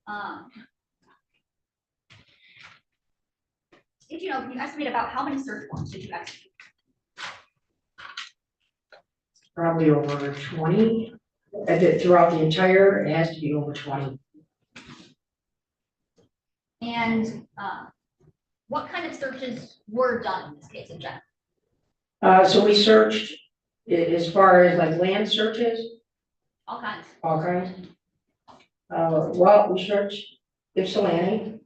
if you know, can you estimate about how many search warrants did you execute? Probably over 20. Throughout the entire, it has to be over 20. And what kind of searches were done in this case in general? So we searched as far as like land searches. All kinds. All kinds. Well, we searched Ypsilanti,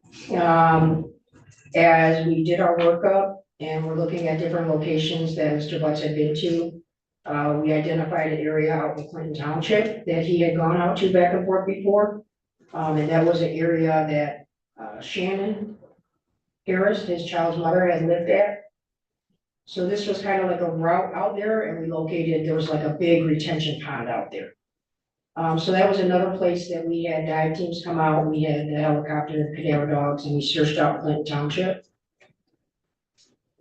as we did our workup and we're looking at different locations that Mr. Butts had been to. We identified an area out in Clinton Township that he had gone out to back and forth before. And that was an area that Shannon Harris, his child's mother, had lived at. So this was kind of like a route out there and we located, there was like a big retention pond out there. So that was another place that we had dive teams come out. We had the helicopter and cadaver dogs and we searched out Clinton Township.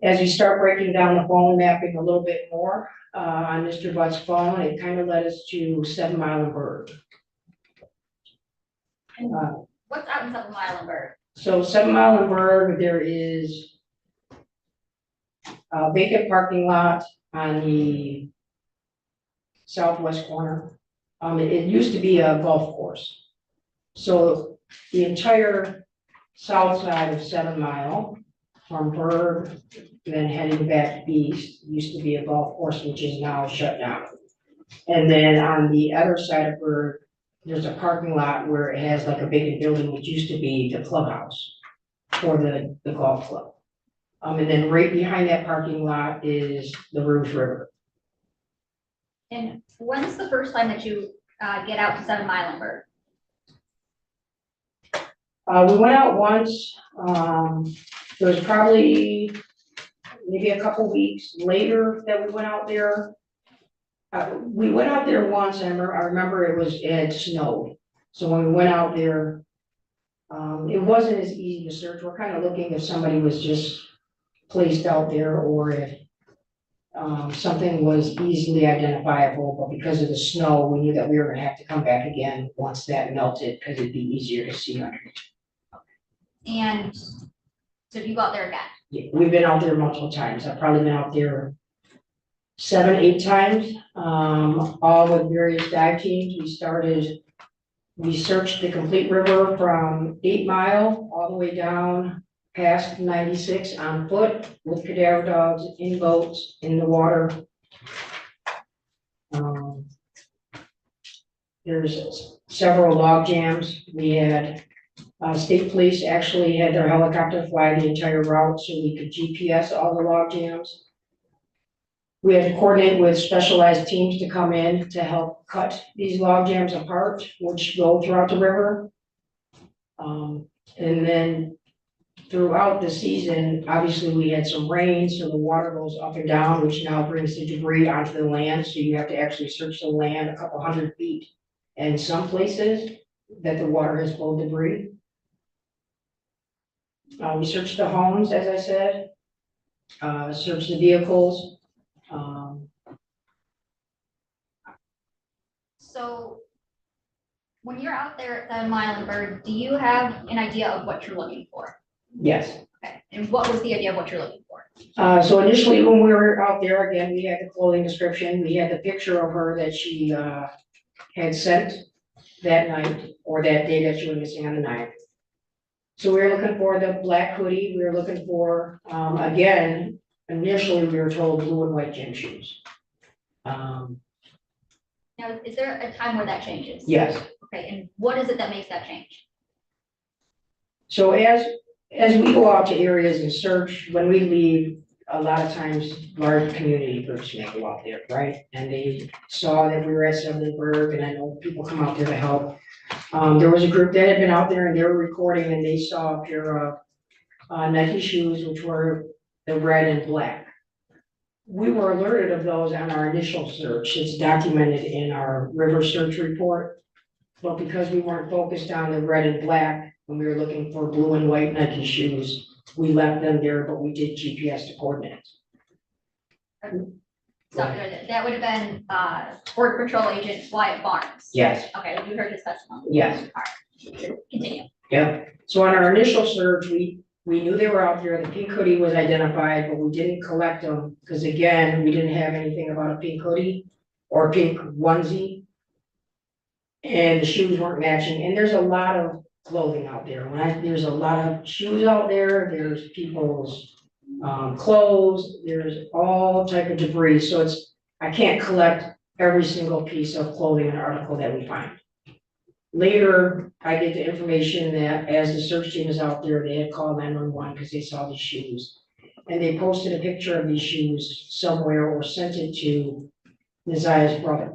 As we start breaking down the phone mapping a little bit more on Mr. Butt's phone, it kind of led us to 7 Mile and Bird. What's out in 7 Mile and Bird? So 7 Mile and Bird, there is a vacant parking lot on the southwest corner. It used to be a golf course. So the entire south side of 7 Mile from Bird, then heading back east, used to be a golf course, which is now shut down. And then on the other side of Bird, there's a parking lot where it has like a vacant building, which used to be the clubhouse for the golf club. And then right behind that parking lot is the Rouge River. And when's the first time that you get out to 7 Mile and Bird? We went out once. It was probably maybe a couple weeks later that we went out there. We went out there once, and I remember it had snowed. So when we went out there, It wasn't as easy to search. We're kind of looking if somebody was just placed out there or if something was easily identifiable, but because of the snow, we knew that we were gonna have to come back again once that melted, because it'd be easier to see under. And so you go out there again? Yeah, we've been out there multiple times. I've probably been out there 7, 8 times, all with various dive teams. We searched the complete river from 8 Mile all the way down past 96 on foot with cadaver dogs in boats in the water. There's several log jams. We had state police actually had their helicopter fly the entire route so we could GPS all the log jams. We had to coordinate with specialized teams to come in to help cut these log jams apart, which go throughout the river. And then throughout the season, obviously we had some rain, so the water goes up and down, which now brings the debris onto the land. So you have to actually search the land a couple hundred feet. And some places that the water has pulled debris. We searched the homes, as I said, searched the vehicles. So when you're out there at 7 Mile and Bird, do you have an idea of what you're looking for? Yes. Okay, and what was the idea of what you're looking for? So initially when we were out there, again, we had the clothing description, we had the picture of her that she had sent that night or that day that she was missing on the night. So we were looking for the black hoodie, we were looking for, again, initially we were told blue and white gym shoes. Now, is there a time where that changes? Yes. Okay, and what is it that makes that change? So as we go out to areas and search, when we leave, a lot of times large community groups may go out there, right? And they saw that we were at Summerburg, and I know people come out there to help. There was a group that had been out there and they were recording and they saw a pair of Nike shoes, which were the red and black. We were alerted of those on our initial search. It's documented in our river search report. But because we weren't focused on the red and black, when we were looking for blue and white Nike shoes, we left them there, but we did GPS the coordinates. So that would have been Border Patrol Agent Wyatt Barnes? Yes. Okay, you heard his testimony? Yes. All right, continue. Yeah, so on our initial search, we knew they were out there, the pink hoodie was identified, but we didn't collect them, because again, we didn't have anything about a pink hoodie or a pink onesie. And the shoes weren't matching, and there's a lot of clothing out there. There's a lot of shoes out there, there's people's clothes, there's all type of debris, so I can't collect every single piece of clothing and article that we find. Later, I get the information that as the search team is out there, they had called 911 because they saw these shoes. And they posted a picture of these shoes somewhere or sent it to Naziah's brother.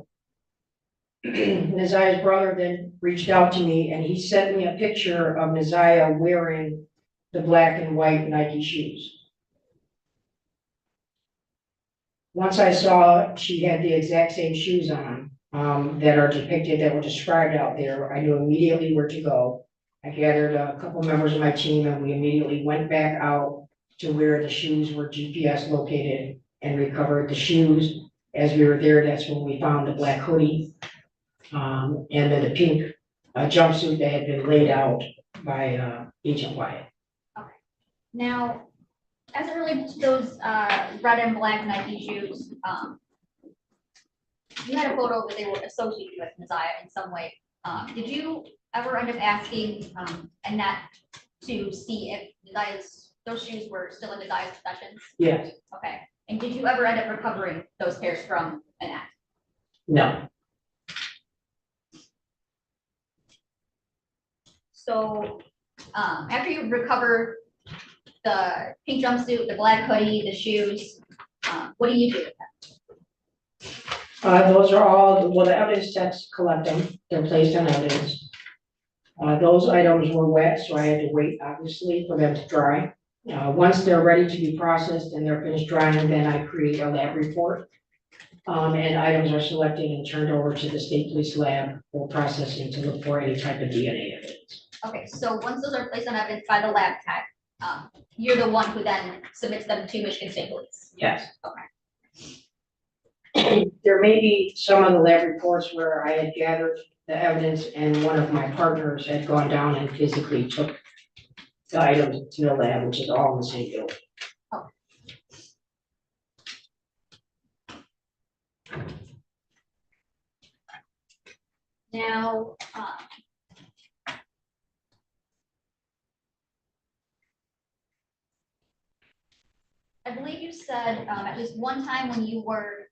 Naziah's brother then reached out to me and he sent me a picture of Naziah wearing the black and white Nike shoes. Once I saw she had the exact same shoes on, that are depicted, that were described out there, I knew immediately where to go. I gathered a couple members of my team and we immediately went back out to where the shoes were GPS located and recovered the shoes. As we were there, that's when we found the black hoodie, and then the pink jumpsuit that had been laid out by Agent Wyatt. Okay. Now, as it relates to those red and black Nike shoes, you had a photo that they were associated with Naziah in some way. Did you ever end up asking Annette to see if those shoes were still in Naziah's possession? Yes. Okay. And did you ever end up recovering those pairs from Annette? No. So after you recover the pink jumpsuit, the black hoodie, the shoes, what do you do with them? Those are all, well, the evidence techs collect them, they're placed on evidence. Those items were wet, so I had to wait, obviously, for them to dry. Once they're ready to be processed and they're finished drying, then I create a lab report. And items are selected and turned over to the state police lab for processing to look for any type of DNA evidence. Okay, so once those are placed on evidence by the lab tech, you're the one who then submits them to Michigan State Police. Yes. Okay. There may be some of the lab reports where I had gathered the evidence and one of my partners had gone down and physically took the items to the lab, which is all in the same building. Now, I believe you said at least one time when you were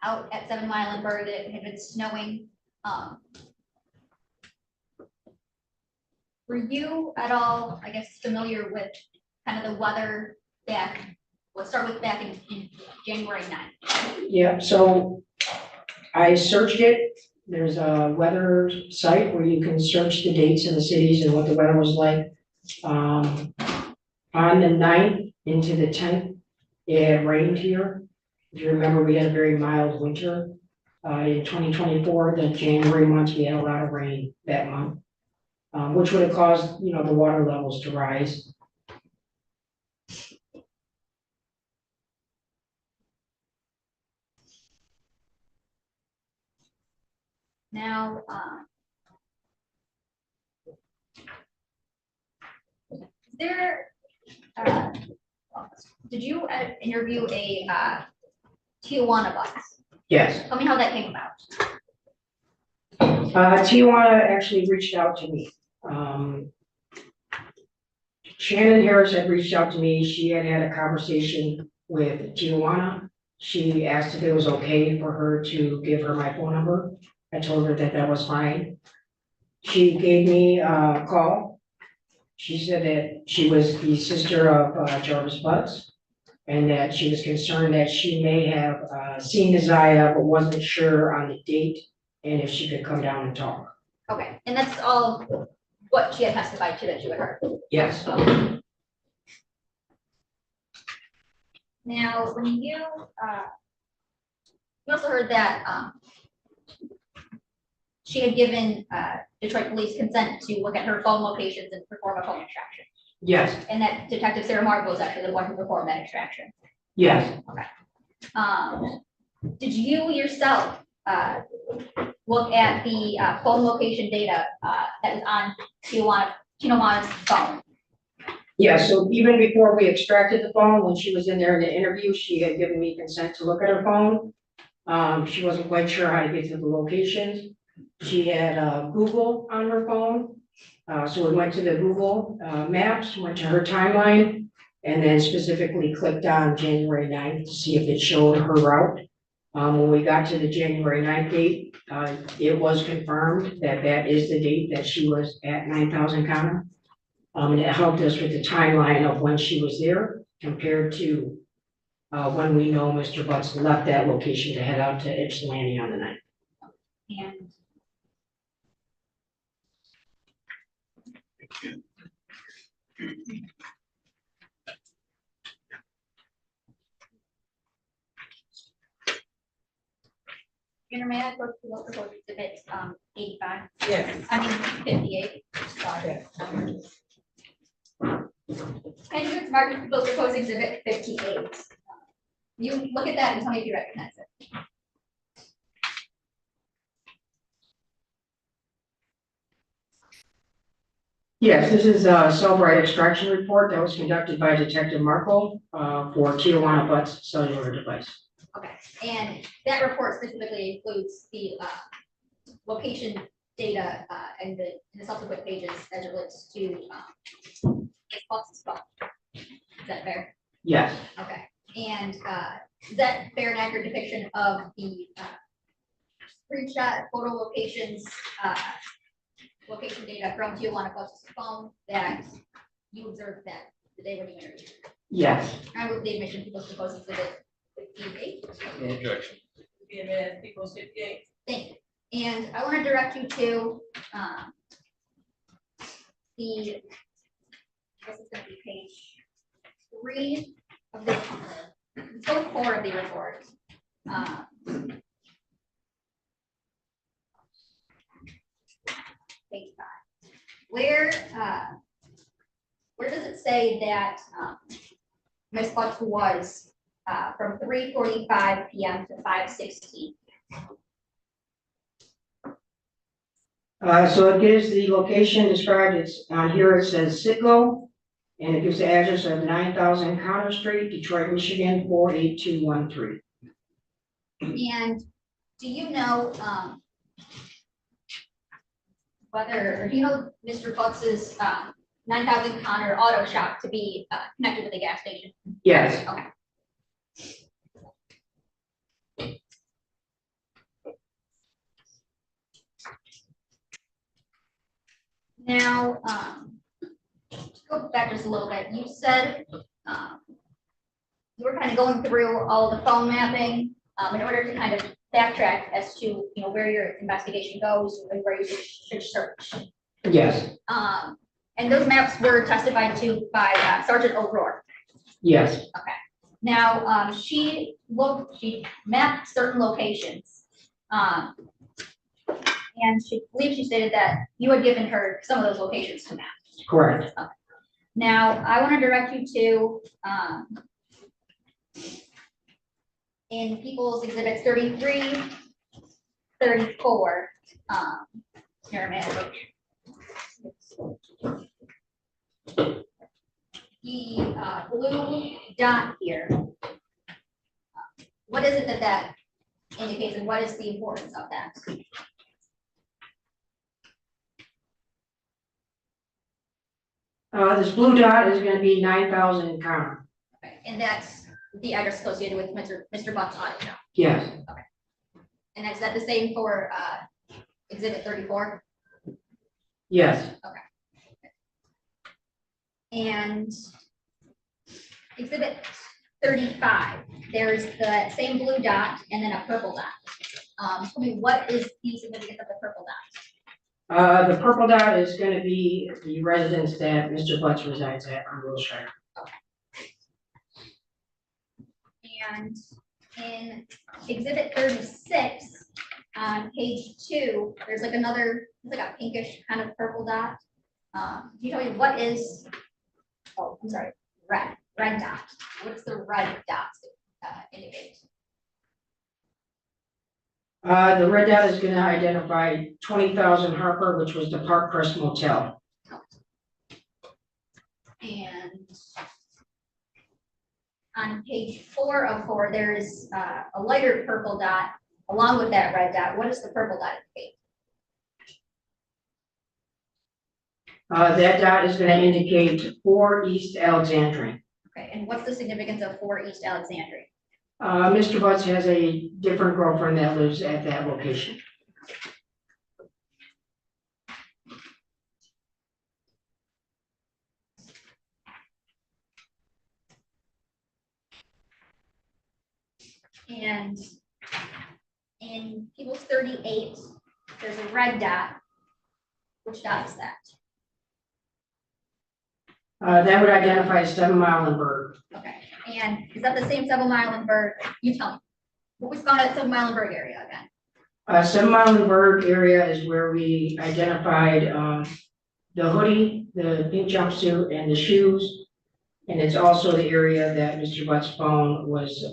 out at 7 Mile and Bird, it had been snowing. Were you at all, I guess, familiar with kind of the weather back, let's start with back in January 9th? Yeah, so I searched it. There's a weather site where you can search the dates in the cities and what the weather was like. On the 9th into the 10th, it rained here. If you remember, we had a very mild winter. In 2024, the January months, we had a lot of rain that month, which would have caused, the water levels to rise. Now, did you interview a Tijuana bus? Yes. Tell me how that came about. Tijuana actually reached out to me. Shannon Harris had reached out to me. She had had a conversation with Tijuana. She asked if it was okay for her to give her my phone number. I told her that was fine. She gave me a call. She said that she was the sister of Jarvis Butts and that she was concerned that she may have seen Isaiah but wasn't sure on the date and if she could come down and talk. Okay, and that's all what she had testified to that you had heard? Yes. Now, when you also heard that she had given Detroit police consent to look at her phone locations and perform a phone extraction. Yes. And that Detective Sarah Marco was actually the one who performed that extraction. Yes. Okay. Did you yourself look at the phone location data that was on Tijuana's phone? Yeah, so even before we extracted the phone, when she was in there in the interview, she had given me consent to look at her phone. She wasn't quite sure how to get to the locations. She had Google on her phone. So we went to the Google Maps, went to her timeline, and then specifically clicked on January 9th to see if it showed her route. When we got to the January 9th date, it was confirmed that that is the date that she was at 9,000 Common. And it helped us with the timeline of when she was there compared to when we know Mr. Butts left that location to head out to Ypsilanti on the 9th. And may I go to local code exhibit 85? Yes. I mean 58. Sorry. And it's marked local code exhibit 58. You look at that and tell me if you recognize it. Yes, this is a Cellbrite extraction report that was conducted by Detective Marco for Tijuana Butts cellular device. Okay, and that report specifically includes the location data and the subsequent pages as it relates to Butts' phone. Is that fair? Yes. Okay, and is that fair and accurate depiction of the screenshot photo locations, location data from Tijuana Butts' phone that you observed that the day when you interviewed? Yes. I move the admission to People's Proposed Exhibit 58. No objection. Be admitted, People's 58. Thank you. And I want to direct you to the, I guess it's going to be page 3 of the, both 4 of the report. Page 5. where does it say that, Ms. Butts was, from 3:45 PM to 5:16? So it gives the location described, it's on here, it says Sitco, and it gives the address of 9,000 Counter Street, Detroit, Michigan, 48213. And do you know, whether, or do you know Mr. Butts's, 9,000 Connor Auto Shop to be, connected with the gas station? Yes. Okay. Now, to go back just a little bit, you said, you were kind of going through all the phone mapping, in order to kind of backtrack as to, you know, where your investigation goes and where you should search. Yes. And those maps were testified to by Sergeant O'Rourke. Yes. Okay. Now, she mapped certain locations. And she believes she stated that you had given her some of those locations to map. Correct. Okay. Now, I want to direct you to, in People's Exhibits 33, 34, here a minute. The blue dot here. What is it that indicates, and what is the importance of that? This blue dot is going to be 9,000 Counter. Okay, and that's the address associated with Mr. Buck's auto shop. Yes. Okay. And is that the same for Exhibit 34? Yes. Okay. And Exhibit 35, there's the same blue dot and then a purple dot. Tell me, what is the significance of the purple dot? The purple dot is going to be the residence that Mr. Butts resides at on Wilshire. And in Exhibit 36, on page 2, there's like another, it's like a pinkish kind of purple dot. Can you tell me what is, oh, I'm sorry, red dot. What's the red dot indicate? The red dot is going to identify 20,000 Harper, which was the Park Crest Motel. And on page 4 of 4, there is a lighter purple dot along with that red dot. What does the purple dot indicate? That dot is going to indicate 4 East Alexandria. Okay, and what's the significance of 4 East Alexandria? Mr. Butts has a different girlfriend that lives at that location. And in People's 38, there's a red dot. Which dot is that? That would identify 7 Mile and Berg. Okay, and is that the same 7 Mile and Berg? You tell me. What was found at 7 Mile and Berg area again? 7 Mile and Berg area is where we identified the hoodie, the pink jumpsuit, and the shoes. And it's also the area that Mr. Butts' phone was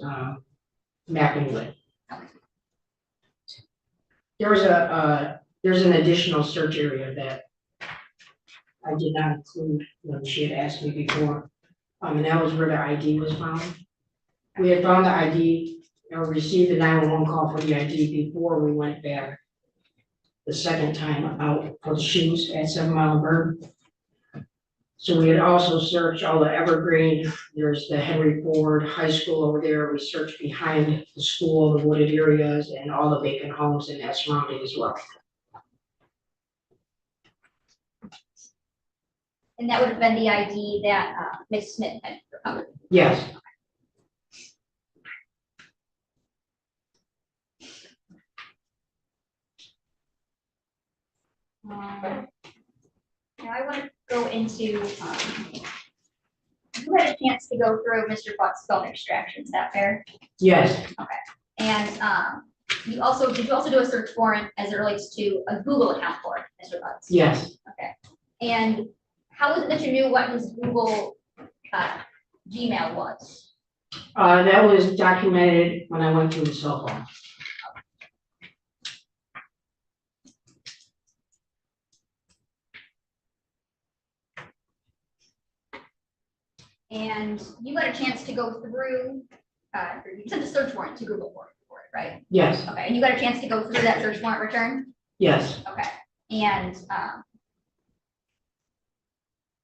mapping with. There's an additional search area that I did not include when she had asked me before. And that was where the ID was found. We had found the ID or received the 911 call for the ID before we went back the second time out for the shoes at 7 Mile and Berg. So we had also searched all the Evergreen. There's the Henry Ford High School over there. We searched behind the school, the wooded areas, and all the vacant homes in that surrounding as well. And that would have been the ID that Ms. Smith had recovered. Yes. Now I want to go into, you had a chance to go through Mr. Buck's phone extractions, is that fair? Yes. Okay. And did you also do a search warrant as it relates to a Google account for Mr. Butts? Yes. Okay. And how is it that you knew what his Google Gmail was? That was documented when I went through the cell phone. And you got a chance to go through, you sent a search warrant to Google for it, right? Yes, Okay, and you got a chance to go through that search warrant return? yes, Okay, and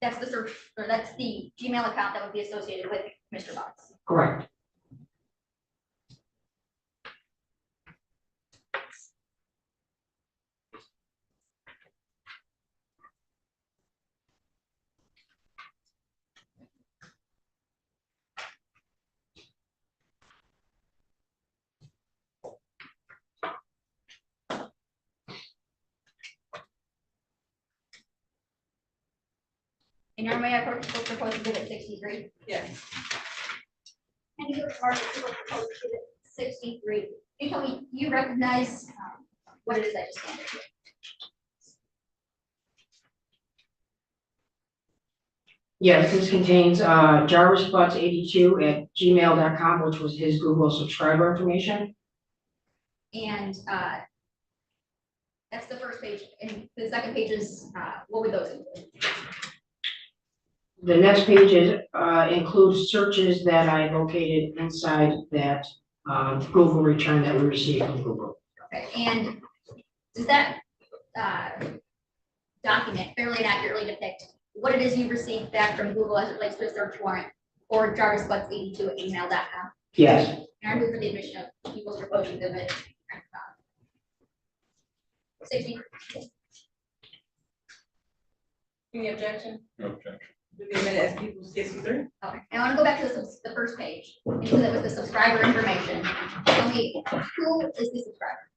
that's the search, or that's the Gmail account that would be associated with Mr. Butts. correct. And your may I propose to give it 63? Yes. And you propose to give it 63. Can you tell me, you recognize what it is I just handed you? Yes, this contains jarvisbutts82@gmail.com, which was his Google subscriber information. And that's the first page, and the second page is, what would those include? The next pages include searches that I located inside that Google return that we received from Google. Okay, and does that document fairly and accurately depict what it is you received back from Google as it relates to a search warrant or jarvisbutts82@gmail.com? Yes, And I move for the admission of people's proposed exhibit 60. Any objection? No objection. Do the minute as people 63? Okay, and I want to go back to the first page, and so that was the subscriber information. Tell me, who is the subscriber?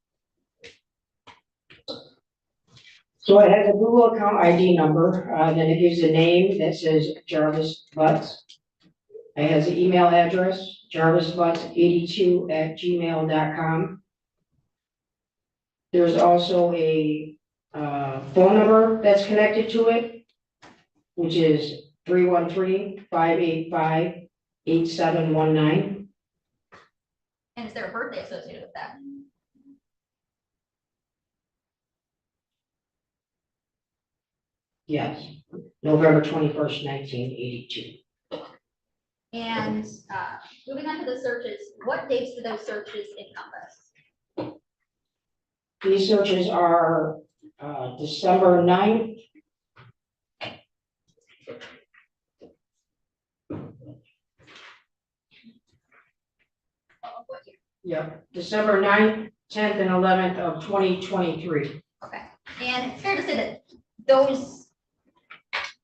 so it has a Google account ID number, then it gives a name that says Jarvis Butts. It has an email address, jarvisbutts82@gmail.com. There's also a phone number that's connected to it, which is 313-585-8719. And is there a birthday associated with that? Yes, November 21st, 1982. And moving on to the searches, what dates do those searches encompass? These searches are December 9th. What year? Yep, December 9th, 10th, and 11th of 2023. Okay, and it's fair to say that those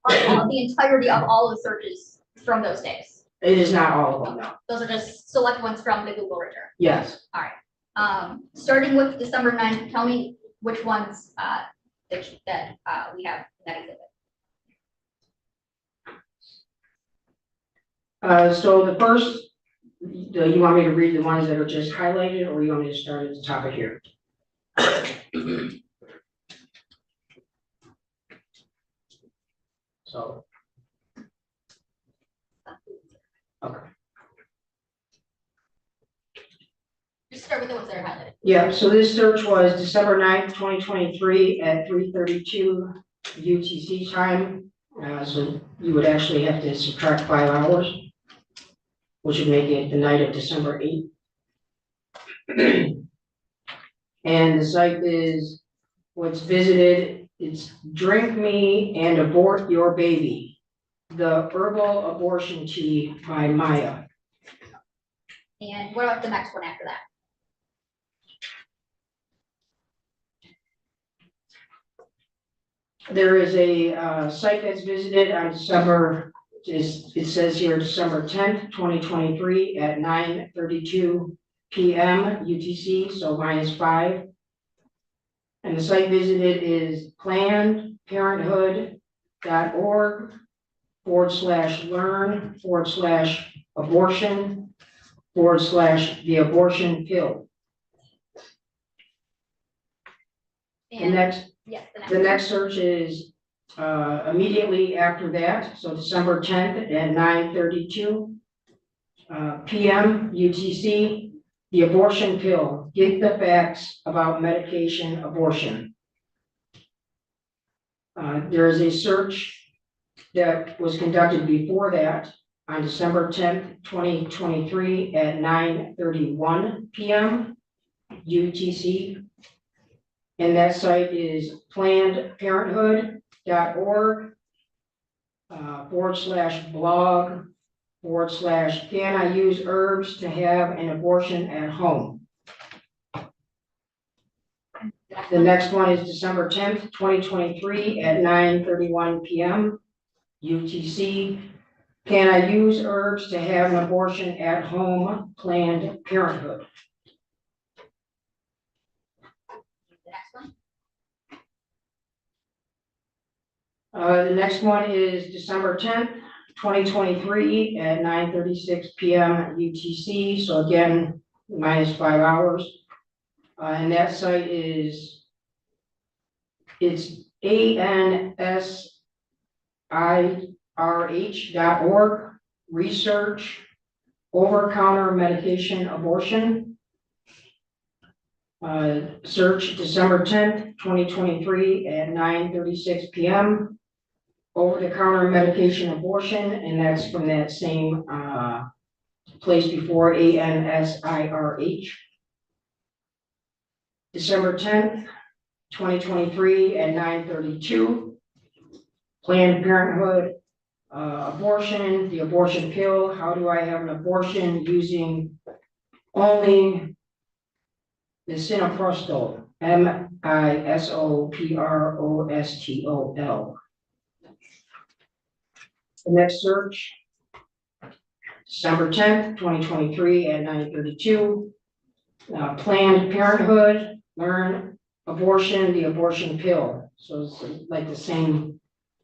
are the entirety of all of the searches from those days. It is not all of them, no. Those are just select ones from the Google return. Yes, All right. Starting with December 9th, tell me which ones that we have in that exhibit. so the first, you want me to read the ones that are just highlighted, or you want me to start at the top of here? So. Okay. Just start with the ones that are highlighted. Yeah, so this search was December 9th, 2023 at 3:32 UTC time. So you would actually have to subtract 5 hours, which would make it the night of December 8th. And the site is, what's visited, it's Drink Me and Abort Your Baby, the Herbal Abortion Tea by Maya. And what about the next one after that? There is a site that's visited on December, it says here December 10th, 2023 at 9:32 PM UTC, so -5. And the site visited is plannedparenthood.org/learn/abortion/the abortion pill. The And next yes, The next search is Immediately after that, so December 10th at 9:32 PM UTC, the abortion pill, get the facts about medication abortion. There is a search that was conducted before that on December 10th, 2023 at 9:31 PM UTC. And that site is plannedparenthood.org /blog/ can I use herbs to have an abortion at home? The next one is December 10th, 2023 at 9:31 PM UTC. Can I use herbs to have an abortion at home? Planned Parenthood. The next one. The next one is December 10th, 2023 at 9:36 PM UTC. So again, minus 5 hours. And that site is, it's ANSIRH.org, research, over-counter medication abortion. Search December 10th, 2023 at 9:36 PM. Over-the-counter medication abortion, and that's from that same place before, ANSIRH. December 10th, 2023 at 9:32. Planned Parenthood, abortion, the abortion pill, how do I have an abortion using only the misoprostol, misoprostol. The next search, December 10th, 2023 at 9:32. Planned Parenthood, learn abortion, the abortion pill. So it's like the same,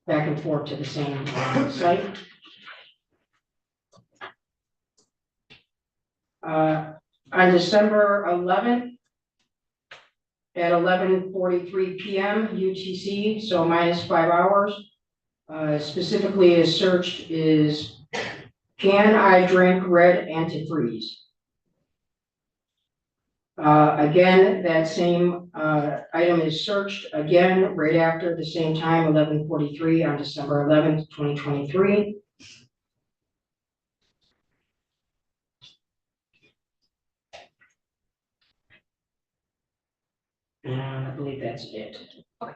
back and forth to the same site. On December 11th at 11:43 PM UTC, so minus 5 hours. Specifically is searched is, can I drink red antifreeze? Again, that same item is searched again right after the same time, 11:43 on December 11th, 2023. And I believe that's it. Okay.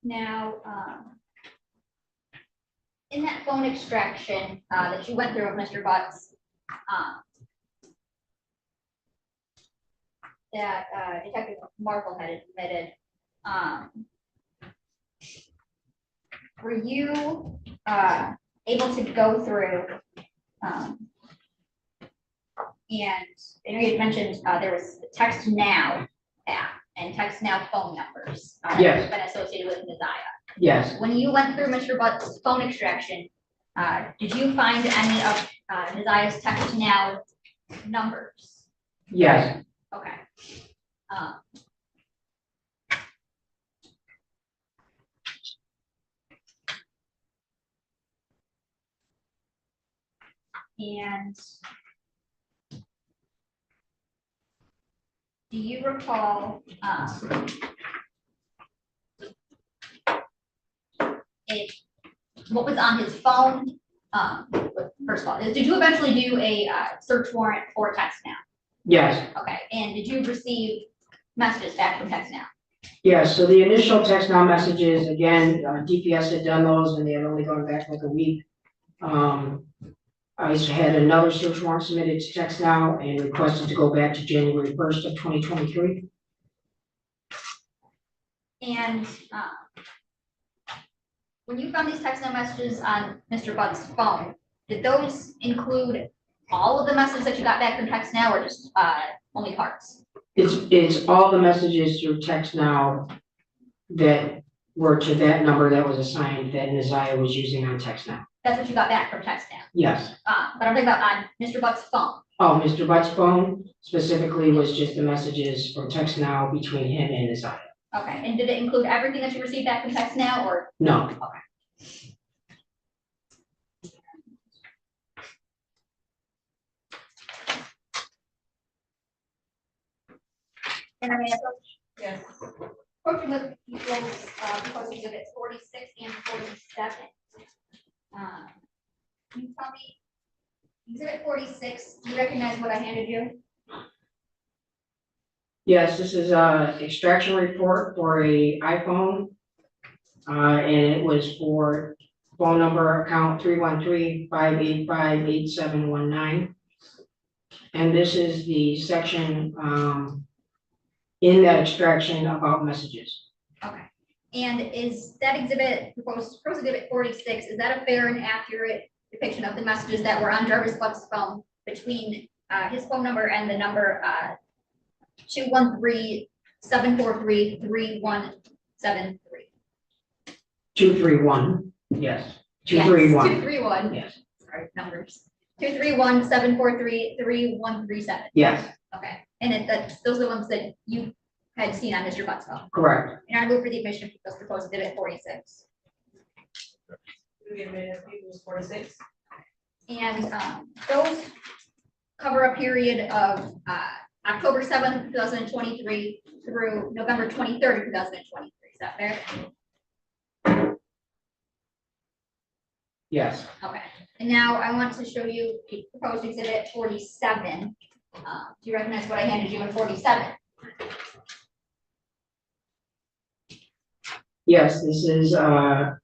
Now, in that phone extraction that you went through with Mr. Butts, that Detective Markle had admitted, were you able to go through and I know you had mentioned there was the Text Now app and Text Now phone numbers Yes. that have been associated with Messiah. Yes. When you went through Mr. Butt's phone extraction, did you find any of Messiah's Text Now numbers? Yes. Okay. And do you recall what was on his phone? First of all, did you eventually do a search warrant for Text Now? Yes. Okay, and did you receive messages back from Text Now? Yes, so the initial Text Now messages, again, DPS had done those and they had only gone back like a week. I had another search warrant submitted to Text Now and requested to go back to January 1st of 2023. And when you found these Text Now messages on Mr. Butt's phone, did those include all of the messages that you got back from Text Now or just only parts? It's all the messages through text now that were to that number that was assigned that Naziah was using on text now. That's what you got back from text now. Yes. But I'm talking about on Mr. Buck's phone. Oh, Mr. Butt's phone specifically was just the messages from text now between him and Naziah. Okay, and did it include everything that you received back from text now, or? No. Okay. And I mean, Yes. approaching with people's, proposed exhibits 46 and 47. Can you tell me, exhibit 46, do you recognize what I handed you? Yes, this is a extraction report for a iPhone. And it was for phone number account 313-585-8719. And this is the section in that extraction about messages. Okay, and is that exhibit, proposed exhibit 46, is that a fair and accurate depiction of the messages that were on Jarvis Buck's phone between his phone number and the number 213-743-3173? 231, yes. 231. 231. Yes. Sorry, numbers. 231-743-3137. Yes, Okay, and those are the ones that you had seen on Mr. Buck's phone. correct. And I move for the admission of those proposed exhibit 46. Do we admit as people's 46? And those cover a period of October 7th, 2023 through November 23rd, 2023. Is that fair? Yes. Okay. And now I want to show you the proposed exhibit 47. Do you recognize what I handed you in 47? Yes, this is another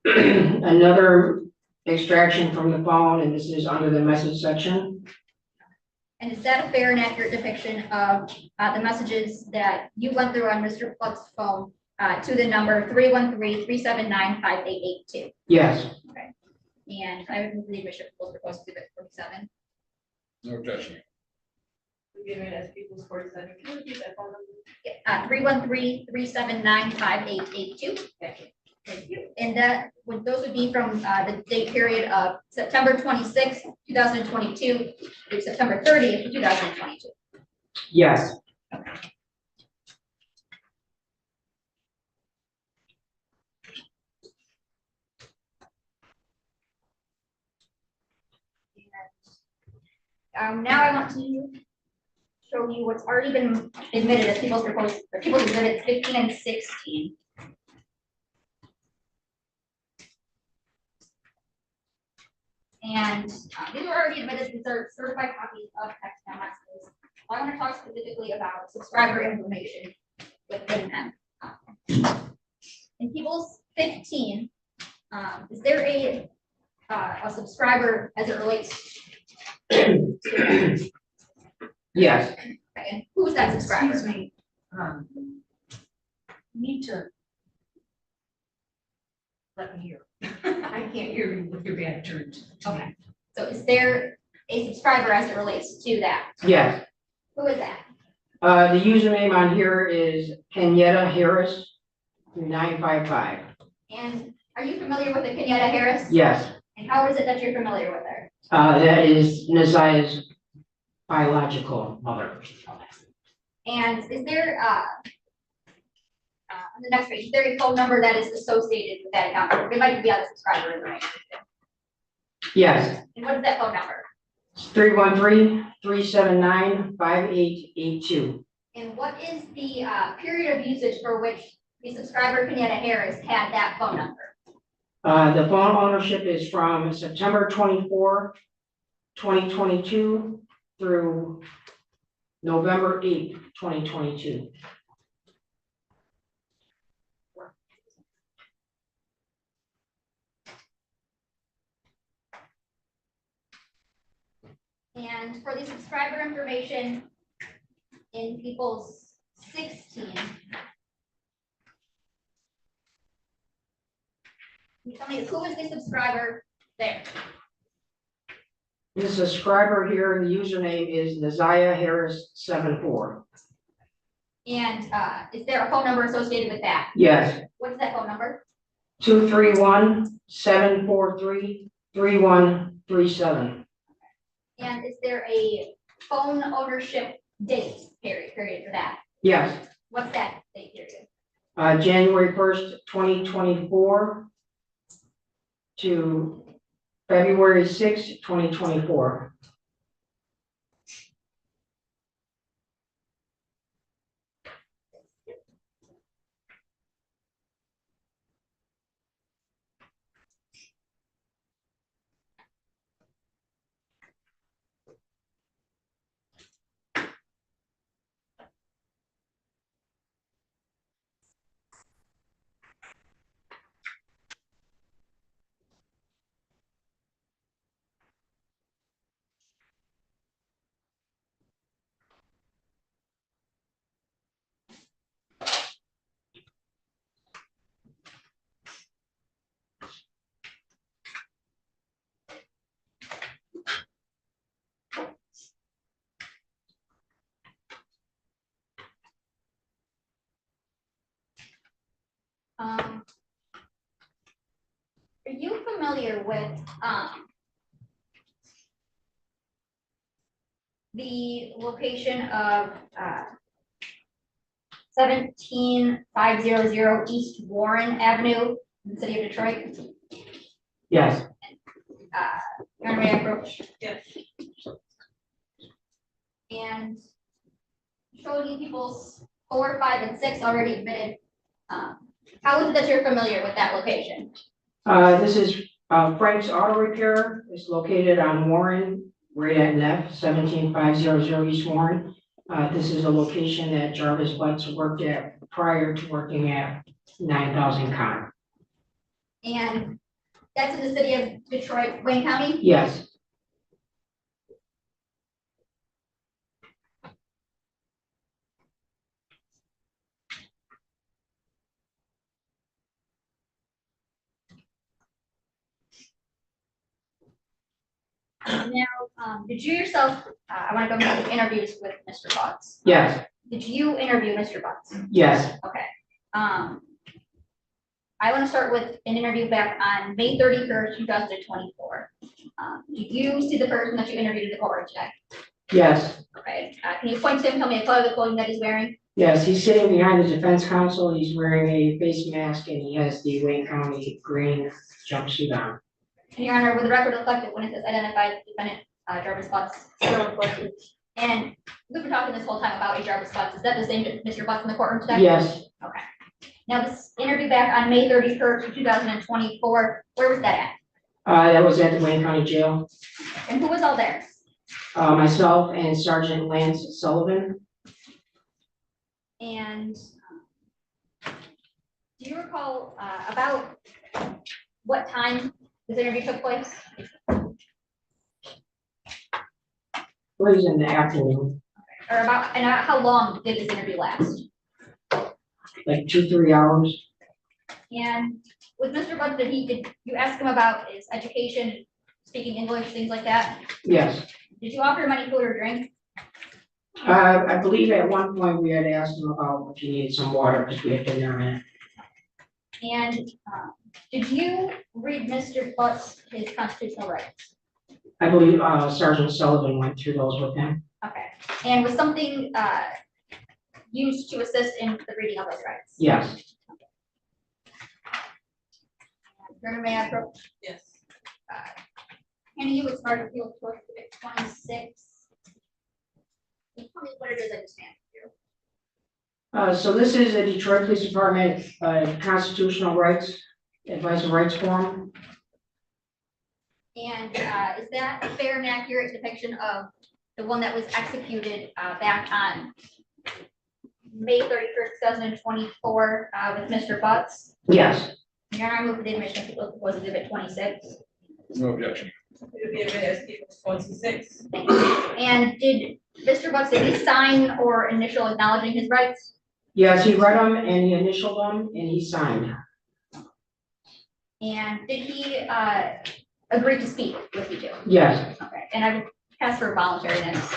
extraction from the phone, and this is under the message section. And is that a fair and accurate depiction of the messages that you went through on Mr. Pluck's phone to the number 313-379-5882? Yes. Okay. And I would move the admission of proposed exhibit 47. No objection. Do we admit as people's 47? Can you repeat that phone number? 313-379-5882. Thank you. And those would be from the date period of September 26th, 2022 through September 30th, 2022. Yes. Now I want to show you what's already been admitted as people's exhibits 15 and 16. And these are already admitted, these are certified copies of text now messages. I want to talk specifically about subscriber information within them. In people's 15, is there a subscriber as it relates to Yes. and who's that subscriber? Excuse me, need to let me hear. I can't hear you with your back turned to me. Okay, so is there a subscriber as it relates to that? Yes. Who is that? The username on here is Kenyatta Harris 955. And are you familiar with the Kenyatta Harris? Yes. And how is it that you're familiar with her? That is Naziah's biological mother. And is there, on the next page, is there a phone number that is associated with that account? It might be on the subscriber information. Yes. And what is that phone number? 313-379-5882. And what is the period of usage for which the subscriber Kenyatta Harris had that phone number? The phone ownership is from September 24, 2022 through November 8, 2022. And for the subscriber information in people's 16. Can you tell me who is the subscriber there? The subscriber here, the username is Naziah Harris 74. And is there a phone number associated with that? Yes, What's that phone number? 231-743-3137. And is there a phone ownership date period for that? Yes, What's that date period? January 1st, 2024 to February 6th, 2024. Are you familiar with the location of 17500 East Warren Avenue in the city of Detroit? Yes, Your Honor, may I approach? Yes. And showing people's 4, 5, and 6 already admitted. How is it that you're familiar with that location? this is Frank's Auto Repair. It's located on Warren, right at Neff, 17500 East Warren. This is a location that Jarvis Butts worked at prior to working at 9000 Con. And that's in the city of Detroit, Wayne County? Yes, Now, did you yourself, I want to go into interviews with Mr. Butts. yes, Did you interview Mr. Butts? yes. Okay. I want to start with an interview back on May 31st, 2024. Did you see the person that you interviewed in the courtroom today? Yes, Okay. Can you point to him, tell me the color of the clothing that he's wearing? yes, he's sitting behind the defense counsel. He's wearing a face mask and he has the Wayne County green jumpsuit on. And Your Honor, with the record reflected, when it says identified defendant Jarvis Butts. And we've been talking this whole time about a Jarvis Butts. Is that the same Mr. Butts in the courtroom today? Yes, Okay. Now, this interview back on May 31st, 2024, where was that that was at the Wayne County Jail. at? And who was all there? Myself and Sergeant Lance Sullivan. And do you recall about what time this interview took place? It was in the afternoon, Or about, and how long did this interview last? like 2-3 hours. And with Mr. Butts, did you ask him about his education, speaking English, things like that? Yes. Did you offer him any food or drink? I believe at one point we had asked him about if he needed some water because we had been there in it. And did you read Mr. Butts his constitutional rights? I believe Sergeant Sullivan went through those with him. Okay. And was something used to assist in the reading of those rights? Yes. Your Honor, may I approach? Yes. Handing you with Smart Appeal Court 26. Tell me what it is I just handed you. So this is a Detroit Police Department constitutional rights, advice and rights form. And is that a fair and accurate depiction of the one that was executed back on May 31st, 2024 with Mr. Butts? Yes. Your Honor, I move for the admission of people proposed exhibit 26. No objection. It'll be admitted as people 26. And did Mr. Butts, did he sign or initial acknowledging his rights? Yes, he read them and he initialed them and he signed. And did he agree to speak with you two? Yes. Okay, and I would ask for voluntariness.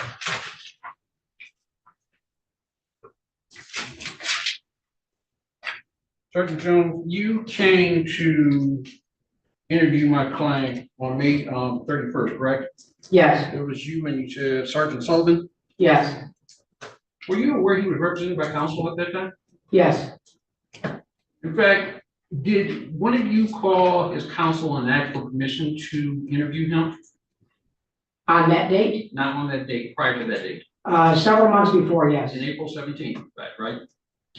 Sergeant Jones, you came to interview my client on May 31st, correct? Yes, It was you and you said Sergeant Sullivan. yes, Were you aware he was represented by counsel at that time? yes. In fact, did one of you call his counsel and ask for permission to interview him? On that date, Not on that date, prior to that date, several months before, yes. in April 17th, in fact, right?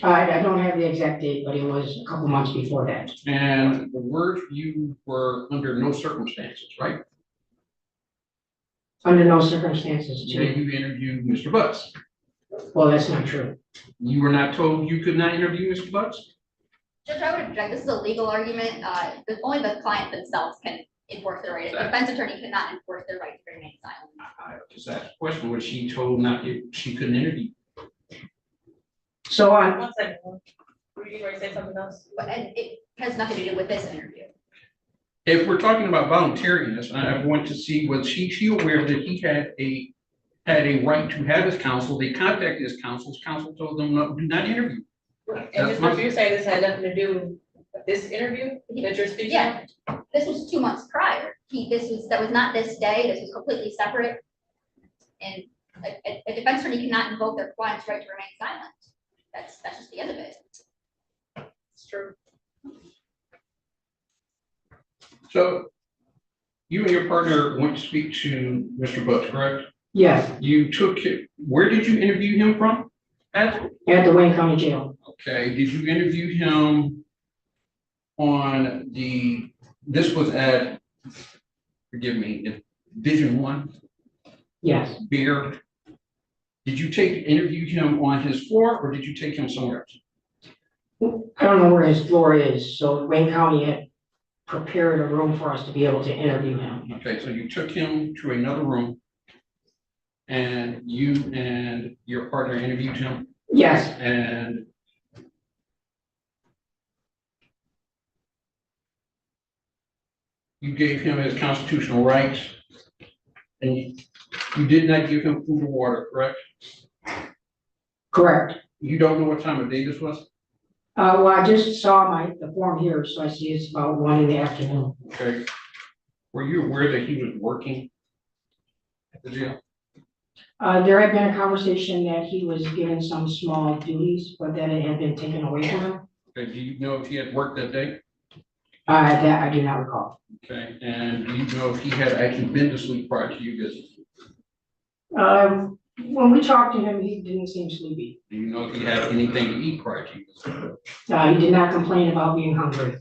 I don't have the exact date, but it was a couple months before that. And the word you were under no circumstances, right? Under no circumstances Did to, you interview Mr. Butts? well, that's not true. You were not told you could not interview Mr. Butts? Judge, I would object, this is a legal argument, only the client themselves can enforce their right, a defense attorney cannot enforce their right to remain silent. I just asked a question, was she told not, she couldn't interview? So on, One second. Were you ready to say something else? But it has nothing to do with this interview. If we're talking about voluntariness, I want to see, was she aware that he had a right to have his counsel? They contacted his counsel told them, no, do not interview. And Ms. Murphy, you're saying this had nothing to do with this interview that you're speaking of? Yeah, this was 2 months prior. That was not this day, this was completely separate. And a defense attorney cannot invoke their client's right to remain silent. That's just the end of it. It's true. So you and your partner went to speak to Mr. Butts, correct? yes, You took him, where did you interview him from? at the Wayne County Jail. Okay, did you interview him on this was at, forgive me, Division 1 Yes, beer? Did you interview him on his floor or did you take him somewhere else? I don't know where his floor is, so Wayne County had prepared a room for us to be able to interview him. Okay, so you took him to another room and you and your partner interviewed him Yes, and you gave him his constitutional rights and you did not give him food or water, correct? correct. You don't know what time of day this was? Well, I just saw the form here, so I see it's about 1 in the afternoon. Okay. Were you aware that he was working at the jail? There had been a conversation that he was given some small duties, but that it had been taken away from him. Okay, do you know if he had worked that day? That I do not recall. Okay, and do you know if he had actually been to sleep prior to you visit? When we talked to him, he didn't seem sleepy. Do you know if he had anything to eat prior to you visit? He did not complain about being hungry.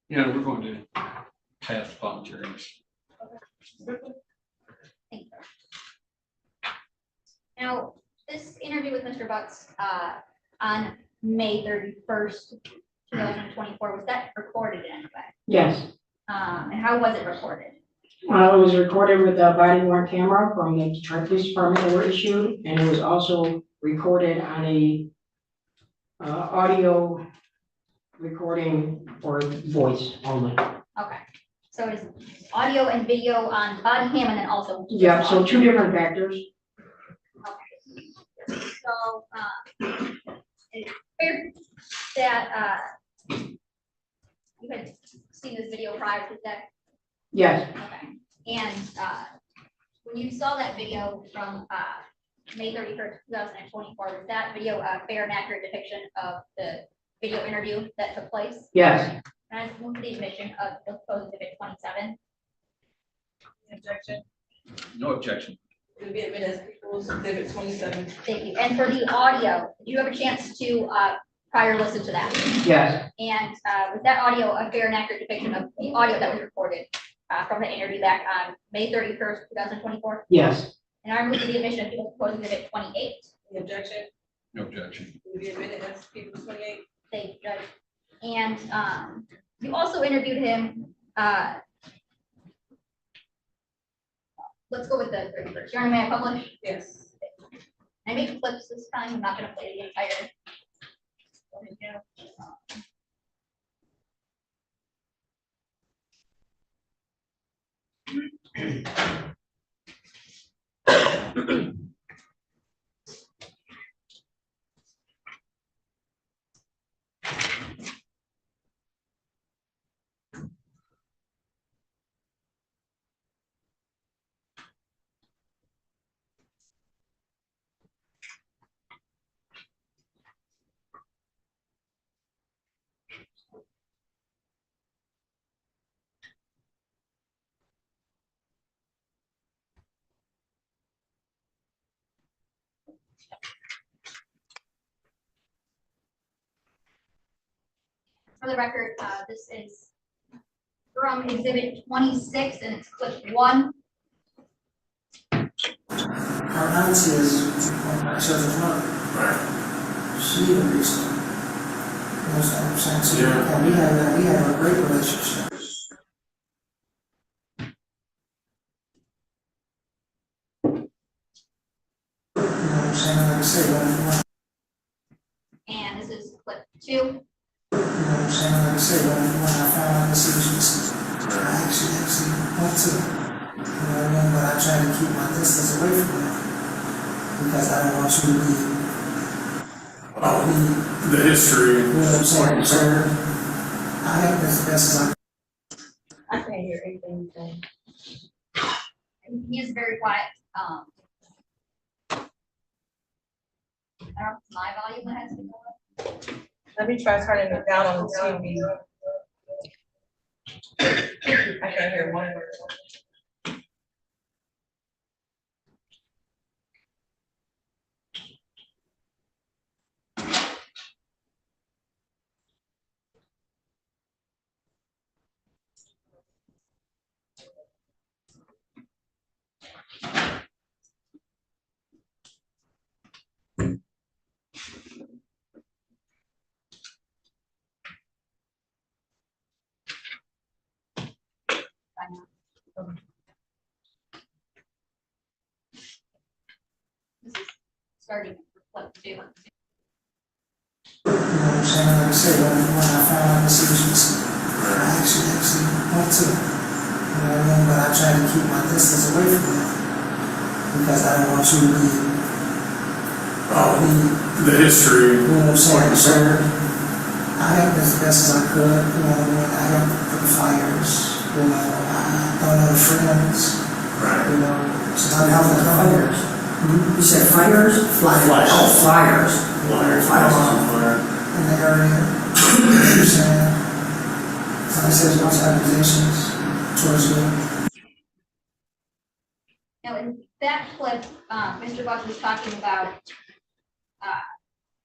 Yeah, we're going to pass voluntariness. Thank you. Now, this interview with Mr. Butts on May 31st, 2024, was that recorded in any way? Yes, And how was it recorded? it was recorded with a body worn camera from the Detroit Police Department that were issued, and it was also recorded on a audio recording for voice only. Okay, so it's audio and video on body cam and then also. Yeah, so 2 different factors. Okay. So, it's fair that, you had seen this video prior to that? Yes, Okay, and, when you saw that video from, May 31st, 2024, was that video a fair and accurate depiction of the video interview that took place? yes, And I move to the admission of the proposed exhibit 27. Objection. No objection. It will be admitted as People's Exhibit 27. Thank you. And for the audio, did you have a chance to prior listen to that? yes, And was that audio a fair and accurate depiction of the audio that was recorded from the interview back on May 31st, 2024? yes, And I move to the admission of the proposed exhibit 28. The objection. No objection. It will be admitted as People's 28. Thank you, Judge. And you also interviewed him. Let's go with the 31st. Your Honor, may I publish? Yes. I make clips this time. I'm not going to play the entire. For the record, this is from exhibit 26 and it's clip 1. Our auntie is my children's mother. Right. She even reached out. You know what I'm saying? So, and we have a great relationship. You know what I'm saying? Like I say, And this is clip 2. you know what I'm saying? Like I say, when I found out this was, I actually went to it. You know what I mean? But I try to keep my distance away from it because I don't want you to be. The history. You know what I'm saying? So I have this best as I can't hear anything you're saying. He is very quiet. I don't know if it's my volume that has to go up. Let me try turning it down on the TV. I can't hear one word. This is starting with clip 2. You know what I'm saying? Like I said, when I found out this was, I actually went to it. You know what I mean? But I try to keep my distance away from it because I don't want you to be. The history. You know what I'm saying? So I helped as best as I could. You know what I mean? I helped put the fires. You know, I don't know the friends. Right. You know, so I helped the fires. You said fires? Flyers. Oh, flyers. Flyers. In the area. You know what I'm saying? Like I said, there's lots of accusations towards me. Now, in that clip, Mr. Buck was talking about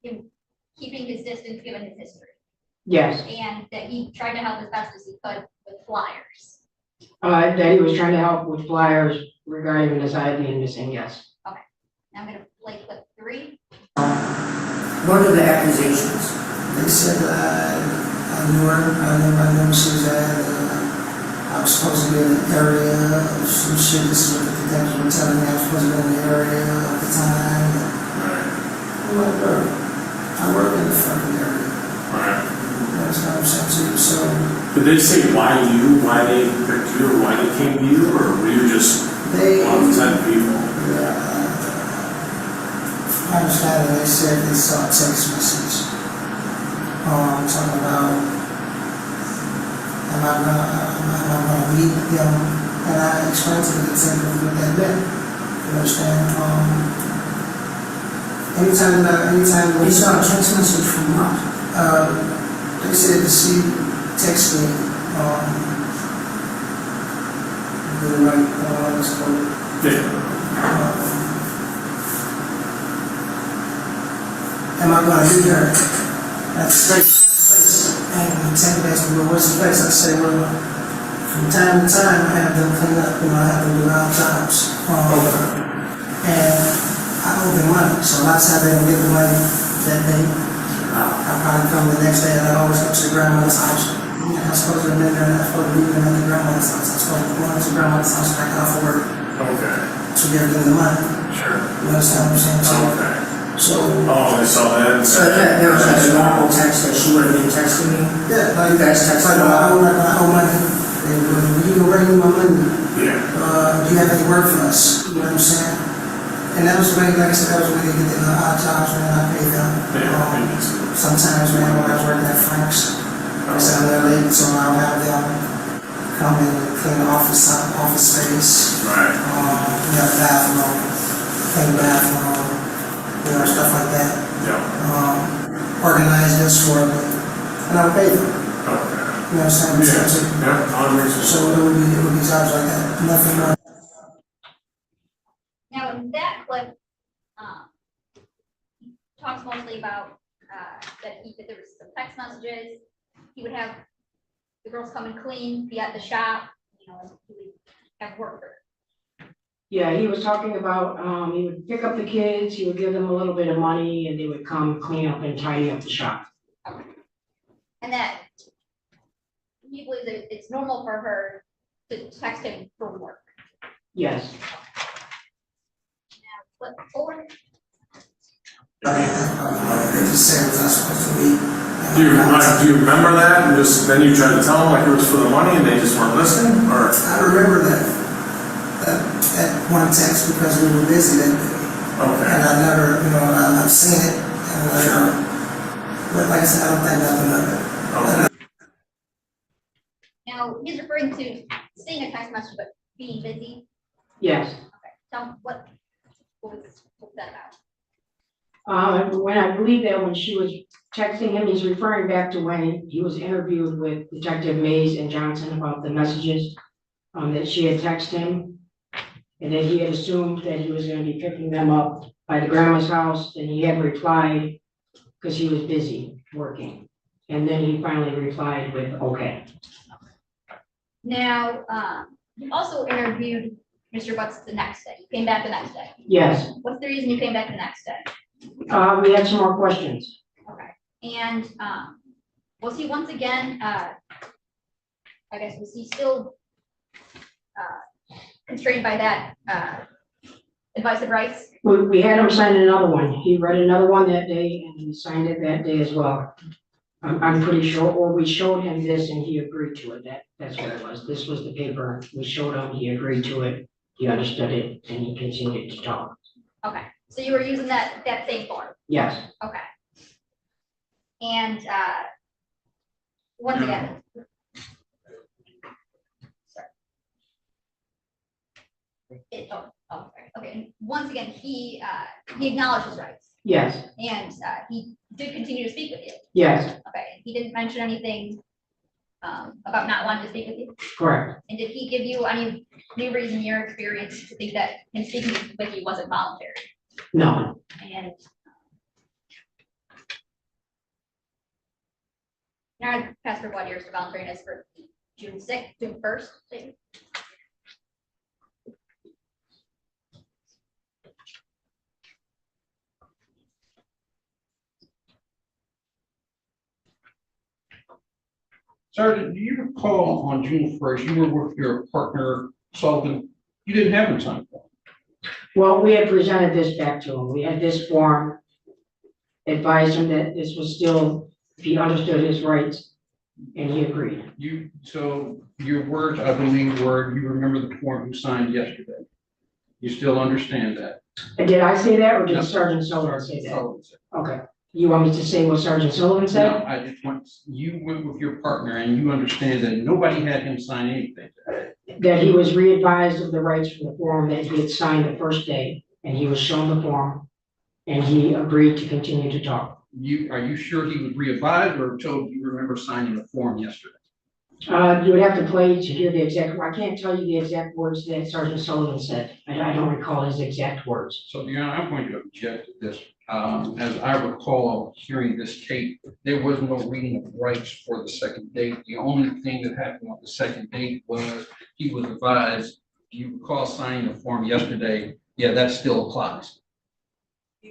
him keeping his distance given his history. Yes, And that he tried to help as best as he could with flyers. that he was trying to help with flyers regarding his ID being missing, yes. Okay, now I'm gonna play clip 3. What are the accusations? They said I knew her, I knew she was at, I was supposed to be in the area of some shit. This is what the detectives were telling me. I was supposed to be in the area at the time. I'm like, bro, I work in the fucking area. That's what I'm saying too. So Did they say why they picked you, or why they came to you, or were you just one of 10 people? I understand they said they saw a text message. Talking about am I gonna meet them, and I explained to the detective what that meant. You understand? Anytime you saw a text message from what? They said that she texted me, the right, what's it called? Am I gonna meet her at the place? And the detective asked me, well, what's the place? I said, well, from time to time, I have them clean up, I have them do round jobs. And I owe them money, so a lot of times they don't get the money that day. I probably come the next day and I always go to the grandmother's house. I'm supposed to have been there, I'm supposed to leave them at the grandmother's house. I'm supposed to go to the grandmother's house and I got off of work. Okay. To give them the money. Sure. You understand what I'm saying? So, oh, they saw that. So there was like a normal text that she would have been texting me. Yeah, like you guys text like, I owe money. And when you go bring me my money, do you have any work for us? You know what I'm saying? And that was when, like I said, that was when they get the odd jobs when I paid them. Sometimes, man, when I was working at Frank's, I was out there late, so I'll have them come in and clean the office space. Right. We have a bathroom, clean the bathroom, you know, stuff like that. Organize this for me, and I would pay them. Okay. You know what I'm saying? So it would be jobs like that, nothing more. Now, in that clip, talked mostly about, that there was some text messages. He would have the girls come and clean, be at the shop, you know, he would have workers. Yeah, he was talking about, he would pick up the kids, he would give them a little bit of money, and they would come clean up and tidy up the shop. And that he believes that it's normal for her to text him for work. Yes. But or They just said it was not supposed to be. Do you remember that, and just, then you tried to tell them like it was for the money and they just weren't listening, or? I remember that one text because we were busy that day. Okay. And I never, I've seen it, but like I said, I don't think nothing of it. now he's referring to seeing a text message but being busy. Yes. Okay, so what was that about? When I believe that when she was texting him, he's referring back to when he was interviewed with Detective Mays and Johnson about the messages that she had texted him. And that he had assumed that he was gonna be picking them up by the grandma's house, and he had replied because he was busy working. And then he finally replied with, okay. Now, you also interviewed Mr. Butts the next day. You came back the next day. Yes. What's the reason you came back the next day? We had some more questions. Okay, and, was he once again, I guess, was he still, constrained by that, advice of rights? We had him sign another one. He read another one that day and he signed it that day as well. I'm pretty sure, or we showed him this and he agreed to it. That's what it was. This was the paper. We showed him, he agreed to it, he understood it, and he continued to talk. Okay, so you were using that same form? Yes. Okay. And, once again. Sorry. Okay, and once again, he acknowledged his rights. Yes. And, he did continue to speak with you. Yes. Okay, he didn't mention anything, about not wanting to speak with you? Correct. And did he give you any reason in your experience to think that him speaking with you wasn't voluntary? No. And now I passed for what years for voluntariness for June 6th, June 1st? maybe? Sergeant, do you recall on June 1st, you were with your partner Sullivan, you didn't have him sign for? Well, we had presented this back to him. We had this form, advised him that this was still, he understood his rights, and he agreed. So your words, I believe, were, you remember the form you signed yesterday? You still understand that? And did I say that, or did No. Sergeant Sullivan say that? Sullivan said. Okay. You want me to say what Sergeant Sullivan said? No, I just want, you went with your partner and you understand that nobody had him sign anything. That he was re-advised of the rights from the form that he had signed the first day, and he was shown the form, and he agreed to continue to talk. Are you sure he was re-advised or told you remember signing the form yesterday? You would have to play to hear the exact, I can't tell you the exact words that Sergeant Sullivan said. I don't recall his exact words. So, Your Honor, I'm going to object to this. As I recall hearing this tape, there was no reading of rights for the second date. The only thing that happened on the second date was he was advised, do you recall signing the form yesterday? Yeah, that still applies. Do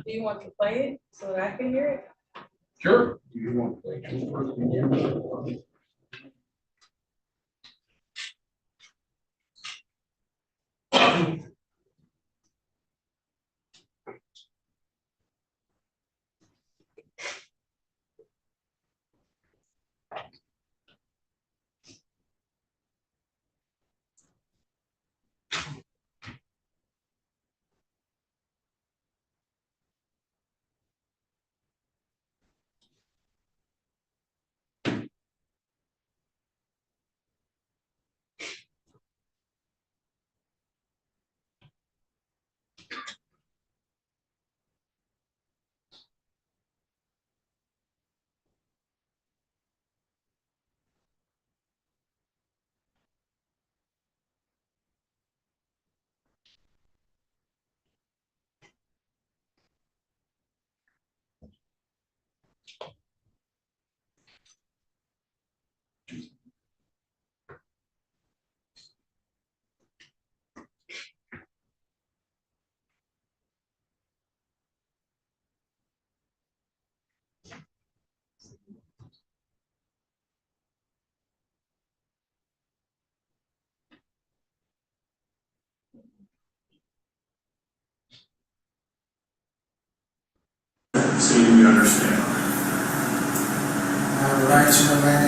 you want to play it so that I can hear it? Sure. Do you want to play June 1st?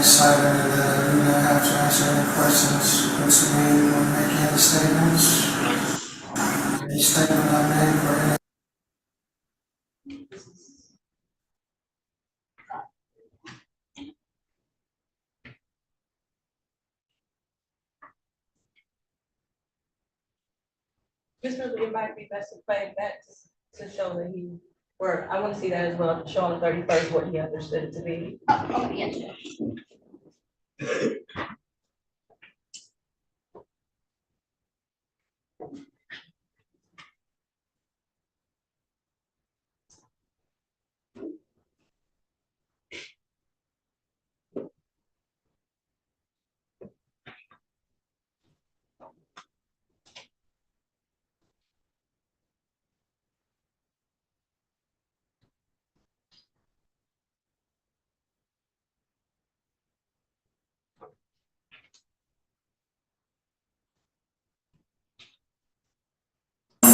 side of it that I do not have to answer any questions put to me or make any statements. Any statement I make or any. Mr. Lee, it might be best to play that to show that he, or I want to see that as well, to show on the 31st what he understood it to be. Oh, yeah.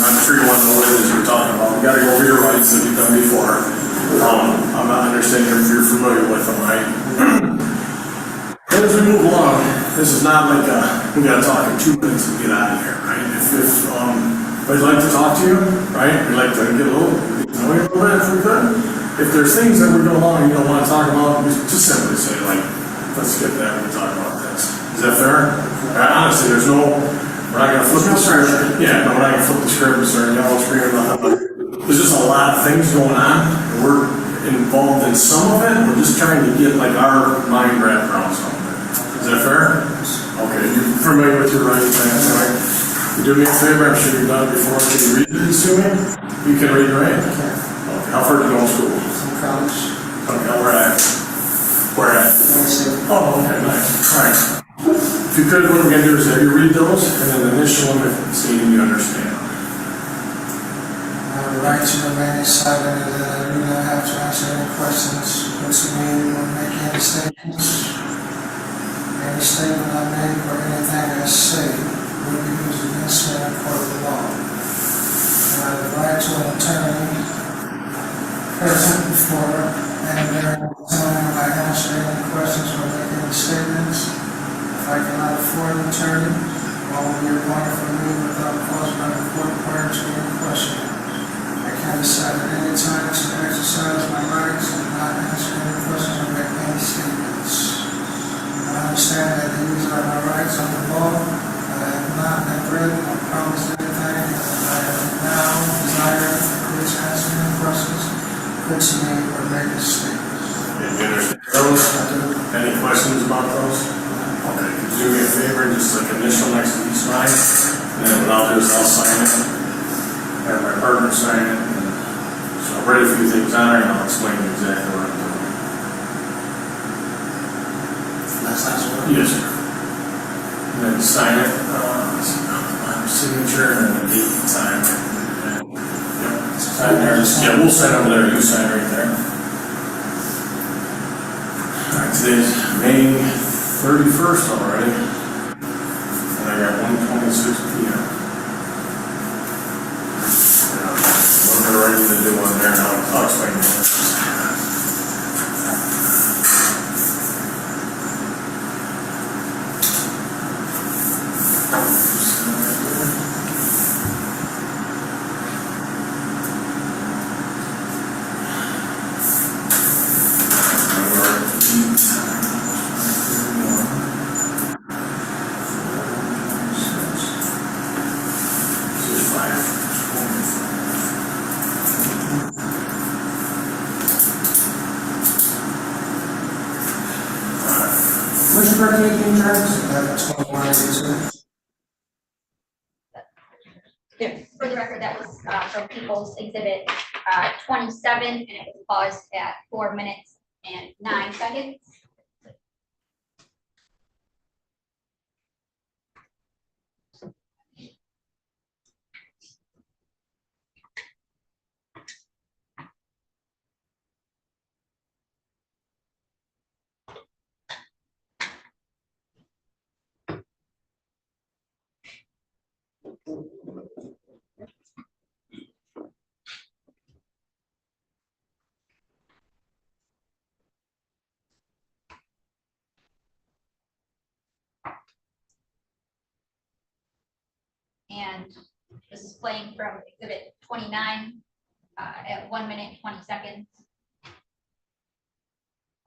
I'm sure you want to know what it is you're talking about. You gotta go over your rights that you've done before. I'm not understanding if you're familiar with them, right? As we move along, this is not like we gotta talk in 2 minutes and get out of here, right? If we'd like to talk to you, right? We'd like to get a little, know you a little bit if we could. If there's things that we go along and you don't want to talk about, just simply say like, let's skip that, we'll talk about this. Is that fair? Honestly, there's no, we're not gonna flip the script. Yeah, no, we're not gonna flip the script or yellow screen or nothing. There's just a lot of things going on. And we're involved in some of it. We're just trying to get like our mind wrapped around some of it. Is that fair? Okay, you're familiar with your rights, right? You do me a favor, I'm sure you've done it before. Can you read these to me? You can read, right? Okay. How far did you go to school? From college. Okay, where at? Where at? Oh, okay, nice. All right. If you could, what we're gonna do is have you read those and then initial them if it's needed you understand. I have the right to remain silent and that I do not have to answer any questions put to me or make any statements. Any statement I make or anything I say will be used against me in a court of law. I have the right to an attorney present before and during the time I answer any questions or make any statements. If I cannot afford an attorney, one will be appointed for me without cause by the court prior to any question. I can decide at any time to exercise my rights and not answer any questions or make any statements. I understand that these are my rights under law. I have not been written or promised anything, and I have now desired to answer any questions put to me or make a statement. Did you understand those? Any questions about those? Okay, could you do me a favor and just like initial next to each line? And then what I'll do is I'll sign it, have my partner sign it. So I've read a few things on there and I'll explain exactly what I'm doing. That's not what. Yes, sir. And then sign it, my signature and then the date and time. Yep, sign there. Yeah, we'll sign over there, you sign right there. All right, today's May 31st already. And I got 1:26 p.m. We're ready to do one there, and I'll explain that. What's your birthday again, Travis? 2182. For the record, that was from People's Exhibit 27, and it was paused at 4 minutes and 9 seconds. And this is playing from exhibit 29 at 1 minute, 20 seconds.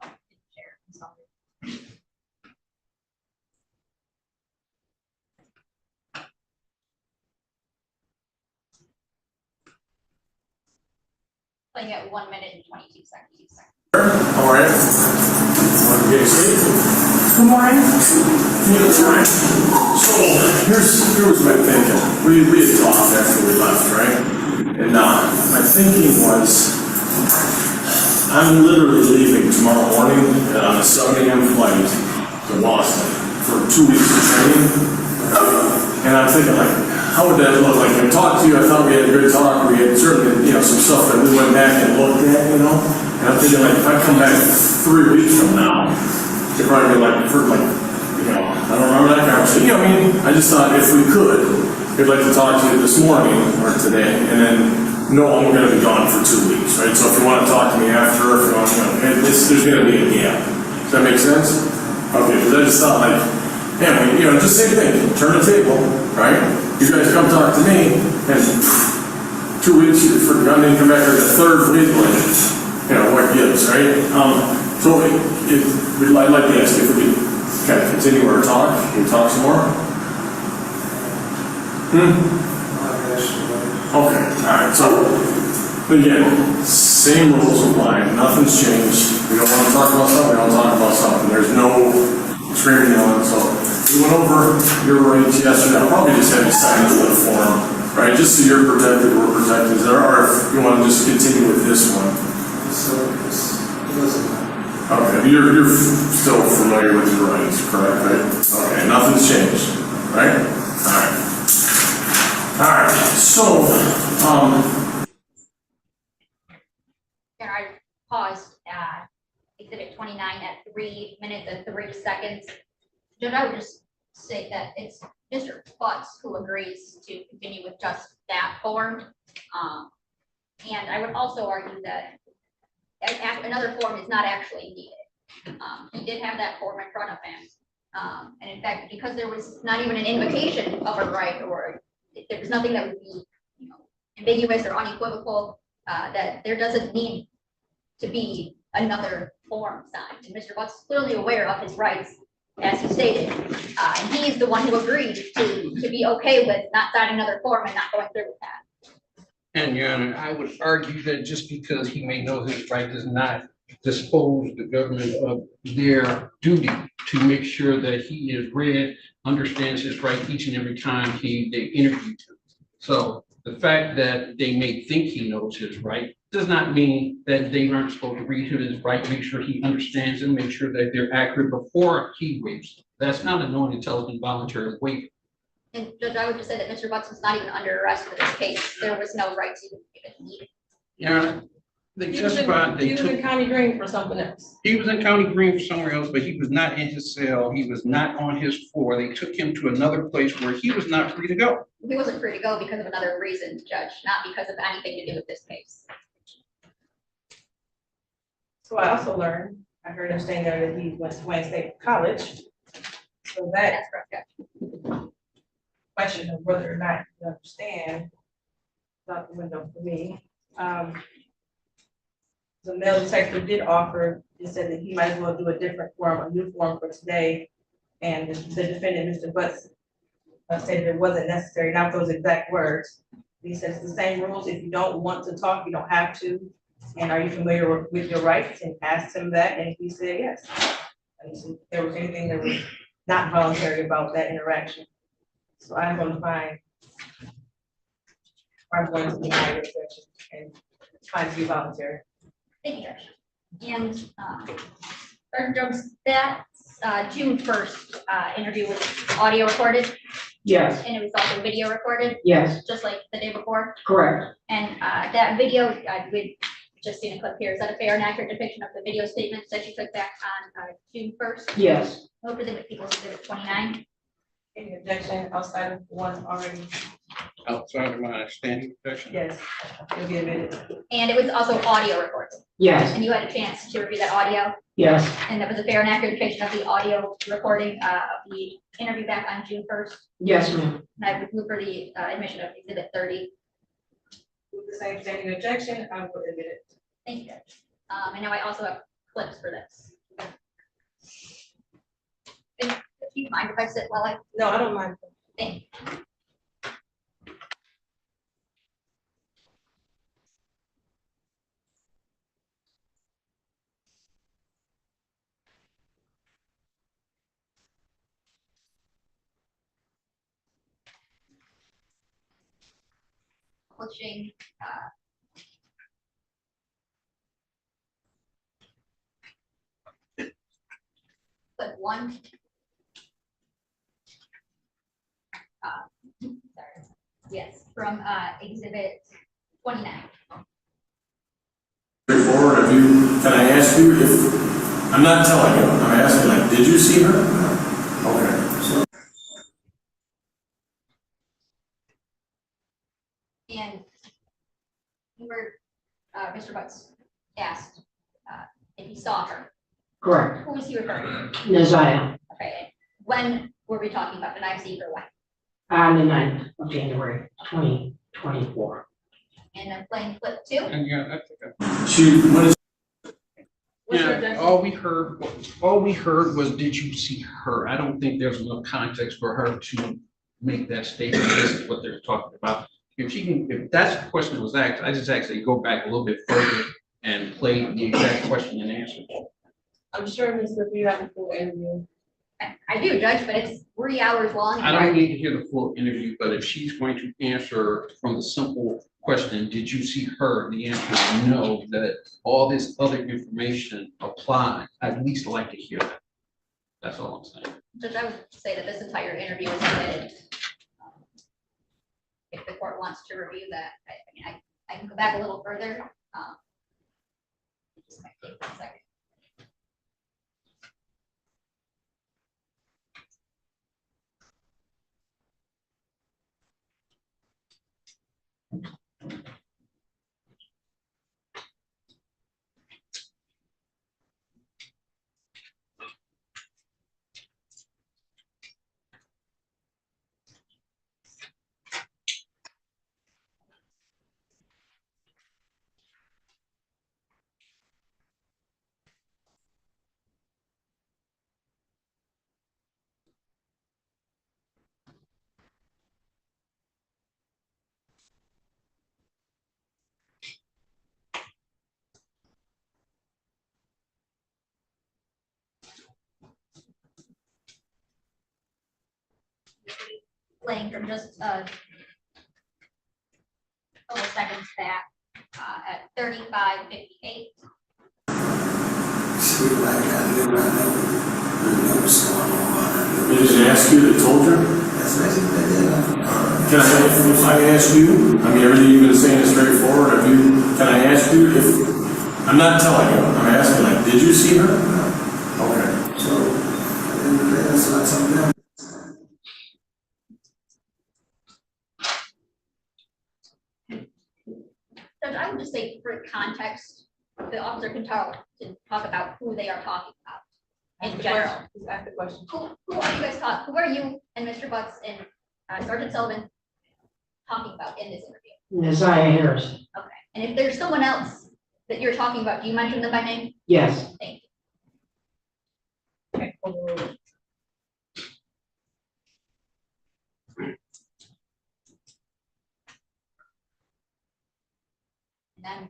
Oh, didn't share, I'm sorry. Playing at 1 minute and 22 seconds. All right. Okay, Good morning. so here was my thinking. We had talked after we left, right? And my thinking was, I'm literally leaving tomorrow morning on a 7 a.m. flight to Boston for 2 weeks of training. And I'm thinking like, how would that look? Like I talked to you, I thought we had a good talk. We had certainly, some stuff that we went back and looked at, And I'm thinking like, if I come back 3 weeks from now, it'd probably be like, I don't remember that conversation. I just thought if we could, we'd like to talk to you this morning or today, and then know I'm gonna be gone for 2 weeks, right? So if you wanna talk to me after, if you want, there's gonna be a gap. Does that make sense? Okay, because I just thought like, just same thing, turn the table, right? You guys come talk to me, and 2 weeks, I'm gonna come back with the third week, what gives, right? So I'd like to ask if we could kind of continue our talk. Can we talk some more? Okay, all right, so again, same rules apply, nothing's changed. We don't want to talk about something, we don't talk about something. There's no screaming on, so we went over your rights yesterday. I'll probably just have you sign this little form, right? Just so you're protected, we're protected. There are, if you want to just continue with this one. Okay, you're still familiar with your rights, correct? Right? Okay, nothing's changed, right? All right, so, Here, I paused exhibit 29 at 3 minutes and 3 seconds. Judge, I would just say that it's Mr. Butts who agrees to continue with just that form. And I would also argue that another form is not actually needed. He did have that form in front of him. And in fact, because there was not even an invocation of a right, or there was nothing that would be, ambiguous or unequivocal, that there doesn't need to be another form signed. And Mr. Butts is clearly aware of his rights, as he stated. And he's the one who agreed to be okay with not signing another form and not going through with that. And Your Honor, I would argue that just because he may know his right does not dispose the government of their duty to make sure that he is read, understands his right each and every time they interview him. So the fact that they may think he knows his right does not mean that they aren't supposed to read his right, make sure he understands and make sure that they're accurate before he waives. That's not a knowing, intelligent, voluntary waiver. And Judge, I would just say that Mr. Butts was not even under arrest for this case. There was no rights even needed. Yeah, they justified. He was in County Green for something else. He was in County Green for somewhere else, but he was not in his cell. He was not on his floor. They took him to another place where he was not free to go. He wasn't free to go because of another reason, Judge, not because of anything to do with this case. So I also learned, I heard him saying there that he went to Wayne State College. So that That's correct, Judge. question of whether or not you understand is out the window for me. The mail detector did offer, he said that he might as well do a different form, a new form for today. And the defendant, Mr. Butts, said it wasn't necessary, not those exact words. He says the same rules. If you don't want to talk, you don't have to. And are you familiar with your rights? And asked him that, and he said yes. And so if there was anything that was not voluntary about that interaction. So I'm going to find, I'm going to deny your objection and find to be voluntary. Thank you, Judge. And Sergeant Jones, that June 1st interview was audio recorded. Yes, And it was also video recorded, yes, just like the day before. correct. And that video, we've just seen a clip here. Is that a fair and accurate depiction of the video statements that you took back on June 1st? Yes. Over the People's Exhibit 29. Any objection outside of one already? Outside of my standing protection. Yes, it'll be admitted. And it was also audio recorded. Yes, And you had a chance to review that audio. Yes. And that was a fair and accurate depiction of the audio recording of the interview back on June 1st. Yes, ma'am. And I would move for the admission of exhibit 30. With the same standing objection, I will admit it. Thank you. And now I also have clips for this. Do you mind if I sit while I? No, I don't mind. Thank you. Publishing clip 1. Sorry. Yes, from exhibit 29. Straightforward, if you, can I ask you if, I'm not telling you, I'm asking like, did you see her? Okay, so. And you were, Mr. Butts asked if he saw her. Correct. Who was he referring to? Nazaya, Okay, when were we talking about? Did I see her when? on the 9th of January, 2024. And then playing clip 2? And yeah, that's She, what is, What's your yeah, objection? all we heard was, did you see her? I don't think there's enough context for her to make that statement. This is what they're talking about. If she can, if that's the question that was asked, I just actually go back a little bit further and play the exact question and answer. I'm sure, Mr. You have a full interview. I do, Judge, but it's 3 hours long. I don't need to hear the full interview, but if she's going to answer from the simple question, did you see her? The answer is no, that all this other information applies. I'd at least like to hear that. That's all I'm saying. Judge, I would say that this entire interview is submitted. If the court wants to review that, I can go back a little further. It just might take a second. Playing from just couple seconds back at 35:58. See, like, I knew what's going on. did she ask you that told her? That's basically what they did. Can I, if I ask you, I mean, everything you've been saying is straightforward, if you, can I ask you if, I'm not telling you, I'm asking like, did you see her? Okay. So, at the end of the day, that's what I told them. Judge, I would just say for context, the officer can talk about who they are talking about in general. Just ask the question. Who are you guys talking? Who are you and Mr. Butts and Sergeant Sullivan talking about in this interview? Nazaya Harris. Okay, and if there's someone else that you're talking about, do you mention them by name? Yes. Thank you. Okay, overruled. And then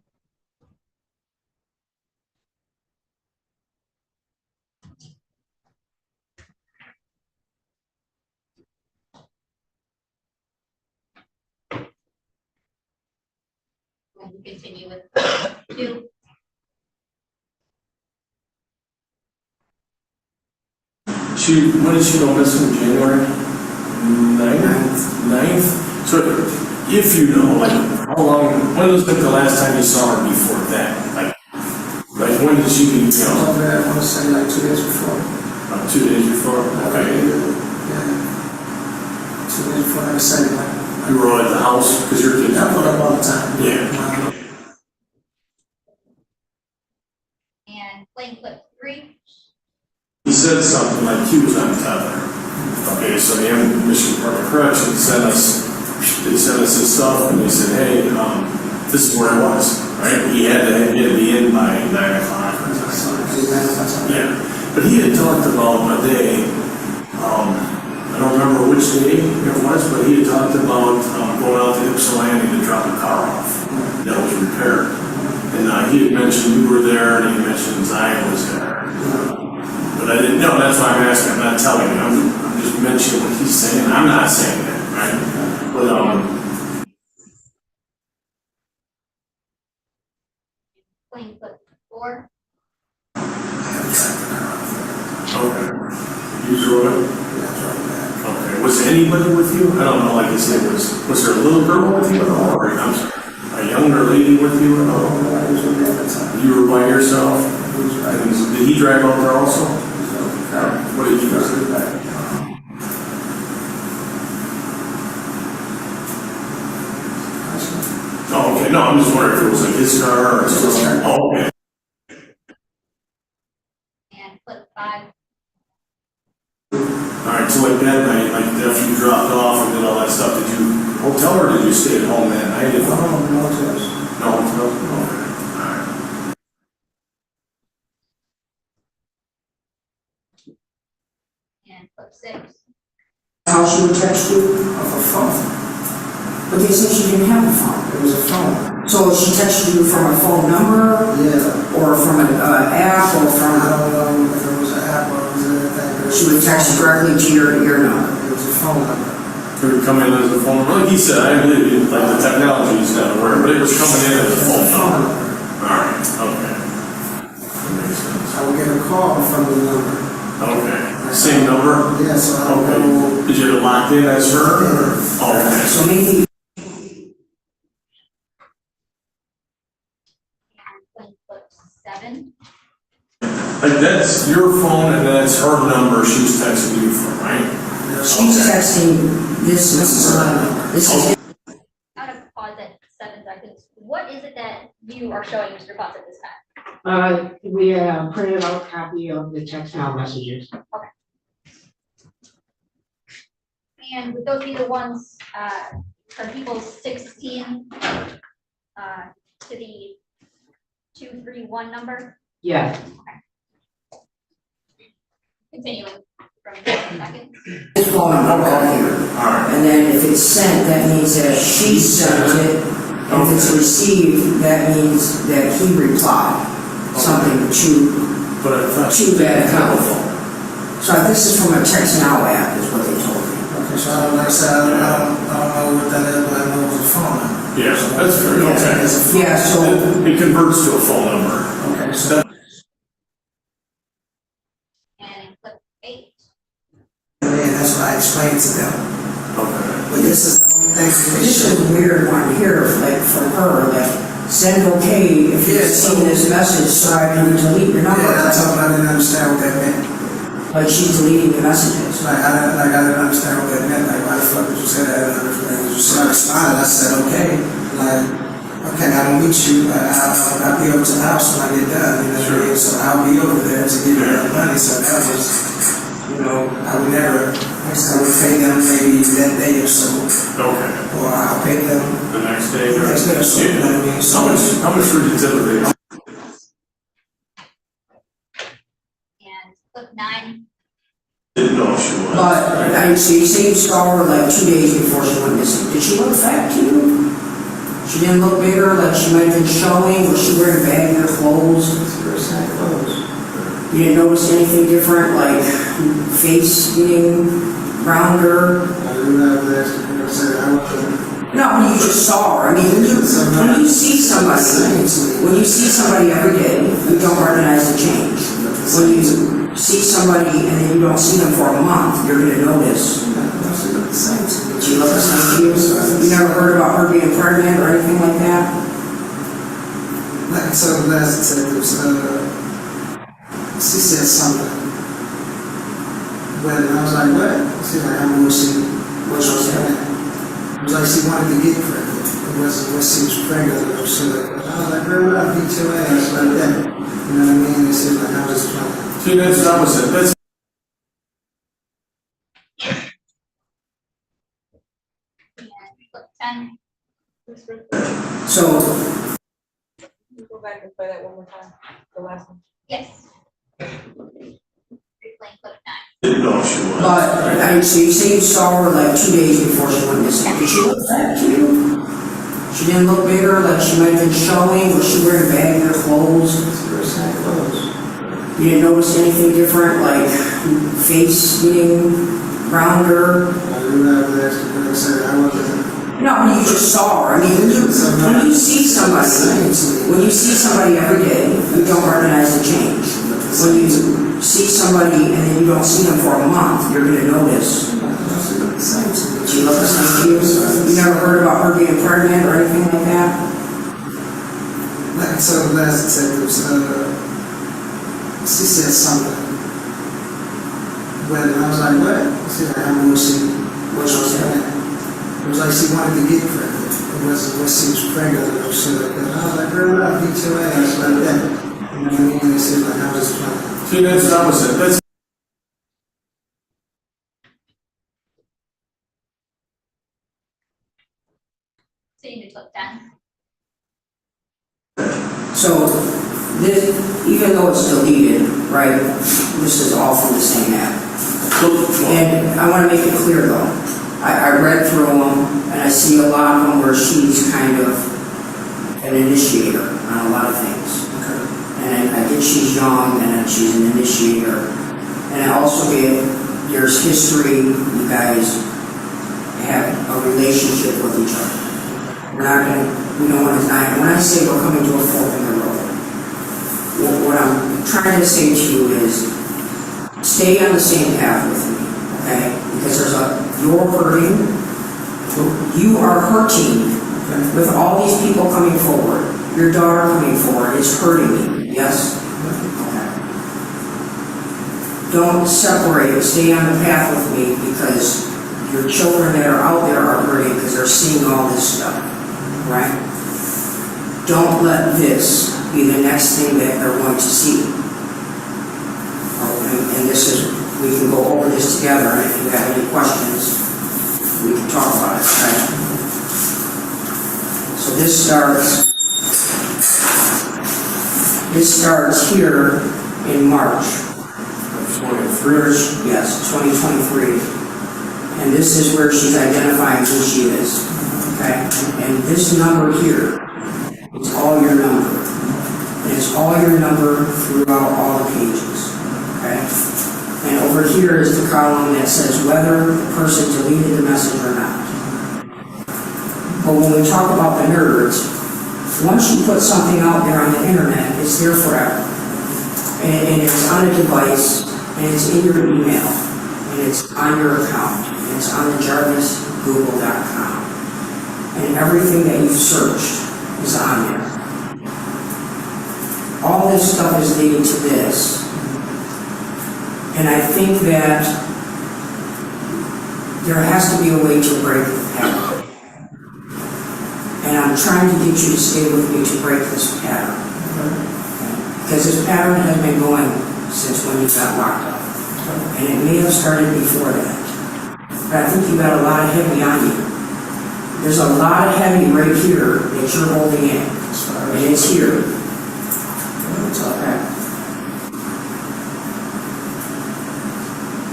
we'll continue with 2. When did she go missing? January 9th? So if you know, like, how long, when was like the last time you saw her before that? Like when did she, you know? I want to say like 2 days before. 2 days before? Okay. Yeah. 2 days before, I said like. You were all at the house, because you're kids. I put up all the time. Yeah. And playing clip 3. said something like he was on tether. Okay, so the Michigan Department of Corrections sent us his stuff, and they said, hey, this is where I was, right? He had to be in by 9 o'clock. Yeah, but he had talked about a day, I don't remember which day it was, but he had talked about going out to Ypsilanti to drop a car off that was repaired. And he had mentioned you were there, and he mentioned Zion was there. But I didn't know, that's why I'm asking, I'm not telling you, I'm just mentioning what he's saying, I'm not saying that, right? But, Plain clip 4. okay. You drew it? Okay, was anybody with you? I don't know, like you said, was there a little girl with you at all, or a younger lady with you at all? You were by yourself? Did he drive out there also? What did you do? Oh, okay, no, I'm just wondering if it was like his car or something. Oh, okay. And clip 5. Alright, so like that night, like after you dropped off and did all that stuff, did you hotel or did you stay at home that night? No hotels. No hotels? Okay, alright. And clip 6. How she would text you of a phone. But they said she didn't have a phone, it was a phone. So she texted you from a phone number? Yeah. Or from an app, or from? I don't know if it was an app or was anything. She would text directly to your number? It was a phone number. It would come in as a phone number, like he said, I believe you, like the technology is not aware, but it was coming in as a phone number. Alright, okay. That makes sense. I would get a call from the number. Okay, same number? Yeah, so I don't Okay. know. Did you have it locked in as her? Yeah. Okay. So maybe. And clip 7. Like that's your phone and that's her number she's texting you from, right? She's texting this number. This is. I'm gonna pause at 7 seconds. What is it that you are showing Mr. Butts at this time? We printed out a copy of the text now messages. Okay. And would those be the ones, from people 16, to the 231 number? Yeah. Continuing from 7 seconds. This phone number right here. And then if it's sent, that means that she sent it. And if it's received, that means that he replied something to that account. So this is from a text now app, is what they told me. Okay, so I don't know what that is, but I know it was a phone number. Yeah, that's very okay. Yeah, so. It converts to a phone number. Okay, so. And in clip 8. Yeah, that's what I explained to them. Okay. But this is the only thing. This is a weird one here, like from her, like send okay if you've seen this message, so I can delete your number. Yeah, that's all, I didn't understand what that meant. Like she's deleting the messages. I didn't understand what that meant, like, why the fuck did you say that? I didn't understand. You said, I responded, I said, okay, like, okay, I don't meet you, I'll be over to the house when I get done, you know what I mean? So I'll be over there to give you the money, so that was, you know, I would pay them maybe that day or so. Okay. Or I'll pay them. The next day? The next day or so, you know what I mean? So How much would you typically? And clip 9. Didn't know if she was. But, so you say you saw her like 2 days before she went missing. Did she look fat to you? She didn't look bigger, like she might have been showing, was she wearing baggier clothes? You didn't notice anything different, like face getting rounder? No, when you just saw her, I mean, when you see somebody every day, you don't recognize the change. When you see somebody and then you don't see them for a month, you're gonna notice. She looked the same to you? You never heard about her being pregnant or anything like that? Like I said, the last detectives, she said something. But I was like, what? She's like, I don't know what she was saying. It was like she wanted to get pregnant. It wasn't when she was pregnant or something. I was like, girl, I'll beat your ass like that. You know what I mean? And she was like, I was just playing. See, that's what I was saying. Click 10. So, Go back and play that one more time, the last one. Yes. Replaying clip 9. Didn't know if she was. but, so you say you saw her like 2 days before she went missing. Did she look fat to you? She didn't look bigger, like she might have been showing, was she wearing baggier clothes? You didn't notice anything different, like face getting rounder? I didn't have the extra, like I said, I wasn't. No, when you just saw her, I mean, when you see somebody every day, you don't recognize the change. When you see somebody and then you don't see them for a month, you're gonna notice. She looked the same to you? You never heard about her being pregnant or anything like that? Like I told the last detectives, she said something. But I was like, what? She said, I'm gonna see what she said. It was like she wanted to get pregnant. It wasn't what she was pregnant or shit like that. I was like, girl, I'll beat your ass like that. You know what I mean? And she was like, I was playing. See, that's what I was saying, that's. Sitting to clip 10. So, this, even though it's deleted, right, this is all from the same app. And I want to make it clear though, I read through them and I see a lot of them where she's kind of an initiator on a lot of things. And I get she's young and then she's an initiator. And I also get, there's history, you guys have a relationship with each other. We're not gonna, we don't want to deny it. When I say we're coming to a fork in the road, what I'm trying to say to you is, stay on the same path with me, okay? Because you're hurting, you are hurting with all these people coming forward. Your daughter coming forward is hurting you, yes? Okay. Don't separate, stay on the path with me because your children that are out there are hurting because they're seeing all this stuff, right? Don't let this be the next thing that they're going to see. And this is, we can go over this together, and if you have any questions, we can talk about it, right? So this starts here in March. 23? Yes, 2023. And this is where she's identifying who she is, okay? And this number here is all your number. And it's all your number throughout all the pages, okay? And over here is the column that says whether the person deleted the message or not. But when we talk about the nerds, once you put something out there on the internet, it's there forever. And it's on a device, and it's in your email, and it's on your account, and it's on the jarvisgoogle.com. And everything that you've searched is on there. All this stuff is leading to this. And I think that there has to be a way to break the pattern. And I'm trying to get you to stay with me to break this pattern. Because this pattern has been going since when you got locked up. And it may have started before that. But I think you got a lot of heavy on you. There's a lot of heavy right here that you're holding in. And it's here. It's okay.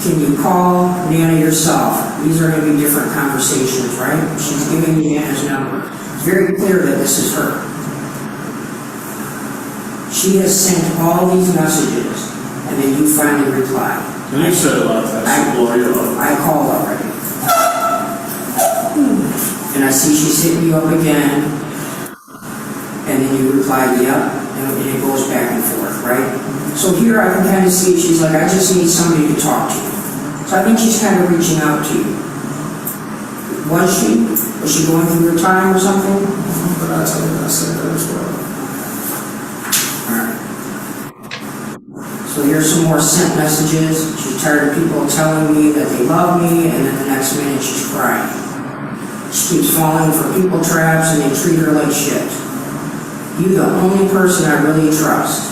Can you call Nana yourself? These are going to be different conversations, right? She's giving you Nana's number. It's very clear that this is her. She has sent all these messages, and then you finally replied. And you said a lot of times, blow you up. I called already. And I see she's hitting you up again, and then you replied, yep, and it goes back and forth, right? So here I can kind of see, she's like, I just need somebody to talk to. So I think she's kind of reaching out to you. Was she? Was she going through her time or something? But I told her, I said that as well. Alright. So here's some more sent messages. She's tired of people telling me that they love me, and then the next minute she's crying. She keeps falling for people traps, and they treat her like shit. You're the only person I really trust.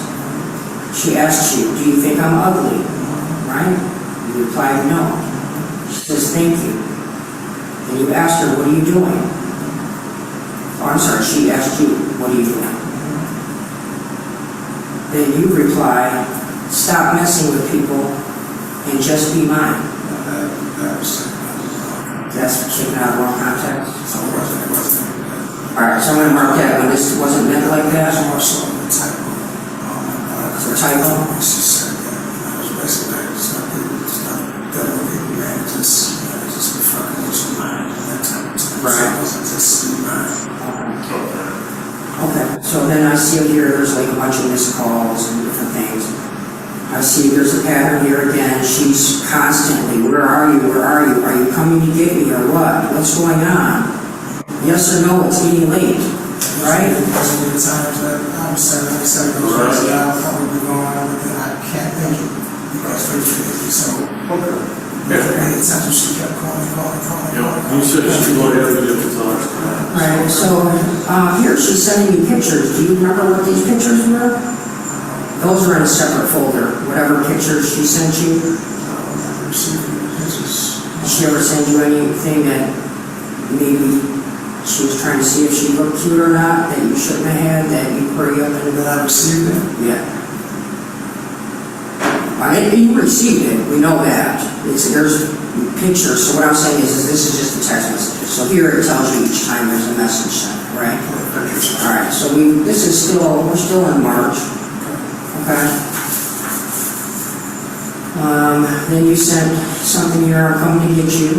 She asks you, do you think I'm ugly? Right? You replied, no. She says, thank you. And you asked her, what are you doing? I'm sorry, she asked you, what are you doing? Then you reply, stop messing with people and just be mine. That's taken out of wrong context. All right, so I'm gonna mark that when this wasn't meant like that. It's a typo. Okay, so then I see up here, there's like a bunch of missed calls and different things. I see there's a pattern here again. She's constantly, where are you? Where are you? Are you coming to get me or what? What's going on? Yes or no, it's getting late, right? There's been times that I'm saying, I'll probably go on, but then I can't think it because they're busy, so. Anytime she kept calling. You said she go ahead and different times. Right, so, here, she's sending me pictures. Do you remember what these pictures were? Those are in a separate folder, whatever pictures she sent you. Did she ever send you anything that maybe she was trying to see if she looked cute or not, that you shouldn't have had, that you hurry up and that I received it? Yeah. You received it, we know that. There's pictures, so what I'm saying is this is just the text messages. So here it tells you each time there's a message sent, right? All right, so we're still in March. Okay. Then you sent something here, I'm coming to get you.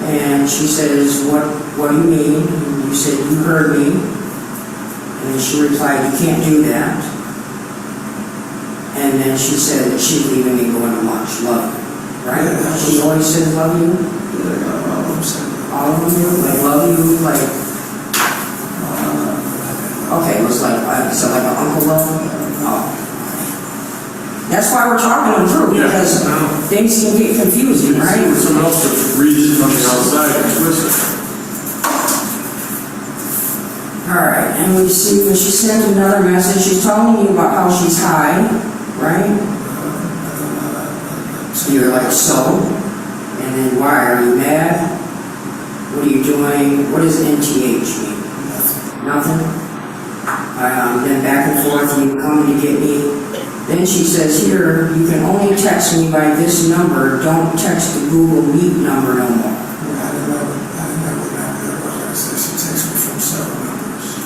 And she says, what do you mean? And you said, you heard me. And then she replied, you can't do that. And then she said that she's leaving me going to lunch. Love you. Right? She always says love you. All of them do? Like love you, like okay, it was like so like an uncle love? Oh. That's why we're talking them through, because things can get confusing, right? Someone else that reads it from the outside and twist it. Alright, and we see when she sent another message, she's telling you about how she's high, right? So you're like, so? And then why? Are you mad? What are you doing? What does NTH mean? Nothing? Then back and forth, you come to get me. Then she says here, you can only text me by this number, don't text the Google Meet number no more.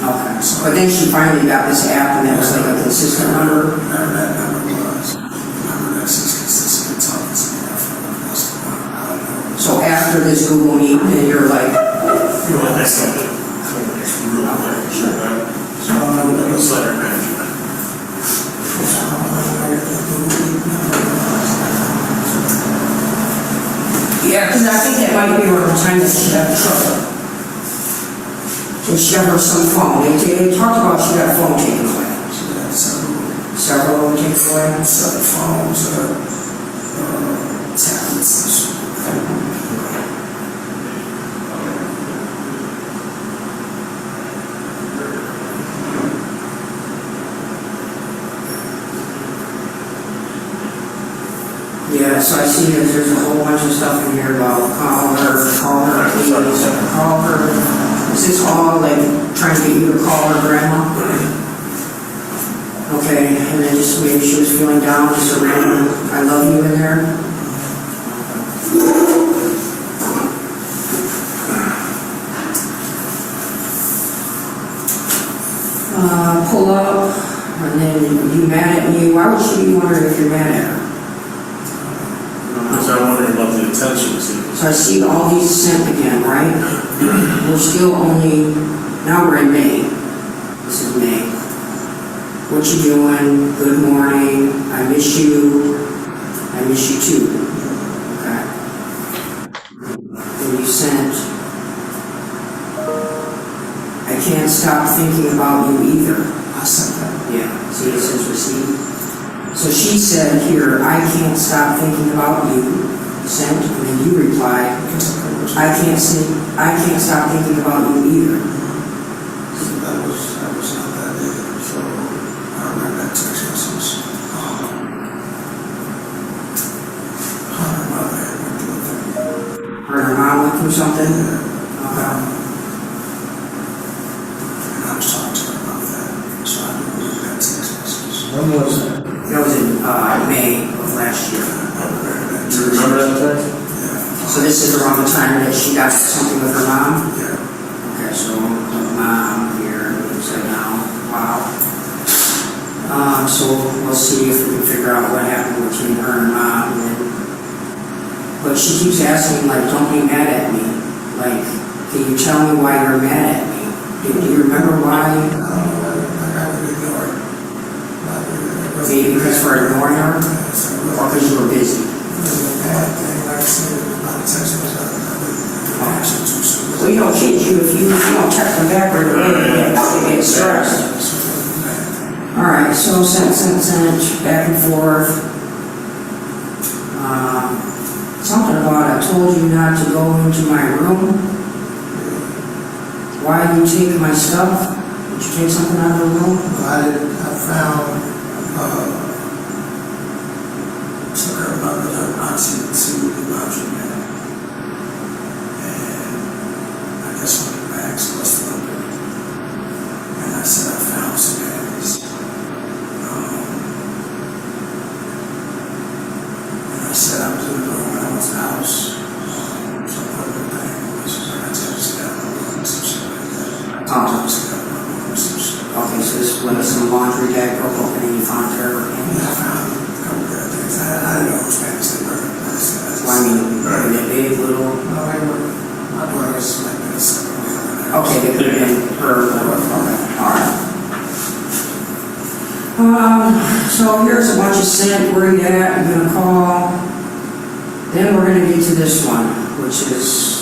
Okay, but then she finally got this app and it was like a consistent number. So after this Google Meet, then you're like, yeah, because I think that might be around the time that she had trouble. So she got some phone. They talked about she got a phone taken away. She got several taken away. Several phones, tablets. Yeah, so I see that there's a whole bunch of stuff in here about call her, please, call her. Is this all like trying to get you to call her grandma? Okay, and then just maybe she was feeling down, just a random I love you in there. Pull up, and then you mad at me. Why would she be wondering if you're mad at her? Because I'm wondering about the attention. So I see all these sent again, right? We're still only, now we're in May. This is May. What you doing? Good morning. I miss you. I miss you too. Okay. And you sent, I can't stop thinking about you either. I sent that. Yeah. See, it says received. So she said here, I can't stop thinking about you. Sent, and then you replied, I can't stop thinking about you either. So that was not that either. So I remember that text message. Her mom went through something? Okay. that she got something with her mom? Yeah. Okay, so the mom here, so now, wow. So we'll see if we can figure out what happened between her and mom. But she keeps asking, like, don't be mad at me. Like, can you tell me why you're mad at me? Do you remember why? I would ignore it. Maybe because for ignoring her? Or because you were busy? It was a bad thing, like I said, about the text message, action too soon. Well, you don't kid you, if you don't text them back right away, they get stressed. All right, so sent, back and forth. Something about I told you not to go into my room. Why you take my stuff? Did you take something out of the room? I found, took her mother, her auntie to the laundromat. And I guess one of the bags was open. And I said I found some panties. And I said I was in the room when I was in the house. So I put her back. She was like, I told you to get out of the room, some shit like that. I told you to get out of the room, some shit. Okay, so this was some laundry bag broke open and you found her panties? Yeah, I found a couple of other things. I didn't know whose panties they were. Well, I mean, were they big, little? No, they were, my daughter was like this. Okay, they could have been her. Okay, all right. So here's a bunch of sent, where you at, I'm gonna call. Then we're gonna get to this one, which is,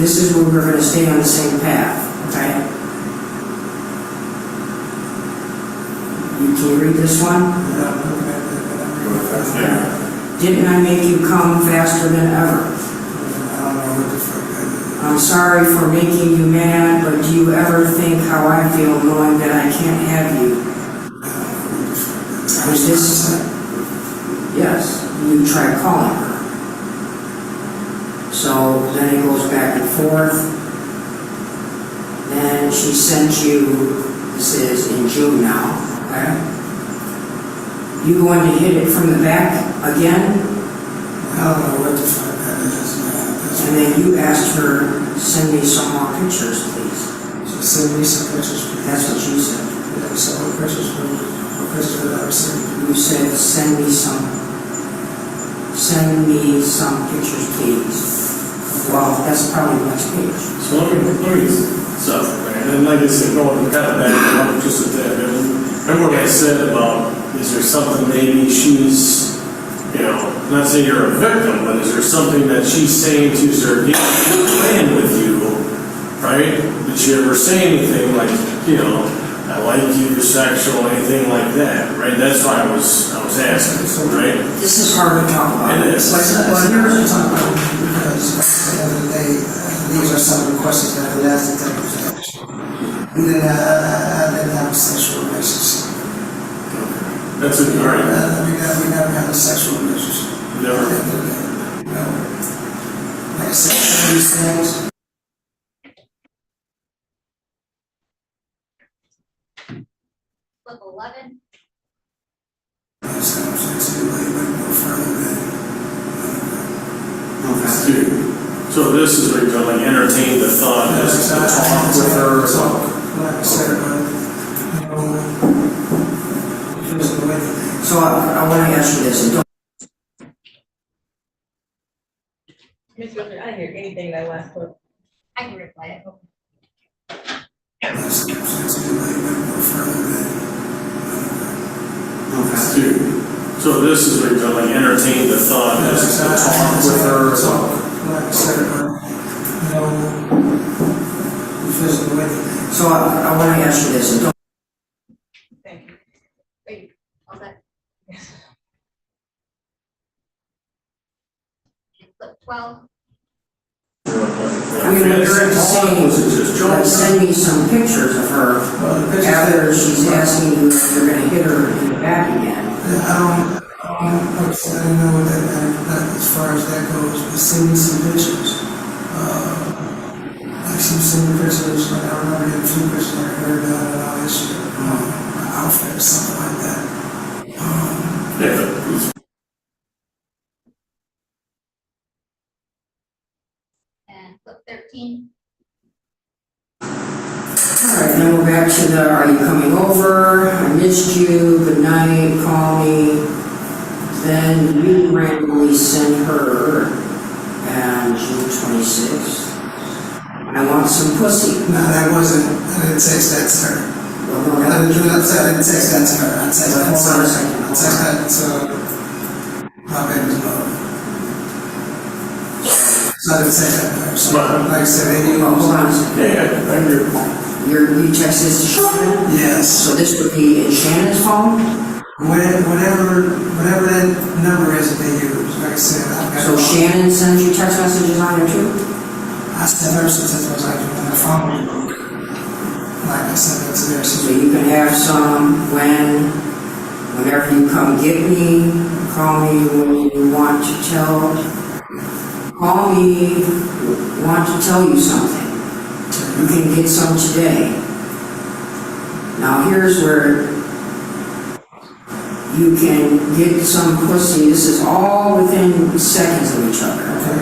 this is where we're gonna stay on the same path, okay? Can you read this one? Didn't I make you come faster than ever? I'm sorry for making you mad, but do you ever think how I feel knowing that I can't have you? Was this? Yes, you tried calling her. So then it goes back and forth. Then she sent you, this is in June now, okay? You going to hit it from the back again? I don't know what the fuck that is, man. And then you asked her, send me some more pictures, please. She sent me some pictures, please. That's what you said. Yeah, so what pictures did I send you? You said, send me some pictures, please. Well, that's probably the next page. So let me, so, and like I said, going kind of back up just a bit, remember what I said about, is there something maybe she's, you know, not saying you're a victim, but is there something that she's saying to Sabree, playing with you, right? Did she ever say anything like, you know, I like you, sexual, anything like that, right? That's why I was asking, right? This is hard to talk about. It is. Well, here's what I'm talking about, because at the end of the day, these are some of the questions that I would ask the detectives. And then I didn't have a sexual relationship. That's a, all right. We never had a sexual relationship. Never. You know, like I said, some of these things. Flip 11. So this is where you're like entertain the thought, just to talk with her. Like I said, So I want to ask you this, and don't. Ms. Wilson, I didn't hear anything that last clip. I can replay it. So this is where you're like entertain the thought, just to talk with her. Like I said, physical way. So I want to ask you this, and don't. Thank you. Wait, all set. Flip 12. I mean, when you're saying, like, send me some pictures of her after she's asking you if you're gonna hit her in the back again. I don't know what that, as far as that goes, but send me some pictures. Like she sent me pictures, like I remember getting a few pictures like her down and all that shit. My outfit or something like that. Click 13. All right, now we're back to the, are you coming over? I missed you, good night, call me. Then you randomly send her, and June 26th. I want some pussy. No, that wasn't, I didn't text that to her. Well, no, I didn't text that to her. I texted that Hold on a to second. I texted that to my baby's mother. So I didn't text that to her. So like I said, maybe you Hold on a second. Yeah, I agree. You text this to Shannon? Yes. So this would be in Shannon's phone? Whatever that number is that they use, like I said, I've got. So Shannon sends you text messages on there too? I sent her some text messages on the phone. Like I sent that to their. So you can have some whenever you come get me, call me when you want to tell you something. You can get some today. Now here's where you can get some pussy. This is all within seconds of each other. Okay.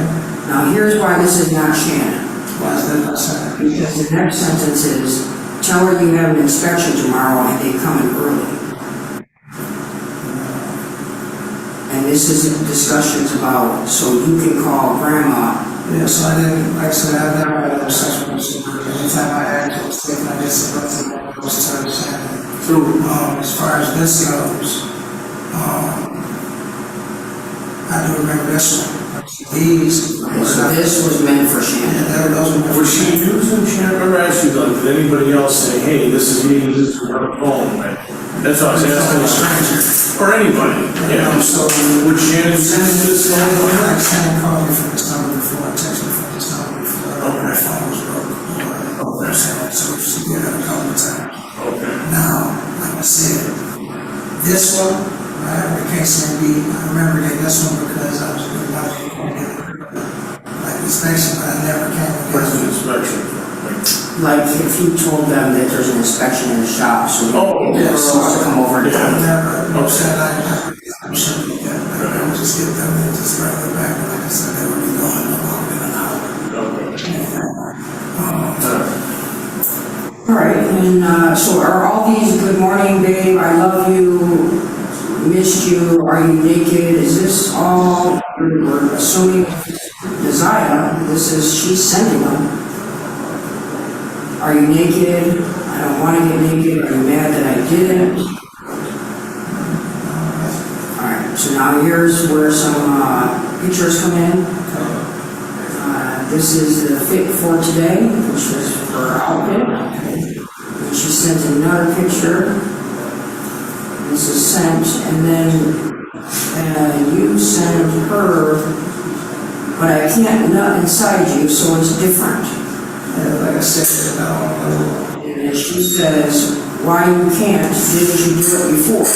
Now here's why this is not Shannon. Why is that not Shannon? Because the next sentence is, tell her you have an inspection tomorrow and they come in early. And this is discussions about, so you can call grandma. Yeah, so I didn't, like I said, I've never had a sexual procedure. Anytime I act, was taken, I just went to those terms. So, as far as this goes, I do remember this one. These. So this was meant for Shannon. Yeah, those were. Was she using, Shannon, remember I asked you, like, did anybody else say, hey, this is me, this is on the phone, right? That's what I was asking. A stranger. Or anybody, yeah, so would Shannon send this phone? Like Shannon called me from this number before, texted me from this number before. My phone was broke. So she did it a couple of times. Okay. Now, like I said, this one, whatever the case may be, I remember getting this one because I was doing like inspection, but I never came to What's get the it. inspection? Like if you told them that there's an inspection in the shop, so you Oh, get someone to come over and I tell them. never, said I'm sure you get it. I would just get them and just write it back, and like I said, they would be gone no longer than an hour. All right, and so are all these good morning, babe, I love you, missed you, are you naked? Is this all, we're assuming Desire, this is, she's sending them. Are you naked? I don't want to get naked. Are you mad that I didn't? All right, so now here's where some pictures come in. This is the fit for today, which was her outfit. And she sent another picture. This is sent, and then you send her, but I can't nut inside you, so it's different. Like I said, And she says, why you can't, didn't you do it before?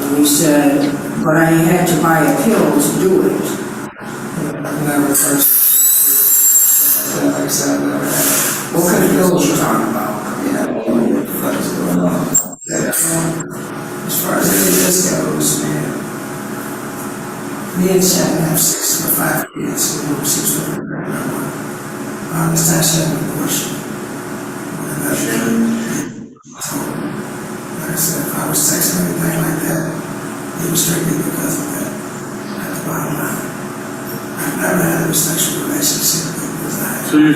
And you said, but I had to buy a pill to do it. never first. Like I said, I never had. What kind of pill is she talking about? Yeah, what the fuck is going on? As far as any of this goes, man, me and Shannon have 5 kids, so we don't see what we're going on. I understand she had an abortion. Like I said, if I was texting anything like that, it was strictly because of that. At the bottom line. I've never had a sexual relationship with So I'm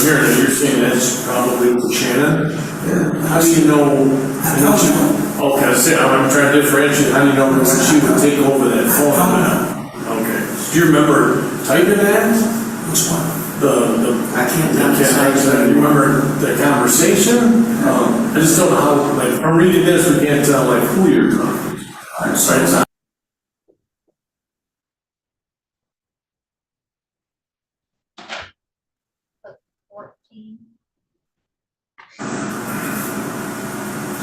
hearing that you're saying that's probably with Shannon? Yeah. How do you know? I don't know. Okay, I'm trying to differentiate, how do you know when she would take over that phone now? Okay, do you remember typing that? Which one? I can't remember the conversation? I just don't know how, like, I'm reading this, we can't tell, like, who you're talking to. Right, so it's not.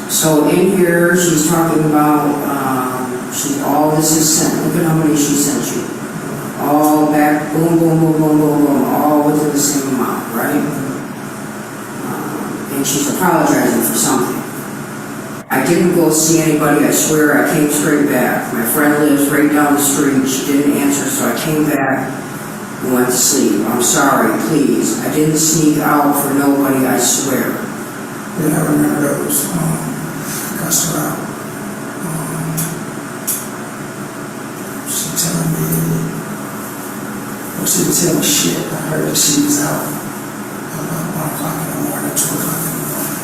So in here, she's talking about, all this is sent, look at how many she sent you. All back, boom, boom, boom, boom, boom, boom, all within the same amount, right? And she's apologizing for something. I didn't go see anybody, I swear, I came straight back. My friend lives right down the street, she didn't answer, so I came back. and went to sleep. I'm sorry, please. I didn't sneak out for nobody, I swear. Yeah, I remember those, cussed her out. She telling me, well, she didn't tell me shit. I heard that she was out about 1 o'clock in the morning, 2 o'clock in the morning.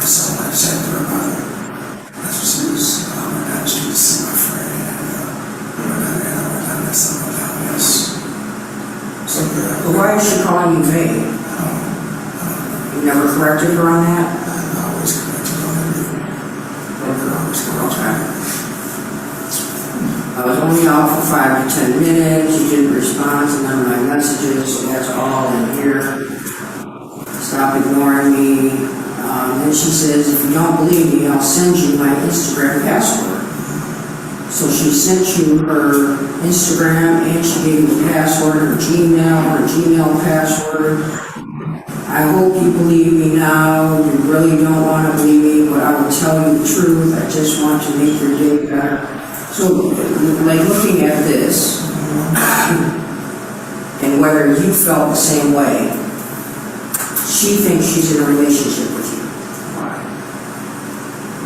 So I checked her about it. That's what she was, I went down the street to see my friend, and I went down there, somewhere down this. So, but why is she calling you vague? You never corrected her on that? I always corrected her on everything. Always corrected her. I was only out for 5 to 10 minutes, you didn't respond to none of my messages, so that's all in here. Stop ignoring me. Then she says, if you don't believe me, I'll send you my Instagram password. So she sent you her Instagram and she gave you the password, her Gmail password. I hope you believe me now. You really don't want to believe me, but I will tell you the truth. I just want to make your day better. So, like looking at this, and whether you felt the same way, she thinks she's in a relationship with you.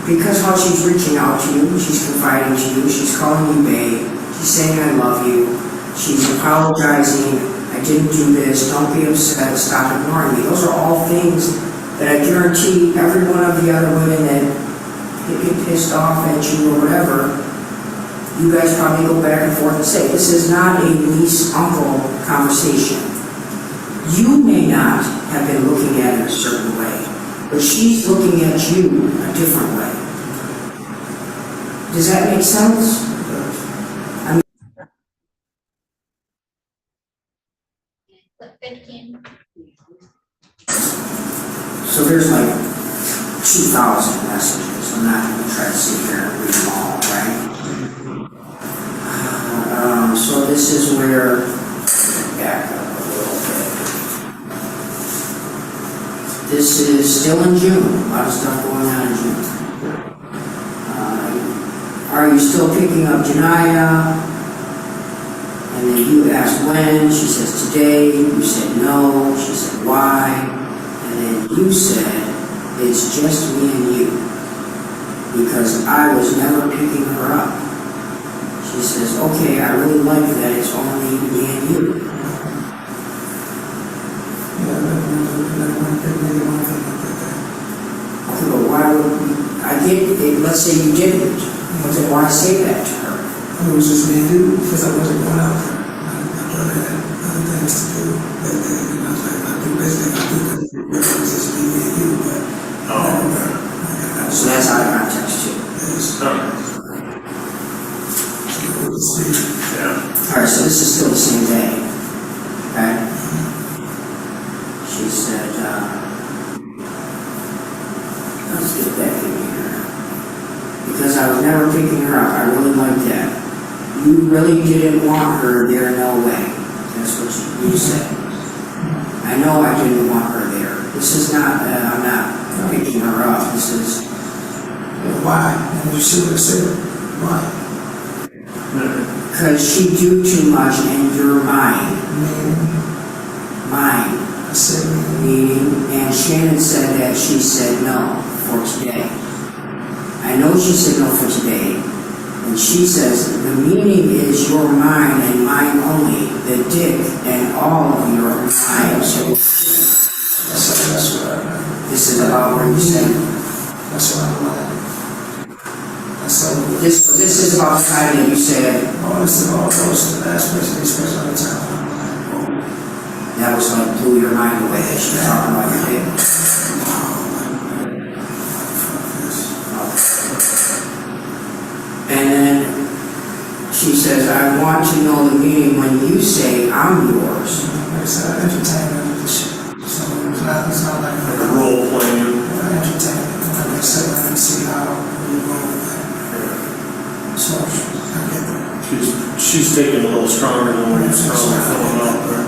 Because how she's reaching out to you, she's confiding to you, she's calling you babe, she's saying I love you, she's apologizing, I didn't do this, don't be upset, stop ignoring me. Those are all things that I guarantee every one of the other women that get pissed off at you or whatever, you guys probably go back and forth and say, this is not a niece-uncle conversation. You may not have been looking at it a certain way, but she's looking at you a different way. Does that make sense? Clip 15. So there's like 2,000 messages. I'm not going to try to sit here and read them all, right? So this is where, back up a little bit. This is still in June, a lot of stuff going on in June. Are you still picking up Janaya? And then you asked when, she says today, you said no, she said why, and then you said, it's just me and you, because I was never picking her up. She says, okay, I really like that it's only me and you. Okay, but why would we, I get it, let's say you didn't, but then why say that to her? It was just me and you, because I wasn't going out there. I had other things to do that day, and I was like, I do basically, I do it was just me and you, but. So that's out of context too. Yeah. Alright, so this is still the same day, okay? She said, let's get back in here. Because I was never picking her up, I really liked that. You really didn't want her there, no way. That's what you said. I know I didn't want her there. This is not, I'm not picking her up, this is, why? And you should have said, why? Because she do too much and you're mine. Mine. I said meaning, and Shannon said that she said no for today. I know she said no for today, and she says the meaning is you're mine and mine only, the dick and all of your mine. So that's what this is about where you said. That's what I'm like. This is about the time that you said, oh, this is all those the last person they spent on the time. That was like blew your mind away that she was talking about your dick. And then she says, I want to know the meaning when you say I'm yours. It's entertainment of the shit. So it's not like a role playing. Entertainment. Like I said, I didn't see how you're going with that. So I get that. She's taking a little stronger than when you're stronger filling out there.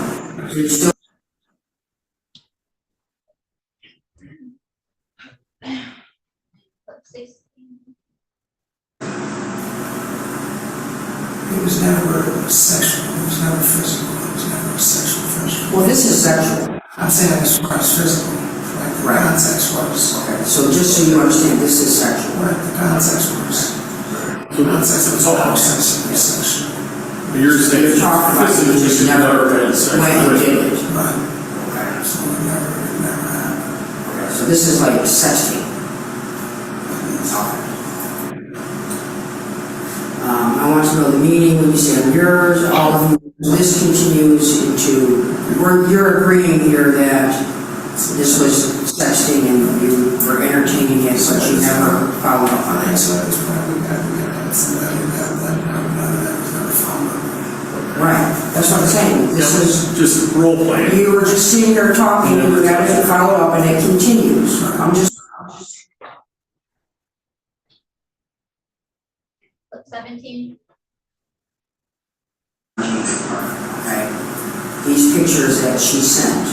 It was never sexual, it was never physical, it was never a sexual physical. Well, this is sexual. I'm saying as far as physical, like the context was. Okay, so just so you understand, this is sexual. Right, the context was. The context of the whole section was sexual. But you're saying. You're talking about you just never went and did it. Right. Okay. So it never happened. Okay, so this is like sexting. Okay. I want to know the meaning when you say on yours, all of you, this continues into, you're agreeing here that this was sexting and you were entertaining it, but you never followed up on it. So it's probably got to get somebody that none of that was never followed up. Right, that's what I'm saying, this is, Just role playing. you were just sitting there talking and you got to follow up and it continues. I'm just, 17. okay, these pictures that she sent,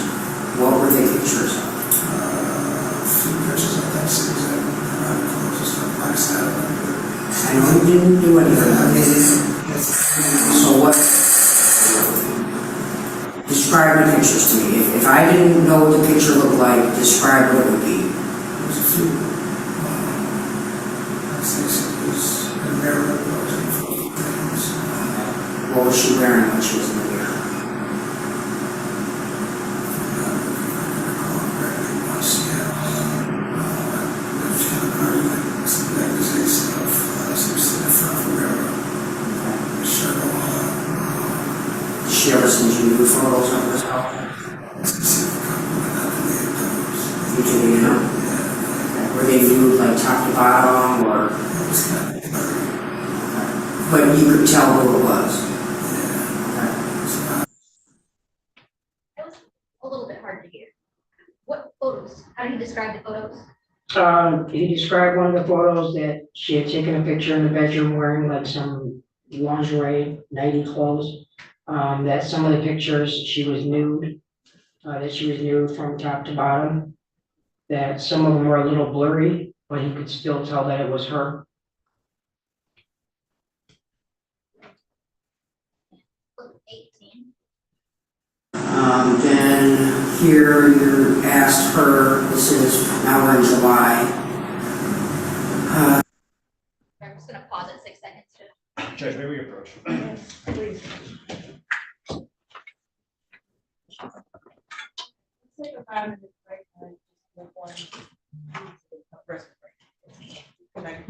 what were the pictures of? A few pictures of that series that around the closest from my side of it. I know you didn't do anything. So what? Describe the pictures to me. If I didn't know what the picture looked like, describe what it would be. There's a few, I'd say she was in mirror things. What was she wearing when she was in the mirror? Did she ever send you new photos of herself? You did, you know? Were they nude like top to bottom or? But you could tell who it was. That was a little bit hard to hear. What photos? How do you describe the photos? He described one of the photos that she had taken a picture in the bedroom wearing like some lingerie, nighty clothes. That some of the pictures she was nude, that she was nude from top to bottom. That some of them were a little blurry, but he could still tell that it was her. Look, 18. Then here you asked her, this is, now we're in July. I'm just gonna pause at 6 seconds to. Judge, may we approach? Please. Take a 5-minute break. And just move on. Rest break. Good night.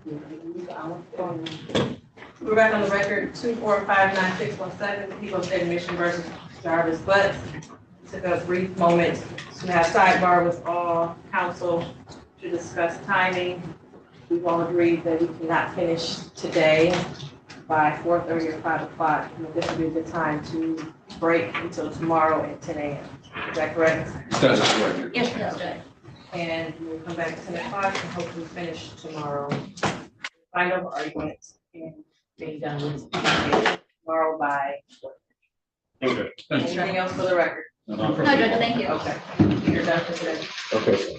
We're back on the record, 2459617, the people of the state of Michigan versus Jarvis Butts. Took a brief moment to have sidebar with all council to discuss timing. We've all agreed that we cannot finish today by 4:30 or 5 o'clock. And this would be the time to break until tomorrow at 10 a.m. Is that correct? That's correct. Yes, that's good. And we'll come back at 10 o'clock and hopefully finish tomorrow. Final argument and being done with tomorrow by. Thank you. Anything else for the record? No, Judge, thank you. Okay, you're done for today. Okay.